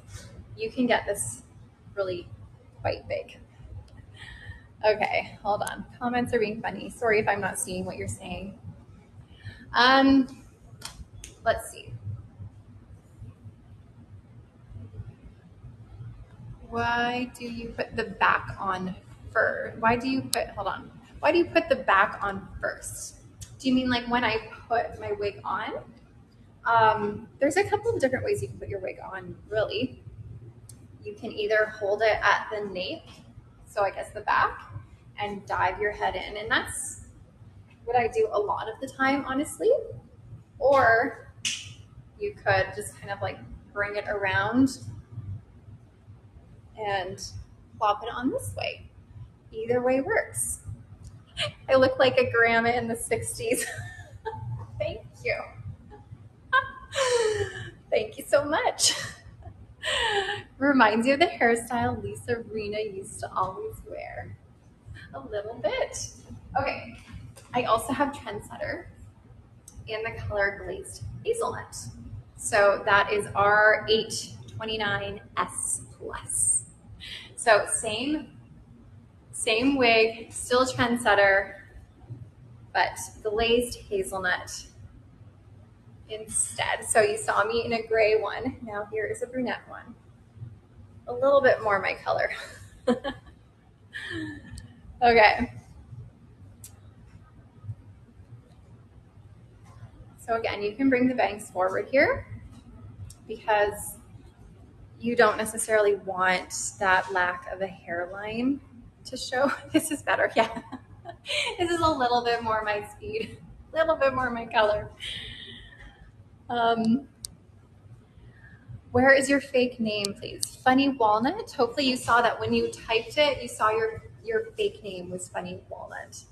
Speaker 1: You can get this really quite big. Okay, hold on. Comments are being funny. Sorry if I'm not seeing what you're saying. Let's see. Why do you put the back on first? Why do you put the back on first? Do you mean like when I put my wig on? There's a couple of different ways you can put your wig on, really. You can either hold it at the nape, so I guess the back, and dive your head in. And that's what I do a lot of the time, honestly. Or you could just kind of like bring it around and plop it on this way. Either way works. I look like a grandma in the 60s. Thank you. Thank you so much. Reminds you of the hairstyle Lisa Rinna used to always wear. A little bit. Okay, I also have Trendsetter in the color Glazed Hazelnut. So that is R829S+. So same wig, still Trendsetter, but glazed hazelnut instead. So you saw me in a gray one. Now here is a brunette one. A little bit more my color. Okay. So again, you can bring the bangs forward here because you don't necessarily want that lack of a hairline to show. This is better, yeah. This is a little bit more my speed, a little bit more my color. Where is your fake name, please? Funny Walnut. Hopefully you saw that when you typed it, you saw your fake name was Funny Walnut.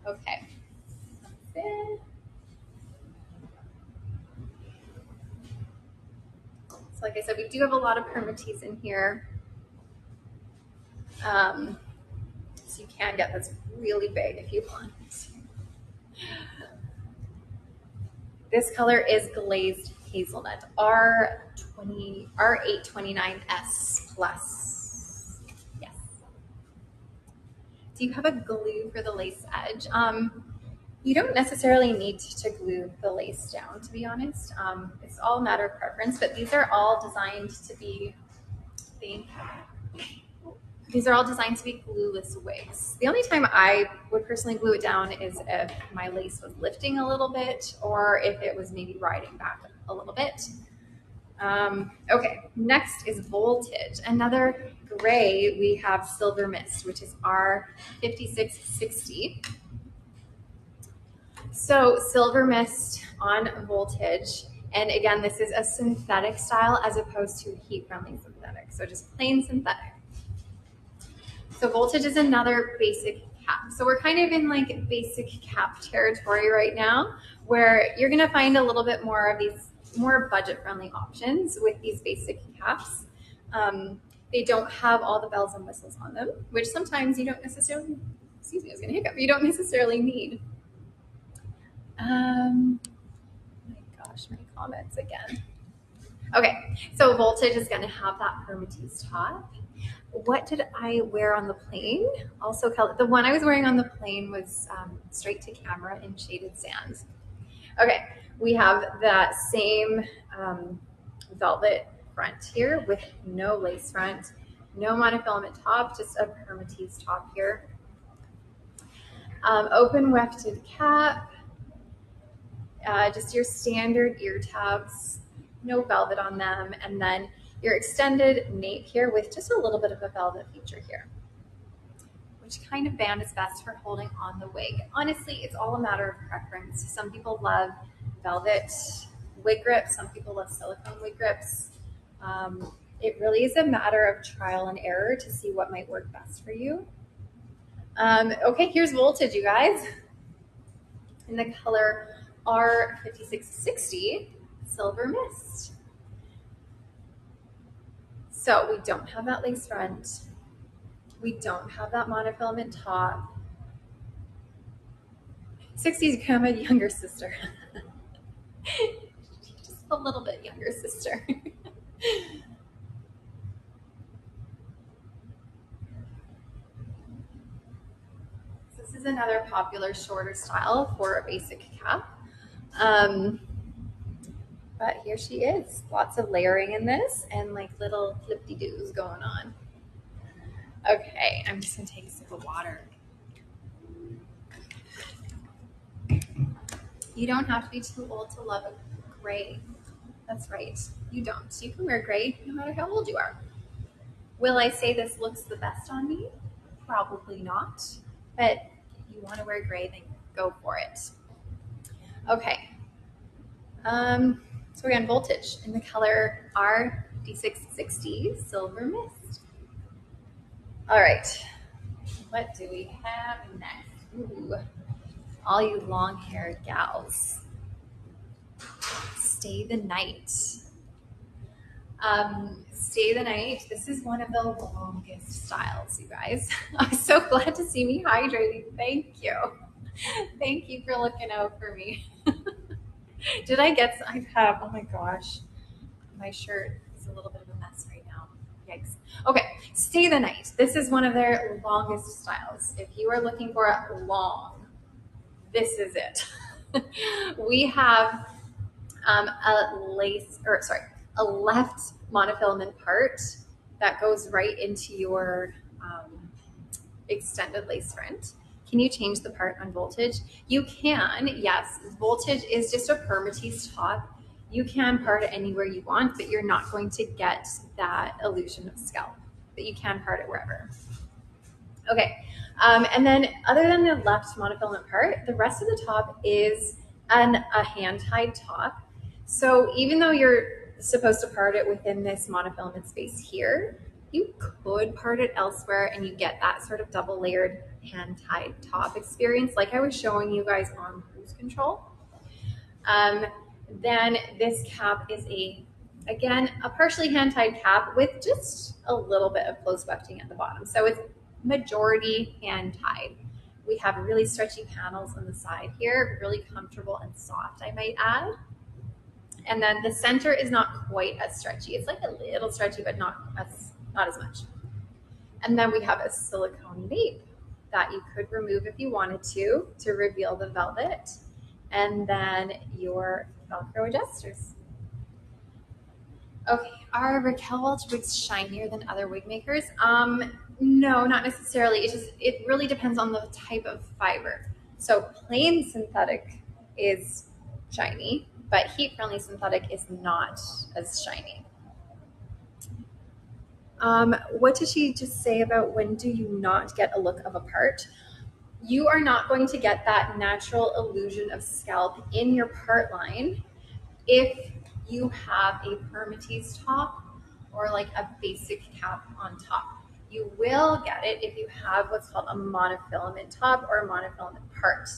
Speaker 1: Okay. So like I said, we do have a lot of permatease in here. So you can get this really big if you want. This color is glazed hazelnut, R829S plus. Yes. Do you have a glue for the lace edge? You don't necessarily need to glue the lace down, to be honest. It's all a matter of preference, but these are all designed to be glueless wigs. The only time I would personally glue it down is if my lace was lifting a little bit or if it was maybe riding back a little bit. Okay, next is Voltage. Another gray, we have Silver Mist, which is R5660. So Silver Mist on Voltage. And again, this is a synthetic style as opposed to heat-friendly synthetic. So just plain synthetic. So Voltage is another basic cap. So we're kind of in like basic cap territory right now, where you're gonna find a little bit more of these more budget-friendly options with these basic caps. They don't have all the bells and whistles on them, which sometimes you don't necessarily, excuse me, I was gonna hiccup, you don't necessarily need. My gosh, my comments again. Okay, so Voltage is gonna have that permatease top. What did I wear on the plane? Also, the one I was wearing on the plane was straight to camera in shaded sand. Okay, we have that same velvet front here with no lace front, no monofilament top, just a permatease top here. Open wefted cap, just your standard ear tabs, no velvet on them, and then your extended nape here with just a little bit of a velvet feature here. Which kind of band is best for holding on the wig? Honestly, it's all a matter of preference. Some people love velvet wig grips, some people love silicone wig grips. It really is a matter of trial and error to see what might work best for you. Okay, here's Voltage, you guys. In the color R5660, Silver Mist. So we don't have that lace front. We don't have that monofilament top. 60s grandma, younger sister. Just a little bit younger sister. This is another popular shorter style for a basic cap. But here she is, lots of layering in this and like little flip-de-doos going on. Okay, I'm just gonna take a sip of water. You don't have to be too old to love a gray. That's right, you don't. You can wear gray no matter how old you are. Will I say this looks the best on me? Probably not, but if you wanna wear gray, then go for it. Okay. So again, Voltage in the color R5660, Silver Mist. All right, what do we have next? Ooh, all you long-haired gals, Stay the Night. Stay the Night, this is one of the longest styles, you guys. I'm so glad to see me hydrating, thank you. Thank you for looking out for me. Did I get, I have, oh my gosh, my shirt is a little bit of a mess right now. Yikes. Okay, Stay the Night. This is one of their longest styles. If you are looking for a long, this is it. We have a left monofilament part that goes right into your extended lace front. Can you change the part on Voltage? You can, yes. Voltage is just a permatease top. You can part it anywhere you want, but you're not going to get that illusion of scalp, but you can part it wherever. Okay, and then other than the left monofilament part, the rest of the top is a hand-tied top. So even though you're supposed to part it within this monofilament space here, you could part it elsewhere and you get that sort of double layered hand-tied top experience like I was showing you guys on cruise control. Then this cap is a Again, a partially hand-tied cap with just a little bit of close wefting at the bottom. So it's majority hand-tied. We have really stretchy panels on the side here, really comfortable and soft, I might add. And then the center is not quite as stretchy. It's like a little stretchy, but not as much. And then we have a silicone nape that you could remove if you wanted to reveal the velvet. And then your Velcro adjusters. Okay, are Raquel Welch wigs shinier than other wig makers? No, not necessarily. It really depends on the type of fiber. So plain synthetic is shiny, but heat-friendly synthetic is not as shiny. What did she just say about when do you not get a look of a part? You are not going to get that natural illusion of scalp in your part line if you have a permatease top or like a basic cap on top. You will get it if you have what's called a monofilament top or a monofilament part.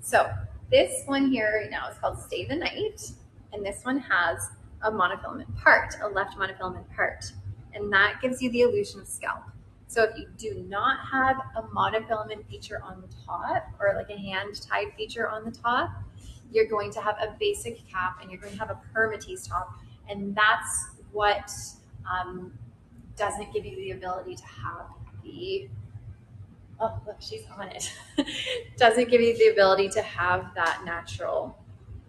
Speaker 1: So this one here right now is called Stay the Night, and this one has a monofilament part, a left monofilament part, and that gives you the illusion of scalp. So if you do not have a monofilament feature on the top or like a hand-tied feature on the top, you're going to have a basic cap and you're going to have a permatease top, and that's what doesn't give you the ability to have the, oh look, she's on it, doesn't give you the ability to have that natural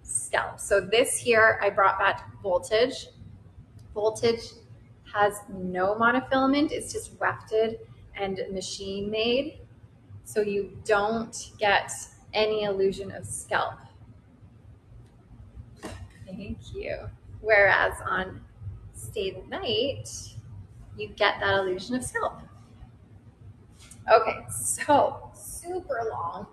Speaker 1: scalp. So this here, I brought back Voltage. Voltage has no monofilament, it's just wefted and machine made, so you don't get any illusion of scalp. Thank you. Whereas on Stay the Night, you get that illusion of scalp. Okay, so super long.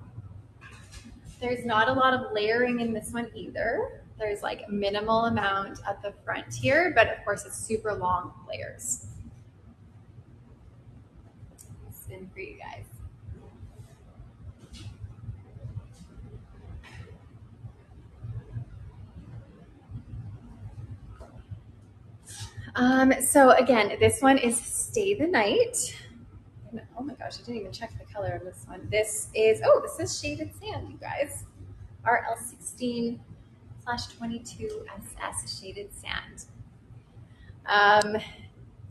Speaker 1: There's not a lot of layering in this one either. There's like minimal amount at the front here, but of course it's super long layers. Spin for you guys. So again, this one is Stay the Night. Oh my gosh, I didn't even check the color of this one. This is Shaded Sand, you guys. RL16/22SS Shaded Sand.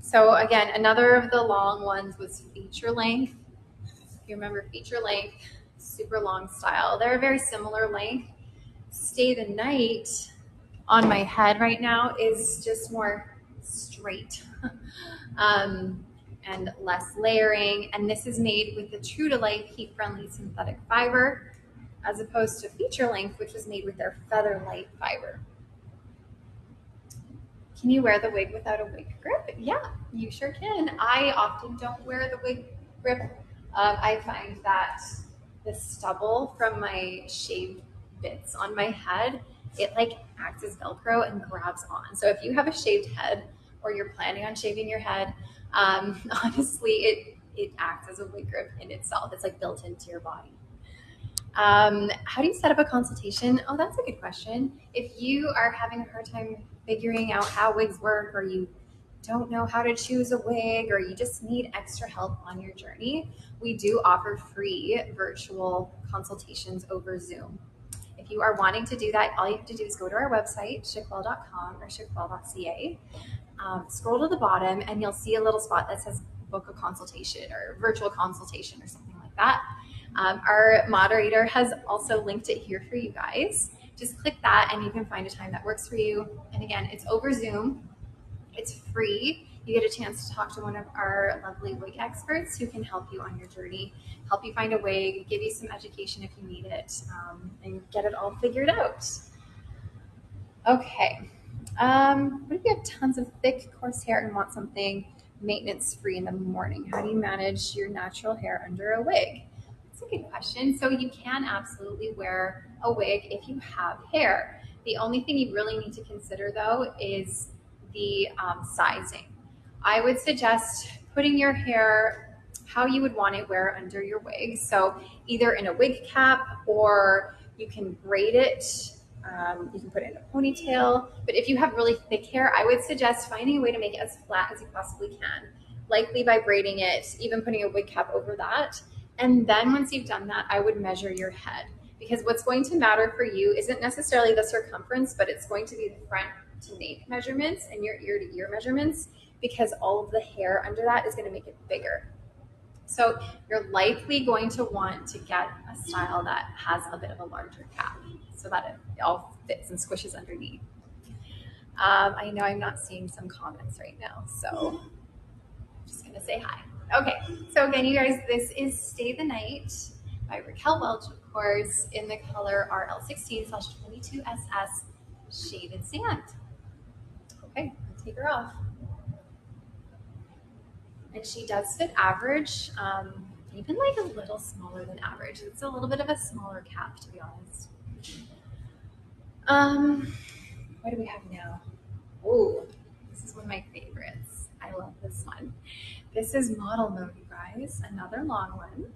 Speaker 1: So again, another of the long ones was Feature Length. If you remember Feature Length, super long style. They're a very similar length. Stay the Night on my head right now is just more straight and less layering, and this is made with the true to life heat-friendly synthetic fiber as opposed to Feature Length, which was made with their feather light fiber. Can you wear the wig without a wig grip? Yeah, you sure can. I often don't wear the wig grip. I find that the stubble from my shaved bits on my head, it like acts as Velcro and grabs on. So if you have a shaved head or you're planning on shaving your head, honestly, it acts as a wig grip in itself. It's like built into your body. How do you set up a consultation? Oh, that's a good question. If you are having a hard time figuring out how wigs work, or you don't know how to choose a wig, or you just need extra help on your journey, we do offer free virtual consultations over Zoom. If you are wanting to do that, all you have to do is go to our website, shaquel.com or shaquel.ca. Scroll to the bottom and you'll see a little spot that says book a consultation or virtual consultation or something like that. Our moderator has also linked it here for you guys. Just click that and you can find a time that works for you. And again, it's over Zoom. It's free. You get a chance to talk to one of our lovely wig experts who can help you on your journey, help you find a wig, give you some education if you need it, and get it all figured out. Okay. What if you have tons of thick, coarse hair and want something maintenance-free in the morning? How do you manage your natural hair under a wig? That's a good question. So you can absolutely wear a wig if you have hair. The only thing you really need to consider, though, is the sizing. I would suggest putting your hair how you would want it wear under your wig. So either in a wig cap, or you can braid it You can put it in a ponytail, but if you have really thick hair, I would suggest finding a way to make it as flat as you possibly can, likely by braiding it, even putting a wig cap over that. And then once you've done that, I would measure your head, because what's going to matter for you isn't necessarily the circumference, but it's going to be the front to nape measurements and your ear to ear measurements, because all of the hair under that is going to make it bigger. So you're likely going to want to get a style that has a bit of a larger cap so that it all fits and squishes underneath. I know I'm not seeing some comments right now, so I'm just gonna say hi. Okay, so again, you guys, this is Stay the Night by Raquel Welch, of course, in the color RL16/22SS Shaded Sand. Okay, I'll take her off. And she does fit average, even like a little smaller than average. It's a little bit of a smaller cap, to be honest. What do we have now? Oh, this is one of my favorites. I love this one. This is Model Mode, you guys, another long one.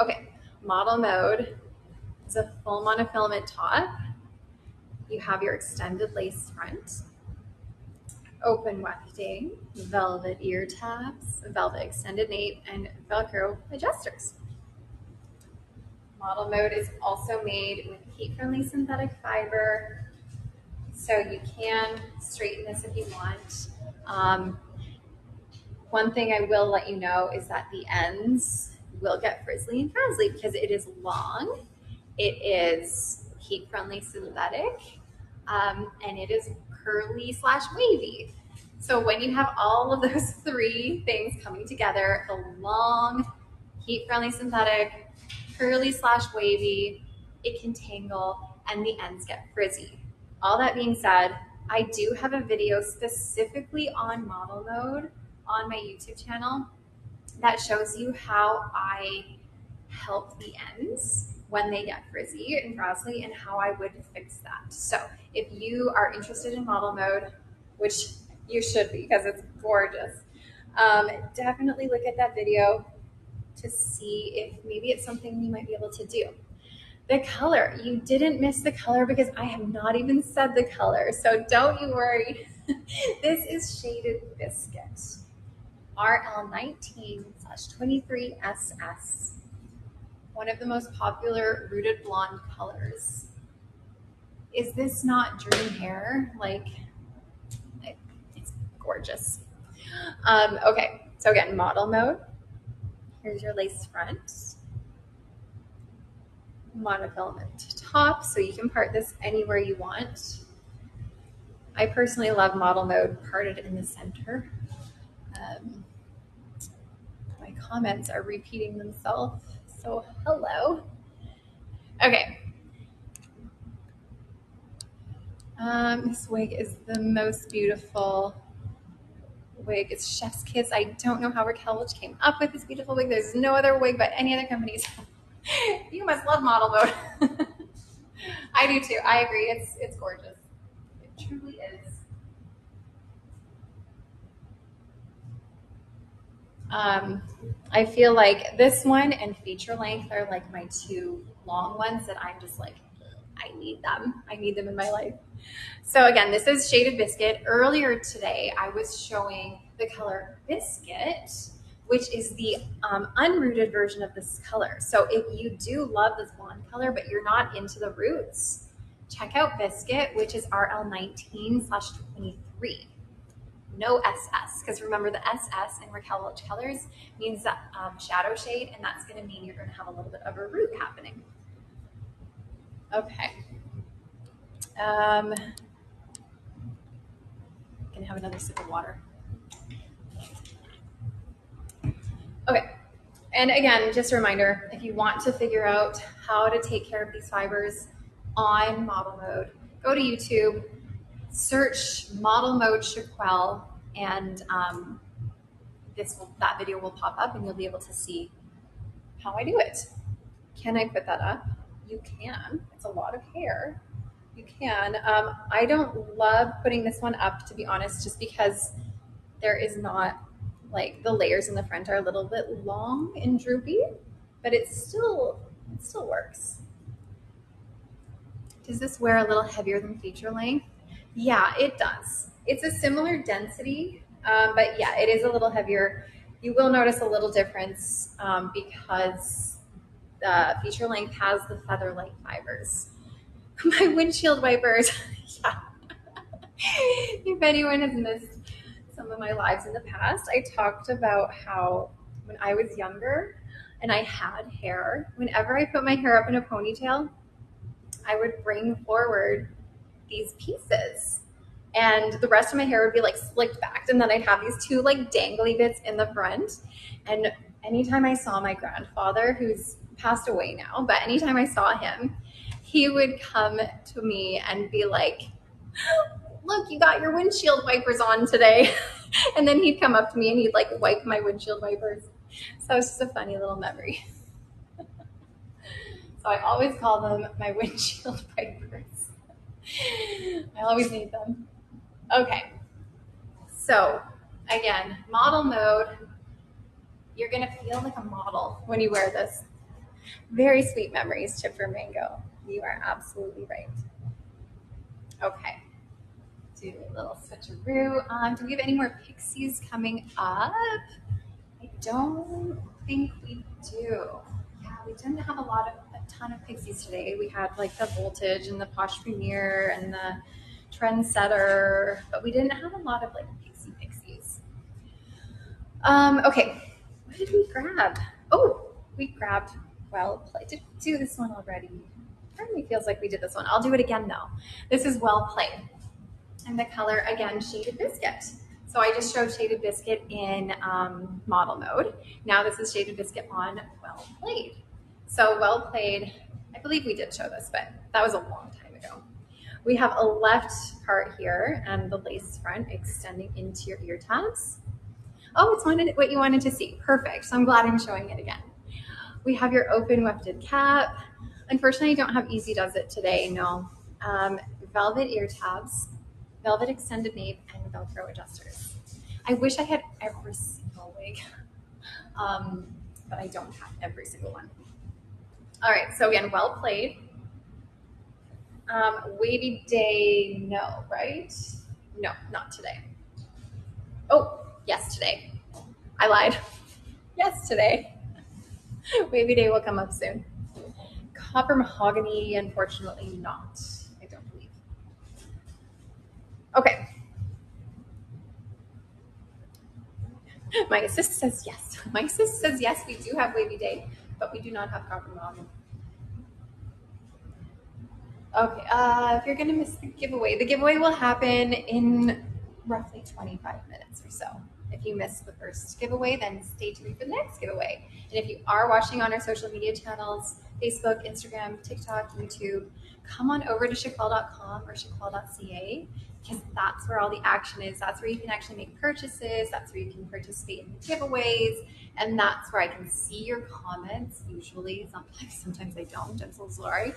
Speaker 1: Okay, Model Mode is a full monofilament top. You have your extended lace front, open wefting, velvet ear tabs, velvet extended nape, and Velcro adjusters. Model Mode is also made with heat-friendly synthetic fiber, so you can straighten this if you want. One thing I will let you know is that the ends will get frizzly and frazzly because it is long, it is heat-friendly synthetic, and it is curly/wavy. So when you have all of those three things coming together, the long, heat-friendly synthetic, curly/wavy, it can tangle, and the ends get frizzy. All that being said, I do have a video specifically on Model Mode on my YouTube channel that shows you how I help the ends when they get frizzy and frazzly and how I would fix that. So if you are interested in Model Mode, which you should be because it's gorgeous, definitely look at that video to see if maybe it's something you might be able to do. The color, you didn't miss the color because I have not even said the color, so don't you worry. This is Shaded Biscuit, RL19/23SS, one of the most popular rooted blonde colors. Is this not dream hair? Like, it's gorgeous. Okay, so again, Model Mode. Here's your lace front. Monofilament top, so you can part this anywhere you want. I personally love Model Mode parted in the center. My comments are repeating themselves, so hello. Okay. This wig is the most beautiful wig. It's Chef's Kiss. I don't know how Raquel Welch came up with this beautiful wig. There's no other wig by any other companies. You must love Model Mode. I do too. I agree. It's gorgeous. It truly is. I feel like this one and Feature Length are like my two long ones that I'm just like, I need them. I need them in my life. So again, this is Shaded Biscuit. Earlier today, I was showing the color Biscuit, which is the unrooted version of this color. So if you do love this blonde color, but you're not into the roots, check out Biscuit, which is RL19/23. No SS, because remember the SS in Raquel Welch colors means that shadow shade, and that's going to mean you're going to have a little bit of a root happening. Okay. I'm going to have another sip of water. Okay, and again, just a reminder, if you want to figure out how to take care of these fibers on Model Mode, go to YouTube, search Model Mode Shaquelle, and that video will pop up and you'll be able to see how I do it. Can I put that up? You can. It's a lot of hair. You can. I don't love putting this one up, to be honest, just because there is not, like, the layers in the front are a little bit long and droopy, but it still works. Does this wear a little heavier than feature length? Yeah, it does. It's a similar density, but yeah, it is a little heavier. You will notice a little difference because the feature length has the feather-light fibers. My windshield wipers, yeah. If anyone has missed some of my lives in the past, I talked about how when I was younger and I had hair, whenever I put my hair up in a ponytail, I would bring forward these pieces and the rest of my hair would be like slicked back, and then I'd have these two like dangly bits in the front. And anytime I saw my grandfather, who's passed away now, but anytime I saw him, he would come to me and be like, look, you got your windshield wipers on today. And then he'd come up to me and he'd like wipe my windshield wipers. So it's just a funny little memory. So I always call them my windshield wipers. I always need them. Okay, so again, model mode. You're gonna feel like a model when you wear this. Very sweet memories, Chipper Mango. You are absolutely right. Okay, do a little switcheroo. Do we have any more pixies coming up? I don't think we do. Yeah, we didn't have a ton of pixies today. We had like the Voltage and the Posh Premier and the Trendsetter, but we didn't have a lot of like pixies. Okay, what did we grab? Oh, we grabbed Well Played. Did we do this one already? Part of me feels like we did this one. I'll do it again though. This is Well Played. And the color, again, Shaded Biscuit. So I just showed Shaded Biscuit in model mode. Now this is Shaded Biscuit on Well Played. So Well Played, I believe we did show this, but that was a long time ago. We have a left part here and the lace front extending into your ear tabs. Oh, it's what you wanted to see. Perfect. So I'm glad I'm showing it again. We have your open wefted cap. Unfortunately, I don't have Easy Does It today, no. Velvet ear tabs, velvet extended nape, and Velcro adjusters. I wish I had every single wig, but I don't have every single one. All right, so again, Well Played. Wavy Day, no, right? No, not today. Oh, yes, today. I lied. Yes, today. Wavy Day will come up soon. Copper Mahogany, unfortunately not, I don't believe. Okay. My assist says yes. My assist says yes, we do have Wavy Day, but we do not have Copper Mahogany. Okay, if you're gonna miss the giveaway will happen in roughly 25 minutes or so. If you missed the first giveaway, then stay tuned for the next giveaway. And if you are watching on our social media channels, Facebook, Instagram, TikTok, YouTube, come on over to shaquelle.com or shaquelle.ca, because that's where all the action is. That's where you can actually make purchases. That's where you can participate in the giveaways. And that's where I can see your comments, usually. Sometimes I don't, I'm so sorry.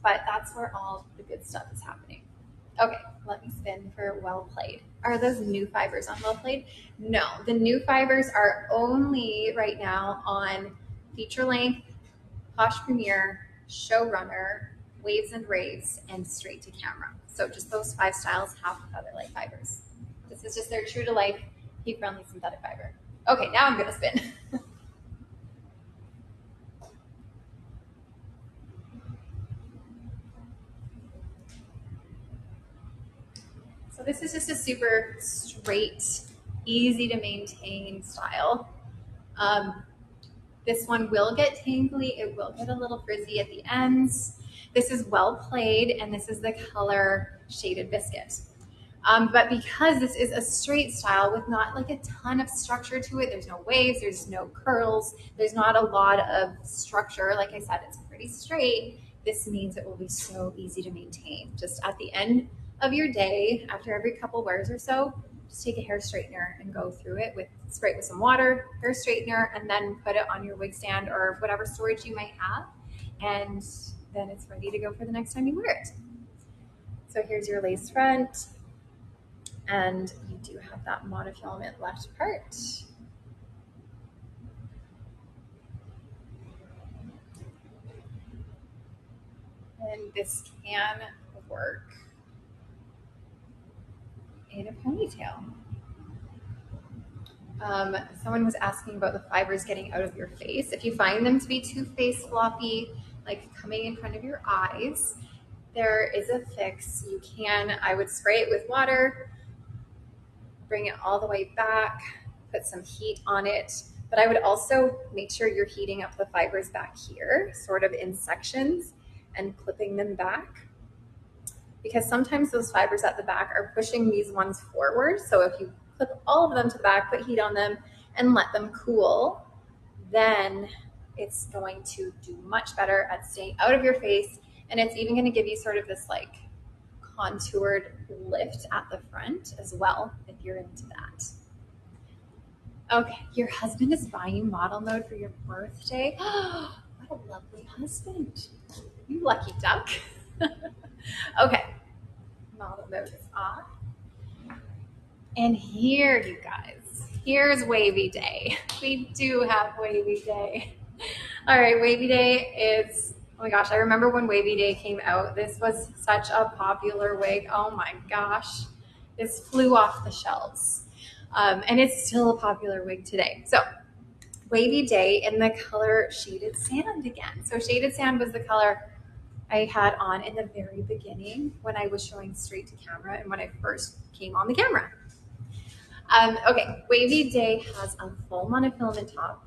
Speaker 1: But that's where all the good stuff is happening. Okay, let me spin for Well Played. Are those new fibers on Well Played? No, the new fibers are only right now on Feature Length, Posh Premier, Showrunner, Waves and Raves, and Straight to Camera. So just those 5 styles have feather-light fibers. This is just their true to life, heat-friendly synthetic fiber. Okay, now I'm gonna spin. So this is just a super straight, easy to maintain style. This one will get tangly, it will get a little frizzy at the ends. This is Well Played, and this is the color Shaded Biscuit. But because this is a straight style with not like a ton of structure to it, there's no waves, there's no curls, there's not a lot of structure. Like I said, it's pretty straight. This means it will be so easy to maintain. Just at the end of your day, after every couple wears or so, just take a hair straightener and go through it spray it with some water, hair straightener, and then put it on your wig stand or whatever storage you might have. And then it's ready to go for the next time you wear it. So here's your lace front. And you do have that monofilament left part. And this can work in a ponytail. Someone was asking about the fibers getting out of your face. If you find them to be too face floppy, like coming in front of your eyes, there is a fix. You can, I would spray it with water, bring it all the way back, put some heat on it, but I would also make sure you're heating up the fibers back here, sort of in sections, and clipping them back. Because sometimes those fibers at the back are pushing these ones forward. So if you clip all of them to the back, put heat on them, and let them cool, then it's going to do much better at staying out of your face. And it's even going to give you sort of this like contoured lift at the front as well, if you're into that. Okay, your husband is buying you model mode for your birthday. What a lovely husband. You lucky duck. Okay, model mode is off. And here, you guys, here's Wavy Day. We do have Wavy Day. All right, Wavy Day is, oh my gosh, I remember when Wavy Day came out. This was such a popular wig. Oh my gosh, this flew off the shelves. And it's still a popular wig today. So Wavy Day in the color Shaded Sand again. So Shaded Sand was the color I had on in the very beginning when I was showing straight to camera and when I first came on the camera. Okay, Wavy Day has a full monofilament top.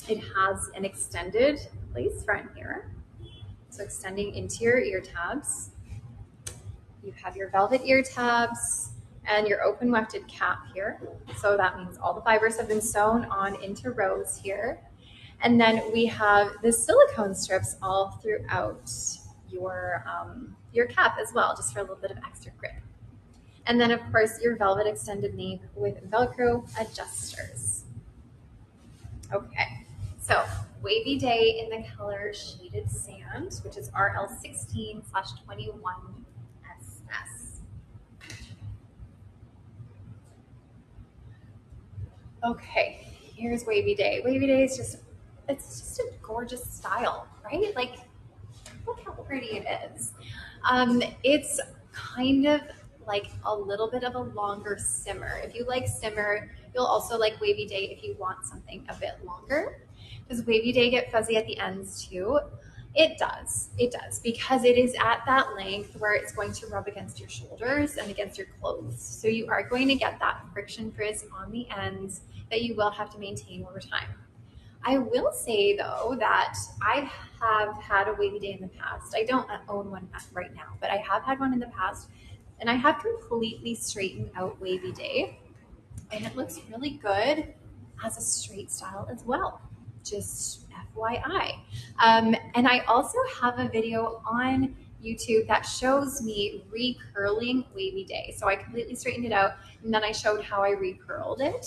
Speaker 1: It has an extended lace front here, so extending into your ear tabs. You have your velvet ear tabs and your open wefted cap here. So that means all the fibers have been sewn on into rows here. And then we have the silicone strips all throughout your cap as well, just for a little bit of extra grip. And then, of course, your velvet extended nape with Velcro adjusters. Okay, so Wavy Day in the color Shaded Sand, which is RL16/21SS. Okay, here's Wavy Day. Wavy Day is just, it's just a gorgeous style, right? Like, look how pretty it is. It's kind of like a little bit of a longer simmer. If you like simmer, you'll also like Wavy Day if you want something a bit longer. Does Wavy Day get fuzzy at the ends too? It does, because it is at that length where it's going to rub against your shoulders and against your clothes. So you are going to get that friction frizz on the ends that you will have to maintain over time. I will say though that I have had a Wavy Day in the past. I don't own one right now, but I have had one in the past, and I have completely straightened out Wavy Day, and it looks really good as a straight style as well. Just FYI. And I also have a video on YouTube that shows me recurling Wavy Day. So I completely straightened it out, and then I showed how I recurled it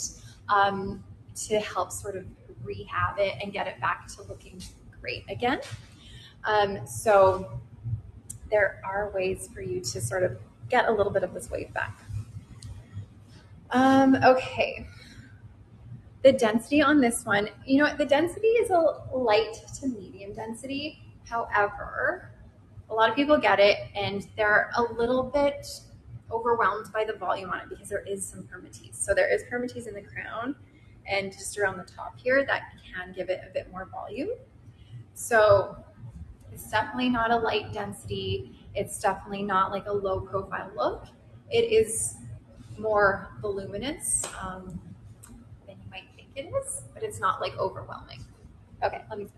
Speaker 1: to help sort of rehab it and get it back to looking great again. So there are ways for you to sort of get a little bit of this wave back. Okay. The density on this one, you know what, the density is a light to medium density. However, a lot of people get it and they're a little bit overwhelmed by the volume on it because there is some permatease. So there is permatease in the crown and just around the top here that can give it a bit more volume. So it's definitely not a light density. It's definitely not like a low profile look. It is more voluminous than you might think it is, but it's not like overwhelming. Okay, let me.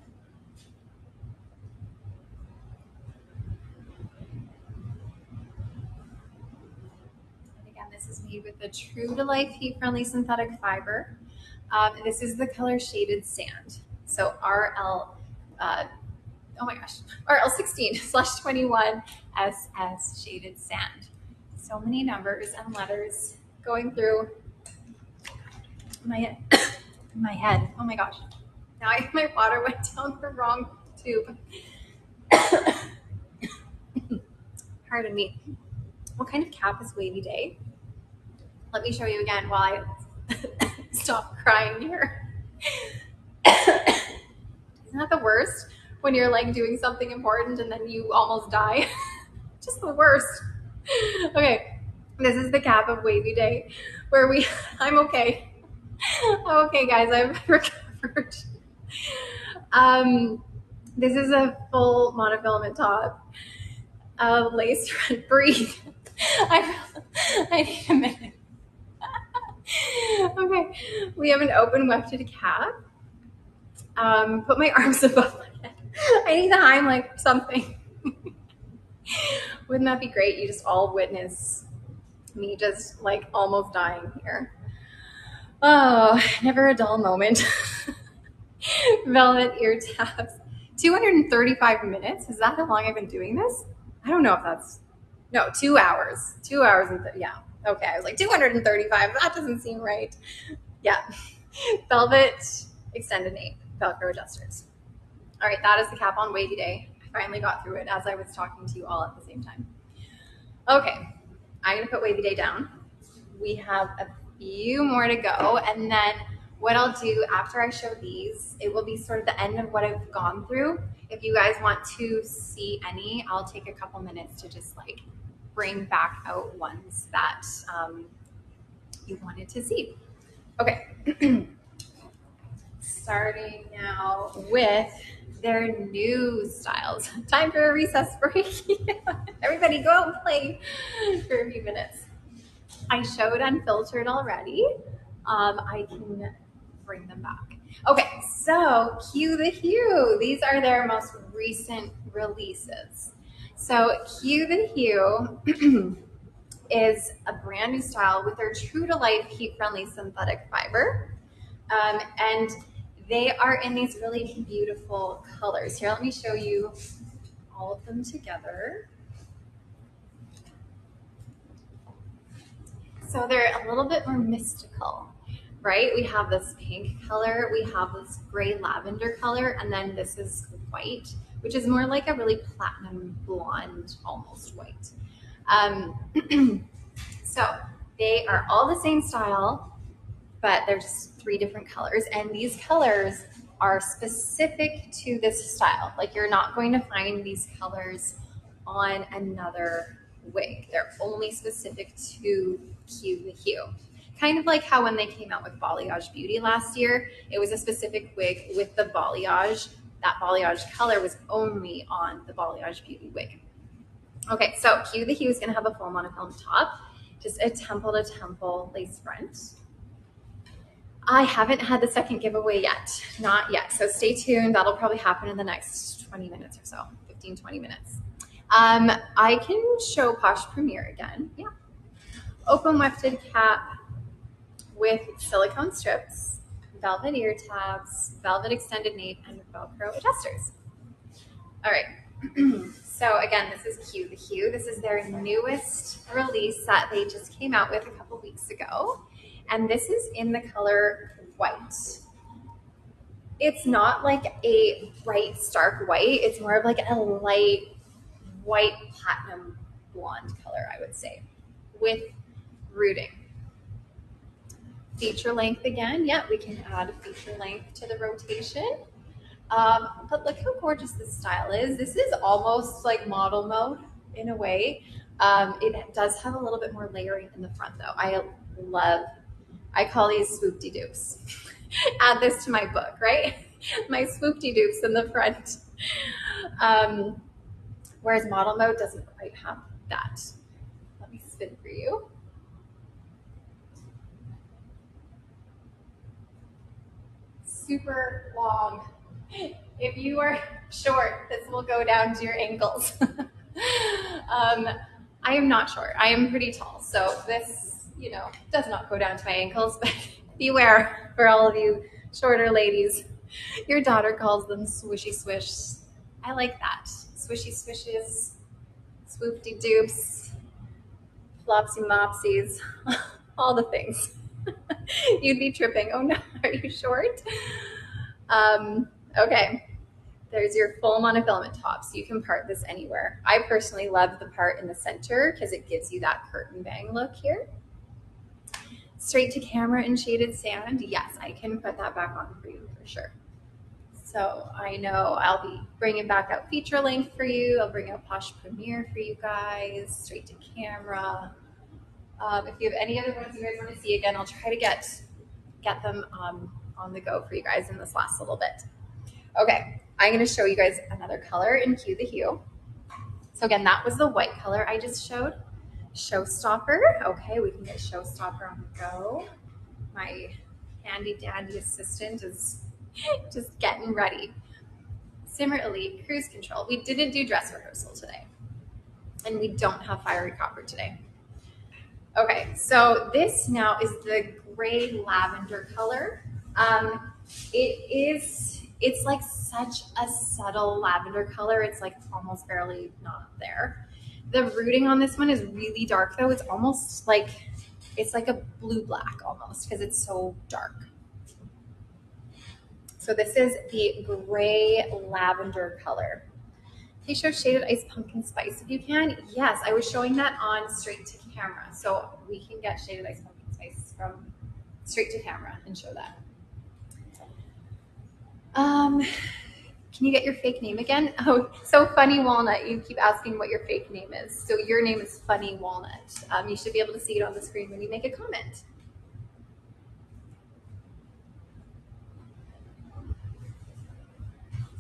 Speaker 1: And again, this is made with the true to life heat friendly synthetic fiber. This is the color Shaded Sand. So RL16/21SS Shaded Sand. So many numbers and letters going through my head. Oh my gosh. Now my water went down the wrong tube. Pardon me. What kind of cap is Wavy Day? Let me show you again while I stop crying here. Isn't that the worst? when you're like doing something important and then you almost die. Just the worst. Okay, this is the cap of Wavy Day where I'm okay. I'm okay, guys, I've recovered. This is a full monofilament top of lace front. Breathe. I need a minute. Okay, we have an open wefted cap. Put my arms above my head. I need the Heimlich or something. Wouldn't that be great? You just all witness me just like almost dying here. Oh, never a dull moment. Velvet ear tabs. 235 minutes? Is that how long I've been doing this? I don't know if that's, no, 2 hours. 2 hours and, yeah. Okay, I was like 235. That doesn't seem right. Yeah. Velvet extended nape, Velcro adjusters. All right, that is the cap on Wavy Day. I finally got through it as I was talking to you all at the same time. Okay, I'm gonna put Wavy Day down. We have a few more to go, and then what I'll do after I show these, it will be sort of the end of what I've gone through. If you guys want to see any, I'll take a couple minutes to just like bring back out ones that you wanted to see. Okay, starting now with their new styles. Time for a recess break. Everybody go out and play for a few minutes. I showed Unfiltered already. I can bring them back. Okay, so Cue the Hue. These are their most recent releases. So Cue the Hue is a brand new style with their true to life heat-friendly synthetic fiber. And they are in these really beautiful colors. Here, let me show you all of them together. So they're a little bit more mystical, right? We have this pink color, we have this gray lavender color, and then this is white, which is more like a really platinum blonde, almost white. So they are all the same style, but they're just 3 different colors. And these colors are specific to this style. Like you're not going to find these colors on another wig. They're only specific to Cue the Hue. Kind of like how when they came out with Balayage Beauty last year, it was a specific wig with the balayage. That balayage color was only on the Balayage Beauty wig. Okay, so Cue the Hue is gonna have a full monofilament top, just a temple to temple lace front. I haven't had the second giveaway yet, not yet. So stay tuned, that'll probably happen in the next 20 minutes or so, 15, 20 minutes. I can show Posh Premiere again, yeah. Open wefted cap with silicone strips, velvet ear tabs, velvet extended nape, and Velcro adjusters. All right, so again, this is Cue the Hue. This is their newest release that they just came out with a couple weeks ago. And this is in the color white. It's not like a bright, stark white. It's more of like a light white platinum blonde color, I would say, with rooting. Feature length again. Yeah, we can add feature length to the rotation. But look how gorgeous this style is. This is almost like model mode in a way. It does have a little bit more layering in the front though. I call these swoopty dupes. Add this to my book, right? My swoopty dupes in the front. Whereas model mode doesn't quite have that. Let me spin for you. Super long. If you are short, this will go down to your ankles. I am not short. I am pretty tall. So this, you know, does not go down to my ankles, but beware for all of you shorter ladies. Your daughter calls them swishy swish. I like that. Swishy swishes, swoopty dupes, flopsy mopsies, all the things. You'd be tripping. Oh no, are you short? Okay, there's your full monofilament top. So you can part this anywhere. I personally love the part in the center because it gives you that curtain bang look here. Straight to camera and shaded sand. Yes, I can put that back on for you for sure. So So I know I'll be bringing back out feature length for you. I'll bring out Posh Premiere for you guys, straight to camera. If you have any other ones you guys want to see again, I'll try to get them on the go for you guys in this last little bit. Okay, I'm going to show you guys another color in Cue the Hue. So again, that was the white color I just showed. Showstopper. Okay, we can get Showstopper on the go. My handy dandy assistant is just getting ready. Similarly, Cruise Control. We didn't do dress rehearsal today, and we don't have Fiery Copper today. Okay, so this now is the gray lavender color. It's like such a subtle lavender color. It's like almost barely not there. The rooting on this one is really dark though. It's almost like, it's like a blue-black almost because it's so dark. So this is the gray lavender color. Can you show Shaded Ice Pumpkin Spice if you can? Yes, I was showing that on straight to camera. So we can get Shaded Ice Pumpkin Spice from straight to camera and show that. Can you get your fake name again? Oh, so Funny Walnut. You keep asking what your fake name is. So your name is Funny Walnut. You should be able to see it on the screen when you make a comment.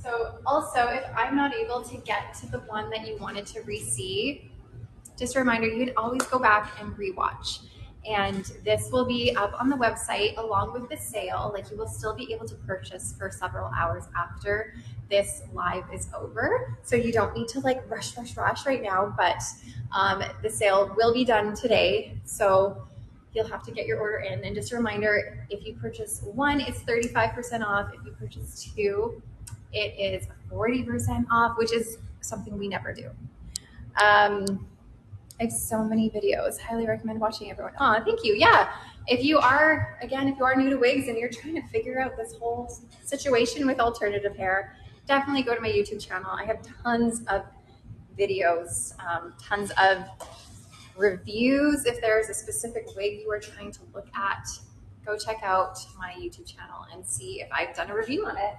Speaker 1: So also, if I'm not able to get to the one that you wanted to re-see, just a reminder, you can always go back and rewatch. And this will be up on the website along with the sale. Like, you will still be able to purchase for several hours after this live is over. So you don't need to like rush right now, but the sale will be done today. So you'll have to get your order in. And just a reminder, if you purchase one, it's 35% off. If you purchase two, it is 40% off, which is something we never do. I have so many videos. Highly recommend watching, everyone. Oh, thank you. Yeah. If you are new to wigs and you're trying to figure out this whole situation with alternative hair, definitely go to my YouTube channel. I have tons of videos, tons of reviews. If there's a specific wig you are trying to look at, go check out my YouTube channel and see if I've done a review on it.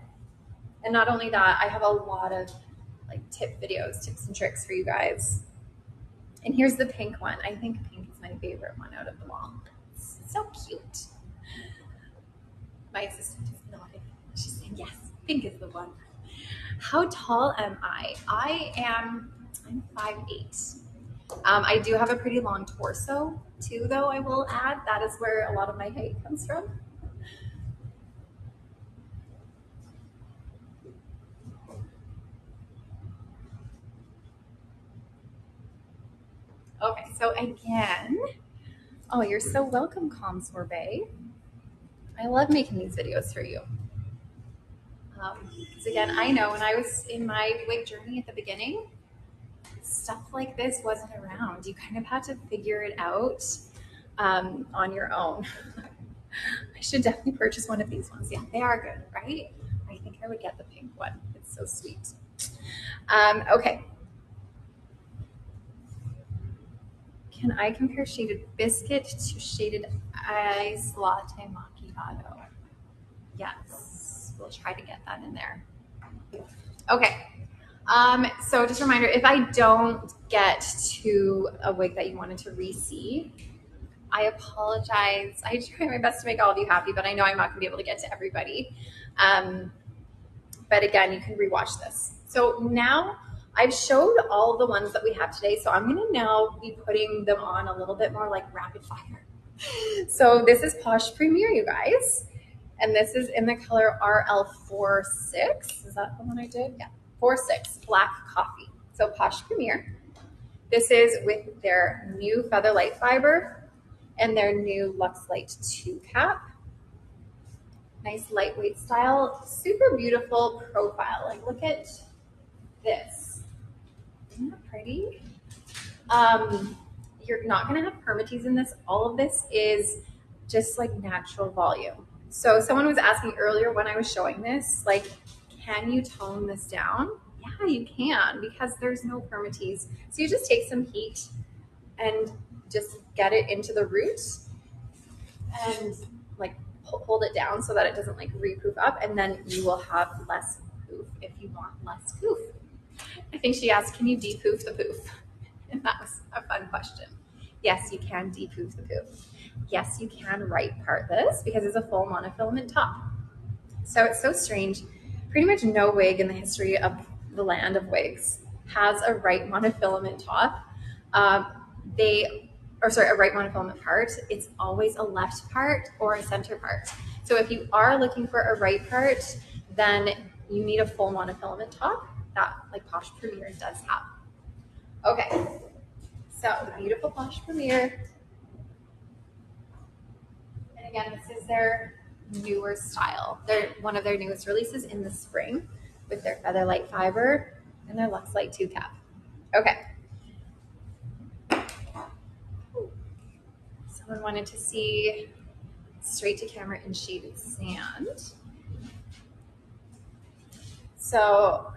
Speaker 1: And not only that, I have a lot of like tips and tricks for you guys. And here's the pink one. I think pink is my favorite one out of them all. It's so cute. My assistant is nodding. She's saying, yes, pink is the one. How tall am I? I'm 5'8". I do have a pretty long torso too, though, I will add. That is where a lot of my height comes from. Okay, so again, oh, you're so welcome, Com Sorbet. I love making these videos for you. Because again, I know when I was in my wig journey at the beginning, stuff like this wasn't around. You kind of had to figure it out on your own. I should definitely purchase one of these ones. Yeah, they are good, right? I think I would get the pink one. It's so sweet. Okay. Can I compare Shaded Biscuit to Shaded Ice Latte Macchiato? Yes, we'll try to get that in there. Okay, so just a reminder, if I don't get to a wig that you wanted to re-see, I apologize. I try my best to make all of you happy, but I know I'm not gonna be able to get to everybody. But again, you can rewatch this. So now I've showed all the ones that we have today, so I'm gonna now be putting them on a little bit more like rapid fire. So this is Posh Premiere, you guys. And this is in the color RL46. Is that the one I did? Yeah, 46, Black Coffee. So Posh Premiere. This is with their new Feather Light Fiber and their new Luxe Light 2 cap. Nice lightweight style, super beautiful profile. Like, look at this. Isn't that pretty? You're not gonna have permatease in this. All of this is just like natural volume. So someone was asking earlier when I was showing this, like, can you tone this down? Yeah, you can, because there's no permatease. So you just take some heat and just get it into the root and like hold it down so that it doesn't like re-poof up, and then you will have less poof if you want less poof. I think she asked, can you de-poof the poof? And that was a fun question. Yes, you can de-poof the poof. Yes, you can right part this because it's a full monofilament top. So it's so strange. Pretty much no wig in the history of the land of wigs has a right monofilament top. A right monofilament part. It's always a left part or a center part. So if you are looking for a right part, then you need a full monofilament top that like Posh Premier does have. Okay, so the beautiful Posh Premier. And again, this is their newer style. They're one of their newest releases in the spring with their Featherlight Fiber and their Luxe Light 2 cap. Okay. Someone wanted to see straight to camera in shaded sand. So,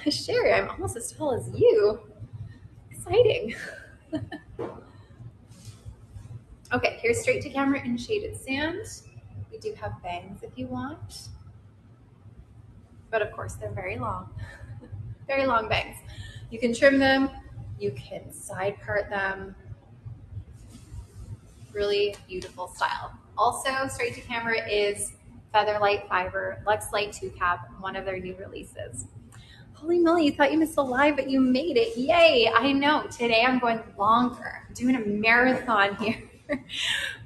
Speaker 1: Sherry, I'm almost as tall as you. Exciting. Okay, here's straight to camera in shaded sand. We do have bangs if you want. But of course, they're very long. Very long bangs. You can trim them. You can side part them. Really beautiful style. Also, straight to camera is Featherlight Fiber, Luxe Light 2 cap, one of their new releases. Holy moly, you thought you missed the live, but you made it. Yay, I know. Today I'm going longer. I'm doing a marathon here.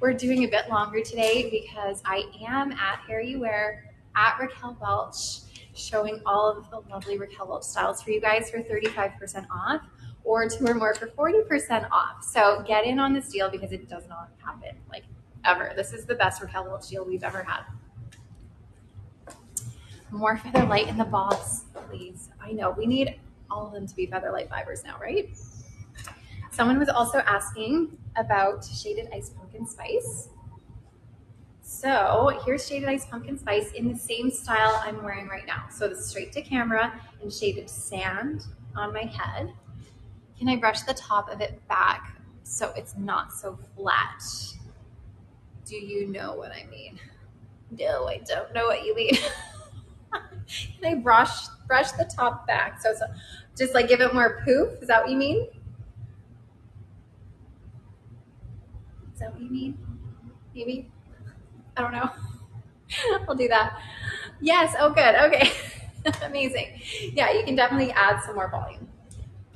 Speaker 1: We're doing a bit longer today because I am at Youware at Raquel Welch, showing all of the lovely Raquel Welch styles for you guys for 35% off or 2 or more for 40% off. So get in on this deal because it does not happen like ever. This is the best Raquel Welch deal we've ever had. More Featherlight in the box, please. I know we need all of them to be Featherlight Fibers now, right? Someone was also asking about Shaded Ice Pumpkin Spice. So here's Shaded Ice Pumpkin Spice in the same style I'm wearing right now. So the straight to camera and shaded sand on my head. Can I brush the top of it back so it's not so flat? Do you know what I mean? No, I don't know what you mean. Can I brush the top back? So just like give it more poof. Is that what you mean? Is that what you mean? Maybe? I don't know. I'll do that. Yes. Oh, good. Okay. Amazing. Yeah, you can definitely add some more volume.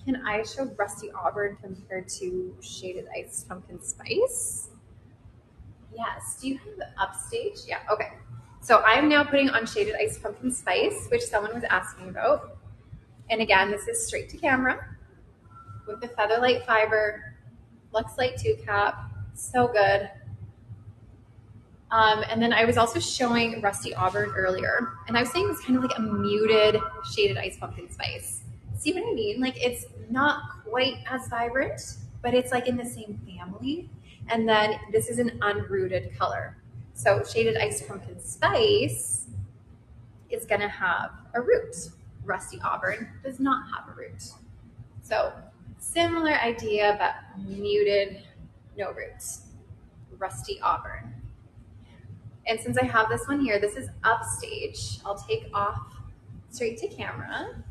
Speaker 1: Can I show Rusty Auburn compared to Shaded Ice Pumpkin Spice? Yes. Do you have Upstage? Yeah. Okay. So I'm now putting on Shaded Ice Pumpkin Spice, which someone was asking about. And again, this is straight to camera with the Featherlight Fiber, Luxe Light 2 cap. So good. And then I was also showing Rusty Auburn earlier, and I was saying it's kind of like a muted Shaded Ice Pumpkin Spice. See what I mean? Like it's not quite as vibrant, but it's like in the same family. And then this is an unrooted color. So Shaded Ice Pumpkin Spice is gonna have a root. Rusty Auburn does not have a root. So similar idea, but muted, no roots. Rusty Auburn. And since I have this one here, this is Upstage. I'll take off straight to camera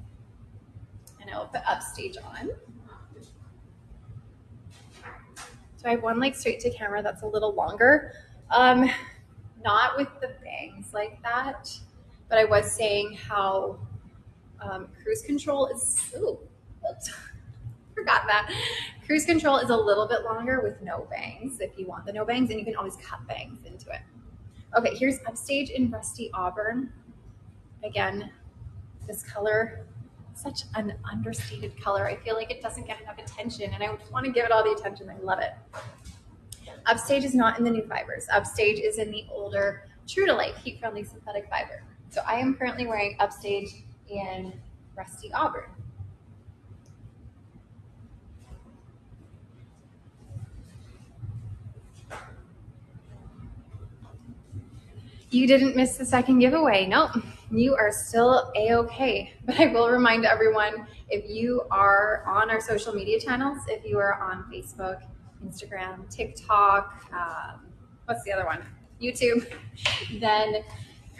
Speaker 1: and I will put Upstage on. So I have one like straight to camera that's a little longer. Not with the bangs like that, but I was saying how cruise control is, forgot that. Cruise control is a little bit longer with no bangs if you want the no bangs, and you can always cut bangs into it. Okay, here's Upstage in Rusty Auburn. Again, this color, such an understated color. I feel like it doesn't get enough attention, and I just want to give it all the attention. I love it. Upstage is not in the new fibers. Upstage is in the older, true to life, heat-friendly synthetic fiber. So I am currently wearing Upstage in Rusty Auburn. You didn't miss the second giveaway. Nope, you are still A-okay. But I will remind everyone, if you are on our social media channels, if you are on Facebook, Instagram, TikTok, what's the other one? YouTube, then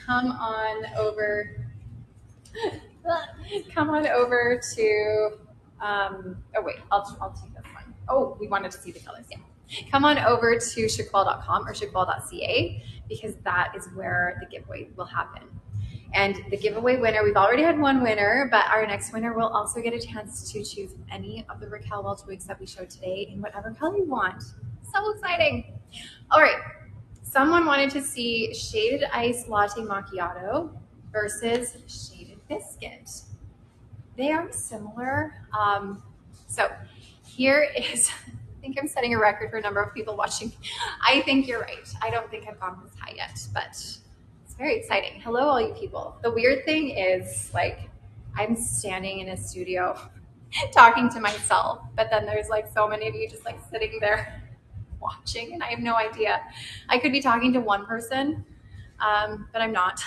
Speaker 1: come on over. Come on over to. Oh wait, I'll take this one. Oh, we wanted to see the colors. Yeah. Come on over to shaquel.com or shaquel.ca because that is where the giveaway will happen. And the giveaway winner, we've already had one winner, but our next winner will also get a chance to choose any of the Raquel Welch wigs that we showed today in whatever color you want. So exciting. All right. Someone wanted to see shaded ice latte macchiato versus shaded biscuit. They are similar. So here is, I think I'm setting a record for a number of people watching. I think you're right. I don't think I've gone this high yet, but it's very exciting. Hello, all you people. The weird thing is, like, I'm standing in a studio talking to myself, but then there's like so many of you just like sitting there watching, and I have no idea. I could be talking to one person, but I'm not.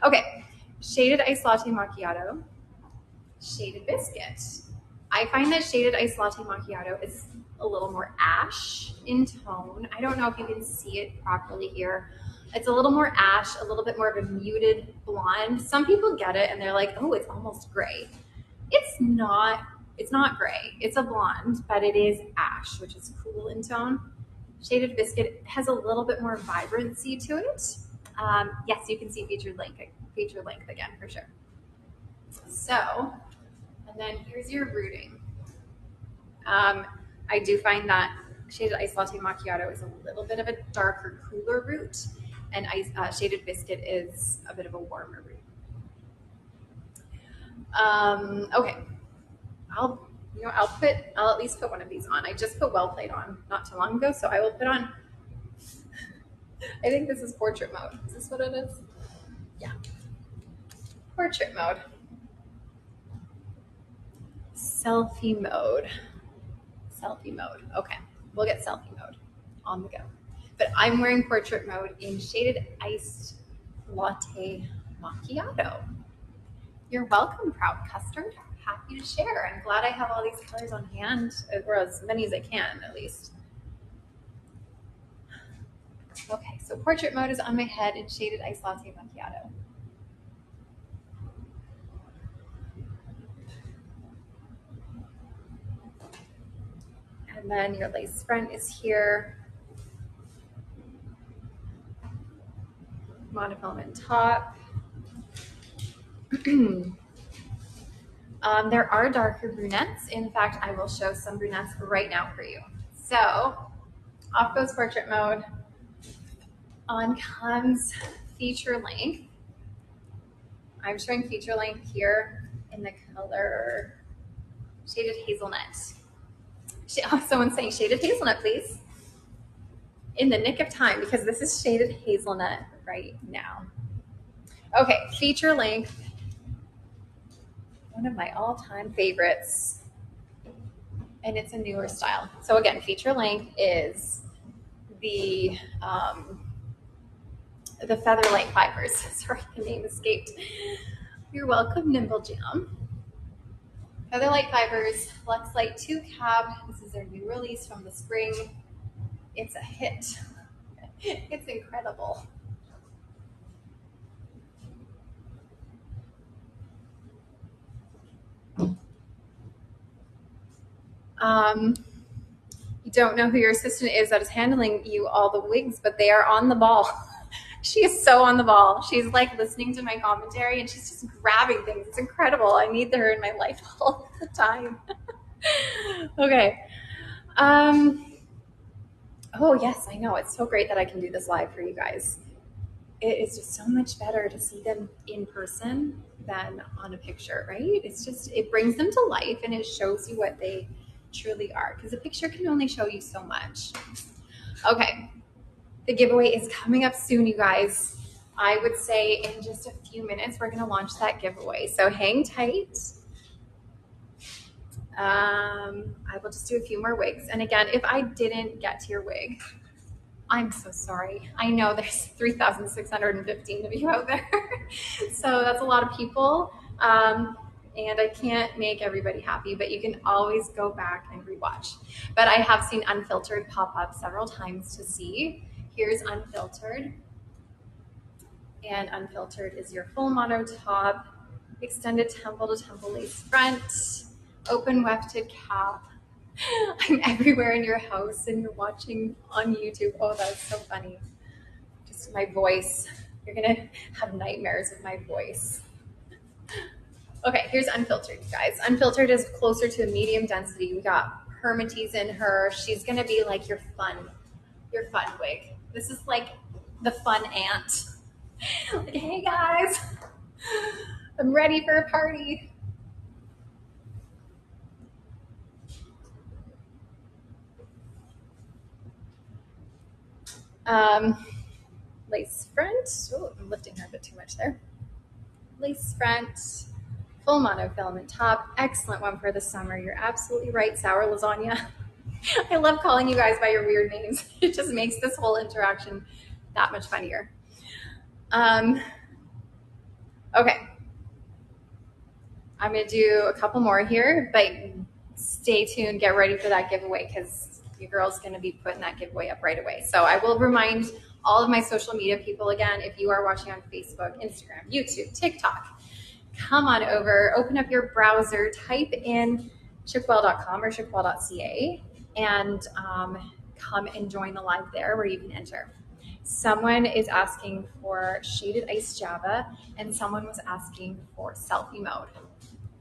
Speaker 1: Okay, shaded ice latte macchiato, shaded biscuit. I find that shaded ice latte macchiato is a little more ash in tone. I don't know if you can see it properly here. It's a little more ash, a little bit more of a muted blonde. Some people get it and they're like, oh, it's almost gray. It's not gray. It's a blonde, but it is ash, which is cool in tone. Shaded biscuit has a little bit more vibrancy to it. Yes, you can see featured length again for sure. So, and then here's your rooting. I do find that shaded ice latte macchiato is a little bit of a darker, cooler root, and shaded biscuit is a bit of a warmer root. Okay, I'll at least put one of these on. I just put Well Played on not too long ago, so I will put on. I think this is portrait mode. Is this what it is? Yeah, portrait mode. Selfie mode. Selfie mode. Okay, we'll get selfie mode on the go. But I'm wearing portrait mode in shaded iced latte macchiato. You're welcome, proud custard. Happy to share. I'm glad I have all these colors on hand, or as many as I can at least. Okay, so portrait mode is on my head in shaded iced latte macchiato. And then your lace front is here. Monofilament top. There are darker brunettes. In fact, I will show some brunettes right now for you. So off goes portrait mode. On comes feature length. I'm showing feature length here in the color shaded hazelnut. Someone's saying shaded hazelnut, please. In the nick of time, because this is shaded hazelnut right now. Okay, feature length. One of my all-time favorites. And it's a newer style. So again, feature length is the featherlight fibers. Sorry, the name escaped. You're welcome, Nimble Jam. Featherlight fibers, Flex Light 2 Cab. This is their new release from the spring. It's a hit. It's incredible. You don't know who your assistant is that is handling you all the wigs, but they are on the ball. She is so on the ball. She's like listening to my commentary and she's just grabbing things. It's incredible. I need her in my life all the time. Okay. Oh yes, I know. It's so great that I can do this live for you guys. It is just so much better to see them in person than on a picture, right? It's just, it brings them to life and it shows you what they truly are, because a picture can only show you so much. Okay, the giveaway is coming up soon, you guys. I would say in just a few minutes we're going to launch that giveaway, so hang tight. I will just do a few more wigs, and again, if I didn't get to your wig, I'm so sorry. I know there's 3,615 of you out there, so that's a lot of people. And I can't make everybody happy, but you can always go back and rewatch. But I have seen Unfiltered pop up several times to see. Here's Unfiltered. And Unfiltered is your full mono top, extended temple to temple lace front, open wefted cap. I'm everywhere in your house and you're watching on YouTube. Oh, that's so funny. Just my voice. You're gonna have nightmares with my voice. Okay, here's Unfiltered, you guys. Unfiltered is closer to a medium density. We got Hermites in her. She's gonna be like your fun wig. This is like the fun aunt. Like, hey guys, I'm ready for a party. Lace front. Oh, I'm lifting her a bit too much there. Lace front, full monofilament top. Excellent one for the summer. You're absolutely right, sour lasagna. I love calling you guys by your weird names. It just makes this whole interaction that much funnier. Okay. I'm going to do a couple more here, but stay tuned. Get ready for that giveaway because your girl's going to be putting that giveaway up right away. So I will remind all of my social media people again, if you are watching on Facebook, Instagram, YouTube, TikTok, come on over, open up your browser, type in chickwell.com or chickwell.ca, and come and join the live there where you can enter. Someone is asking for shaded ice Java, and someone was asking for selfie mode.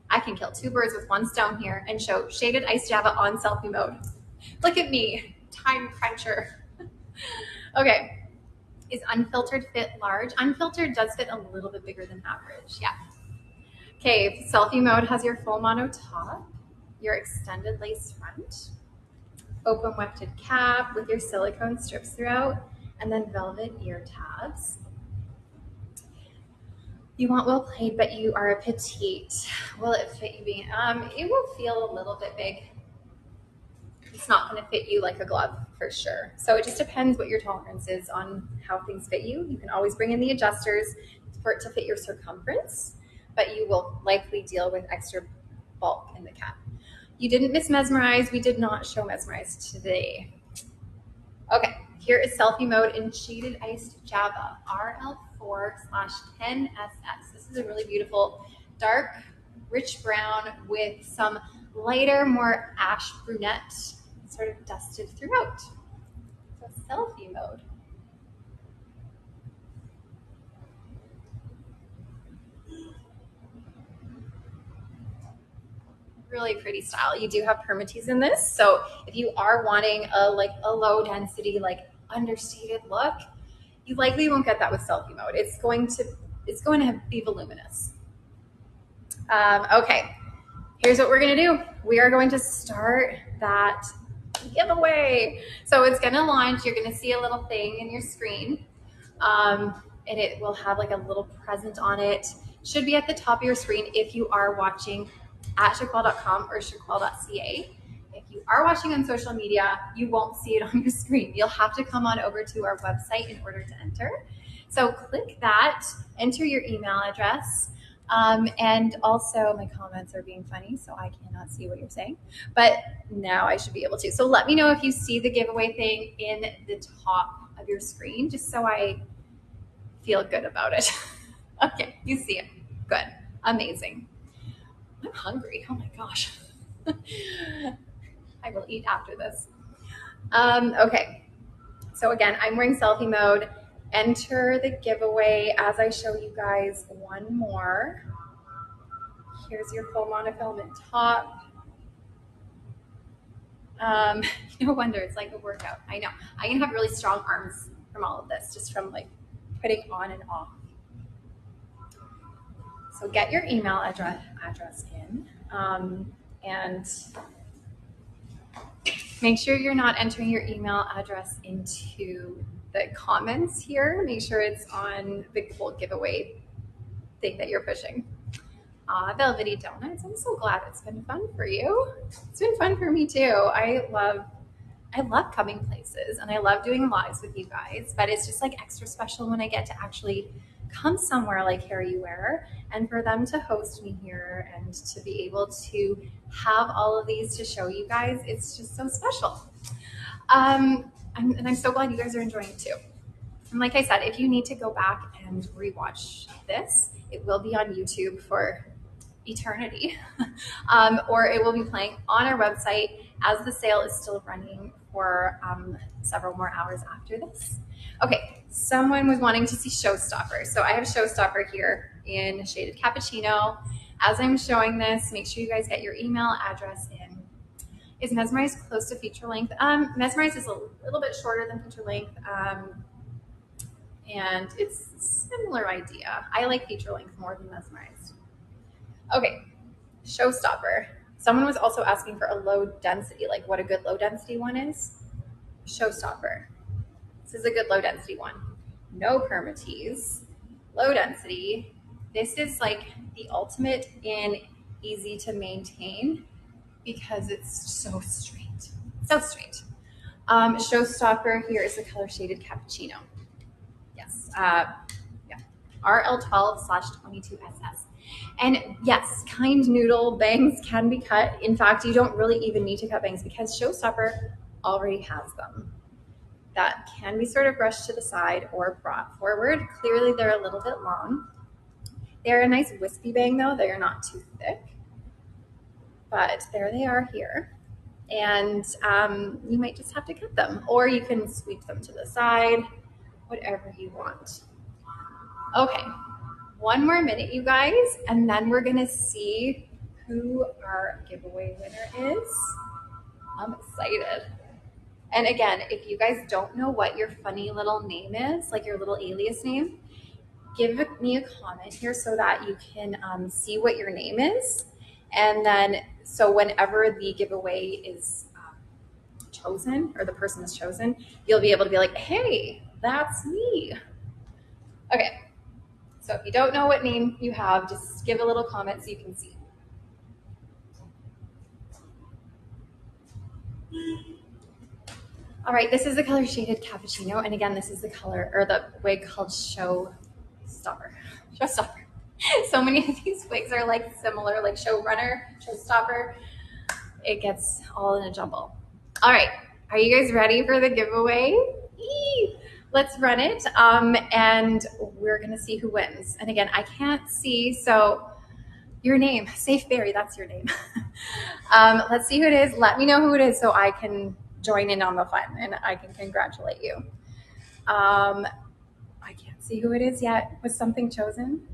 Speaker 1: I can kill two birds with one stone here and show shaded ice Java on selfie mode. Look at me, time cruncher. Okay, is Unfiltered fit large? Unfiltered does fit a little bit bigger than average, yeah. Okay, selfie mode has your full mono top, your extended lace front, open wefted cap with your silicone strips throughout, and then velvet ear tabs. You want well played, but you are a petite. Will it fit you being, it will feel a little bit big. It's not gonna fit you like a glove for sure. So it just depends what your tolerance is on how things fit you. You can always bring in the adjusters for it to fit your circumference, but you will likely deal with extra bulk in the cap. You didn't miss Mesmerize. We did not show Mesmerize today. Okay, here is selfie mode in shaded iced Java, RL4/10SS. This is a really beautiful dark, rich brown with some lighter, more ash brunette, sort of dusted throughout. So selfie mode. Really pretty style. You do have permatease in this, so if you are wanting a low density, like understated look, you likely won't get that with selfie mode. It's going to be voluminous. Okay, here's what we're gonna do. We are going to start that giveaway. So it's gonna launch. You're gonna see a little thing in your screen, and it will have like a little present on it. Should be at the top of your screen if you are watching at chickwell.com or chickwell.ca. If you are watching on social media, you won't see it on your screen. You'll have to come on over to our website in order to enter. So click that, enter your email address, and also my comments are being funny, so I cannot see what you're saying, but now I should be able to. So let me know if you see the giveaway thing in the top of your screen, just so I feel good about it. Okay, you see it. Good. Amazing. I'm hungry. Oh my gosh. I will eat after this. Okay. So again, I'm wearing selfie mode. Enter the giveaway as I show you guys one more. Here's your full monofilament top. No wonder it's like a workout. I know. I can have really strong arms from all of this, just from like putting on and off. So get your email address in, and make sure you're not entering your email address into the comments here. Make sure it's on the whole giveaway thing that you're pushing. Velvety Donuts, I'm so glad it's been fun for you. It's been fun for me too. I love coming places and I love doing lives with you guys, but it's just like extra special when I get to actually come somewhere like Youware and for them to host me here and to be able to have all of these to show you guys. It's just so special. And I'm so glad you guys are enjoying it too. And like I said, if you need to go back and rewatch this, it will be on YouTube for eternity, or it will be playing on our website as the sale is still running for several more hours after this. Okay, someone was wanting to see Showstopper. So I have Showstopper here in shaded Cappuccino. As I'm showing this, make sure you guys get your email address in. Is Mesmerize close to feature length? Mesmerize is a little bit shorter than feature length, and it's a similar idea. I like feature length more than Mesmerized. Okay, Showstopper. Someone was also asking for a low density, like what a good low density one is. Showstopper. This is a good low density one. No permatease, low density. This is like the ultimate in easy to maintain because it's so straight, so straight. Showstopper here is the color shaded Cappuccino. Yes, yeah, RL12/22SS. And yes, kind noodle bangs can be cut. In fact, you don't really even need to cut bangs because Showstopper already has them. That can be sort of brushed to the side or brought forward. Clearly, they're a little bit long. They're a nice wispy bang though. They're not too thick, but there they are here. And you might just have to cut them, or you can sweep them to the side, whatever you want. Okay, one more minute, you guys, and then we're gonna see who our giveaway winner is. I'm excited. And again, if you guys don't know what your funny little name is, like your little alias name, give me a comment here so that you can see what your name is. And then, so whenever the giveaway is chosen, or the person is chosen, you'll be able to be like, hey, that's me. Okay, so if you don't know what name you have, just give a little comment so you can see. All right, this is the color shaded Cappuccino. And again, this is the color, or the wig called Showstopper. Showstopper. So many of these wigs are like similar, like Showrunner, Showstopper. It gets all in a jumble. All right, are you guys ready for the giveaway? Eee! Let's run it, and we're gonna see who wins. And again, I can't see, so your name, Safe Berry, that's your name. Let's see who it is. Let me know who it is so I can join in on the fun and I can congratulate you. I can't see who it is yet. Was something chosen?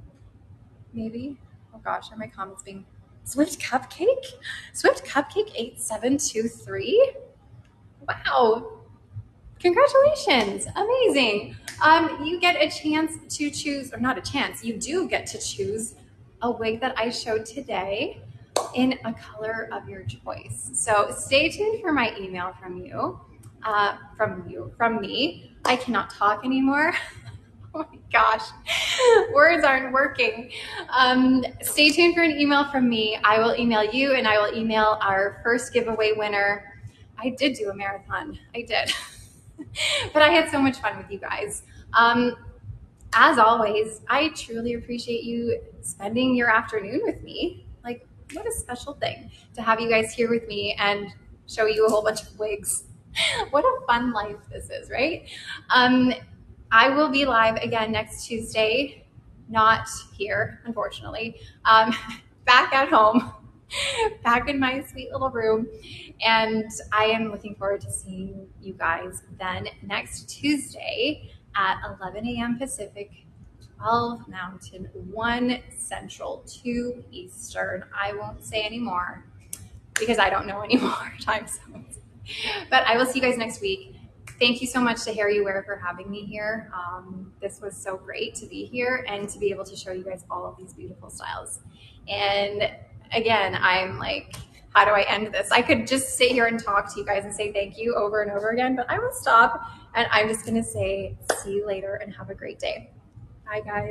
Speaker 1: Maybe? Oh gosh, are my comments being... Swift Cupcake? Swift Cupcake 8723? Wow. Congratulations. Amazing. You get a chance to choose, or not a chance, you do get to choose a wig that I showed today in a color of your choice. So stay tuned for my email from me. I cannot talk anymore. Oh my gosh, words aren't working. Stay tuned for an email from me. I will email you and I will email our first giveaway winner. I did do a marathon, I did. But I had so much fun with you guys. As always, I truly appreciate you spending your afternoon with me. Like, what a special thing to have you guys here with me and show you a whole bunch of wigs. What a fun life this is, right? I will be live again next Tuesday, not here, unfortunately, back at home, back in my sweet little room. And I am looking forward to seeing you guys then next Tuesday at 11 a.m. Pacific, 12 Mountain, 1 Central, 2 Eastern. I won't say any more because I don't know any more time zones. But I will see you guys next week. Thank you so much to Youware for having me here. This was so great to be here and to be able to show you guys all of these beautiful styles. And again, I'm like, how do I end this? I could just sit here and talk to you guys and say thank you over and over again, but I will stop and I'm just gonna say, see you later and have a great day. Bye guys.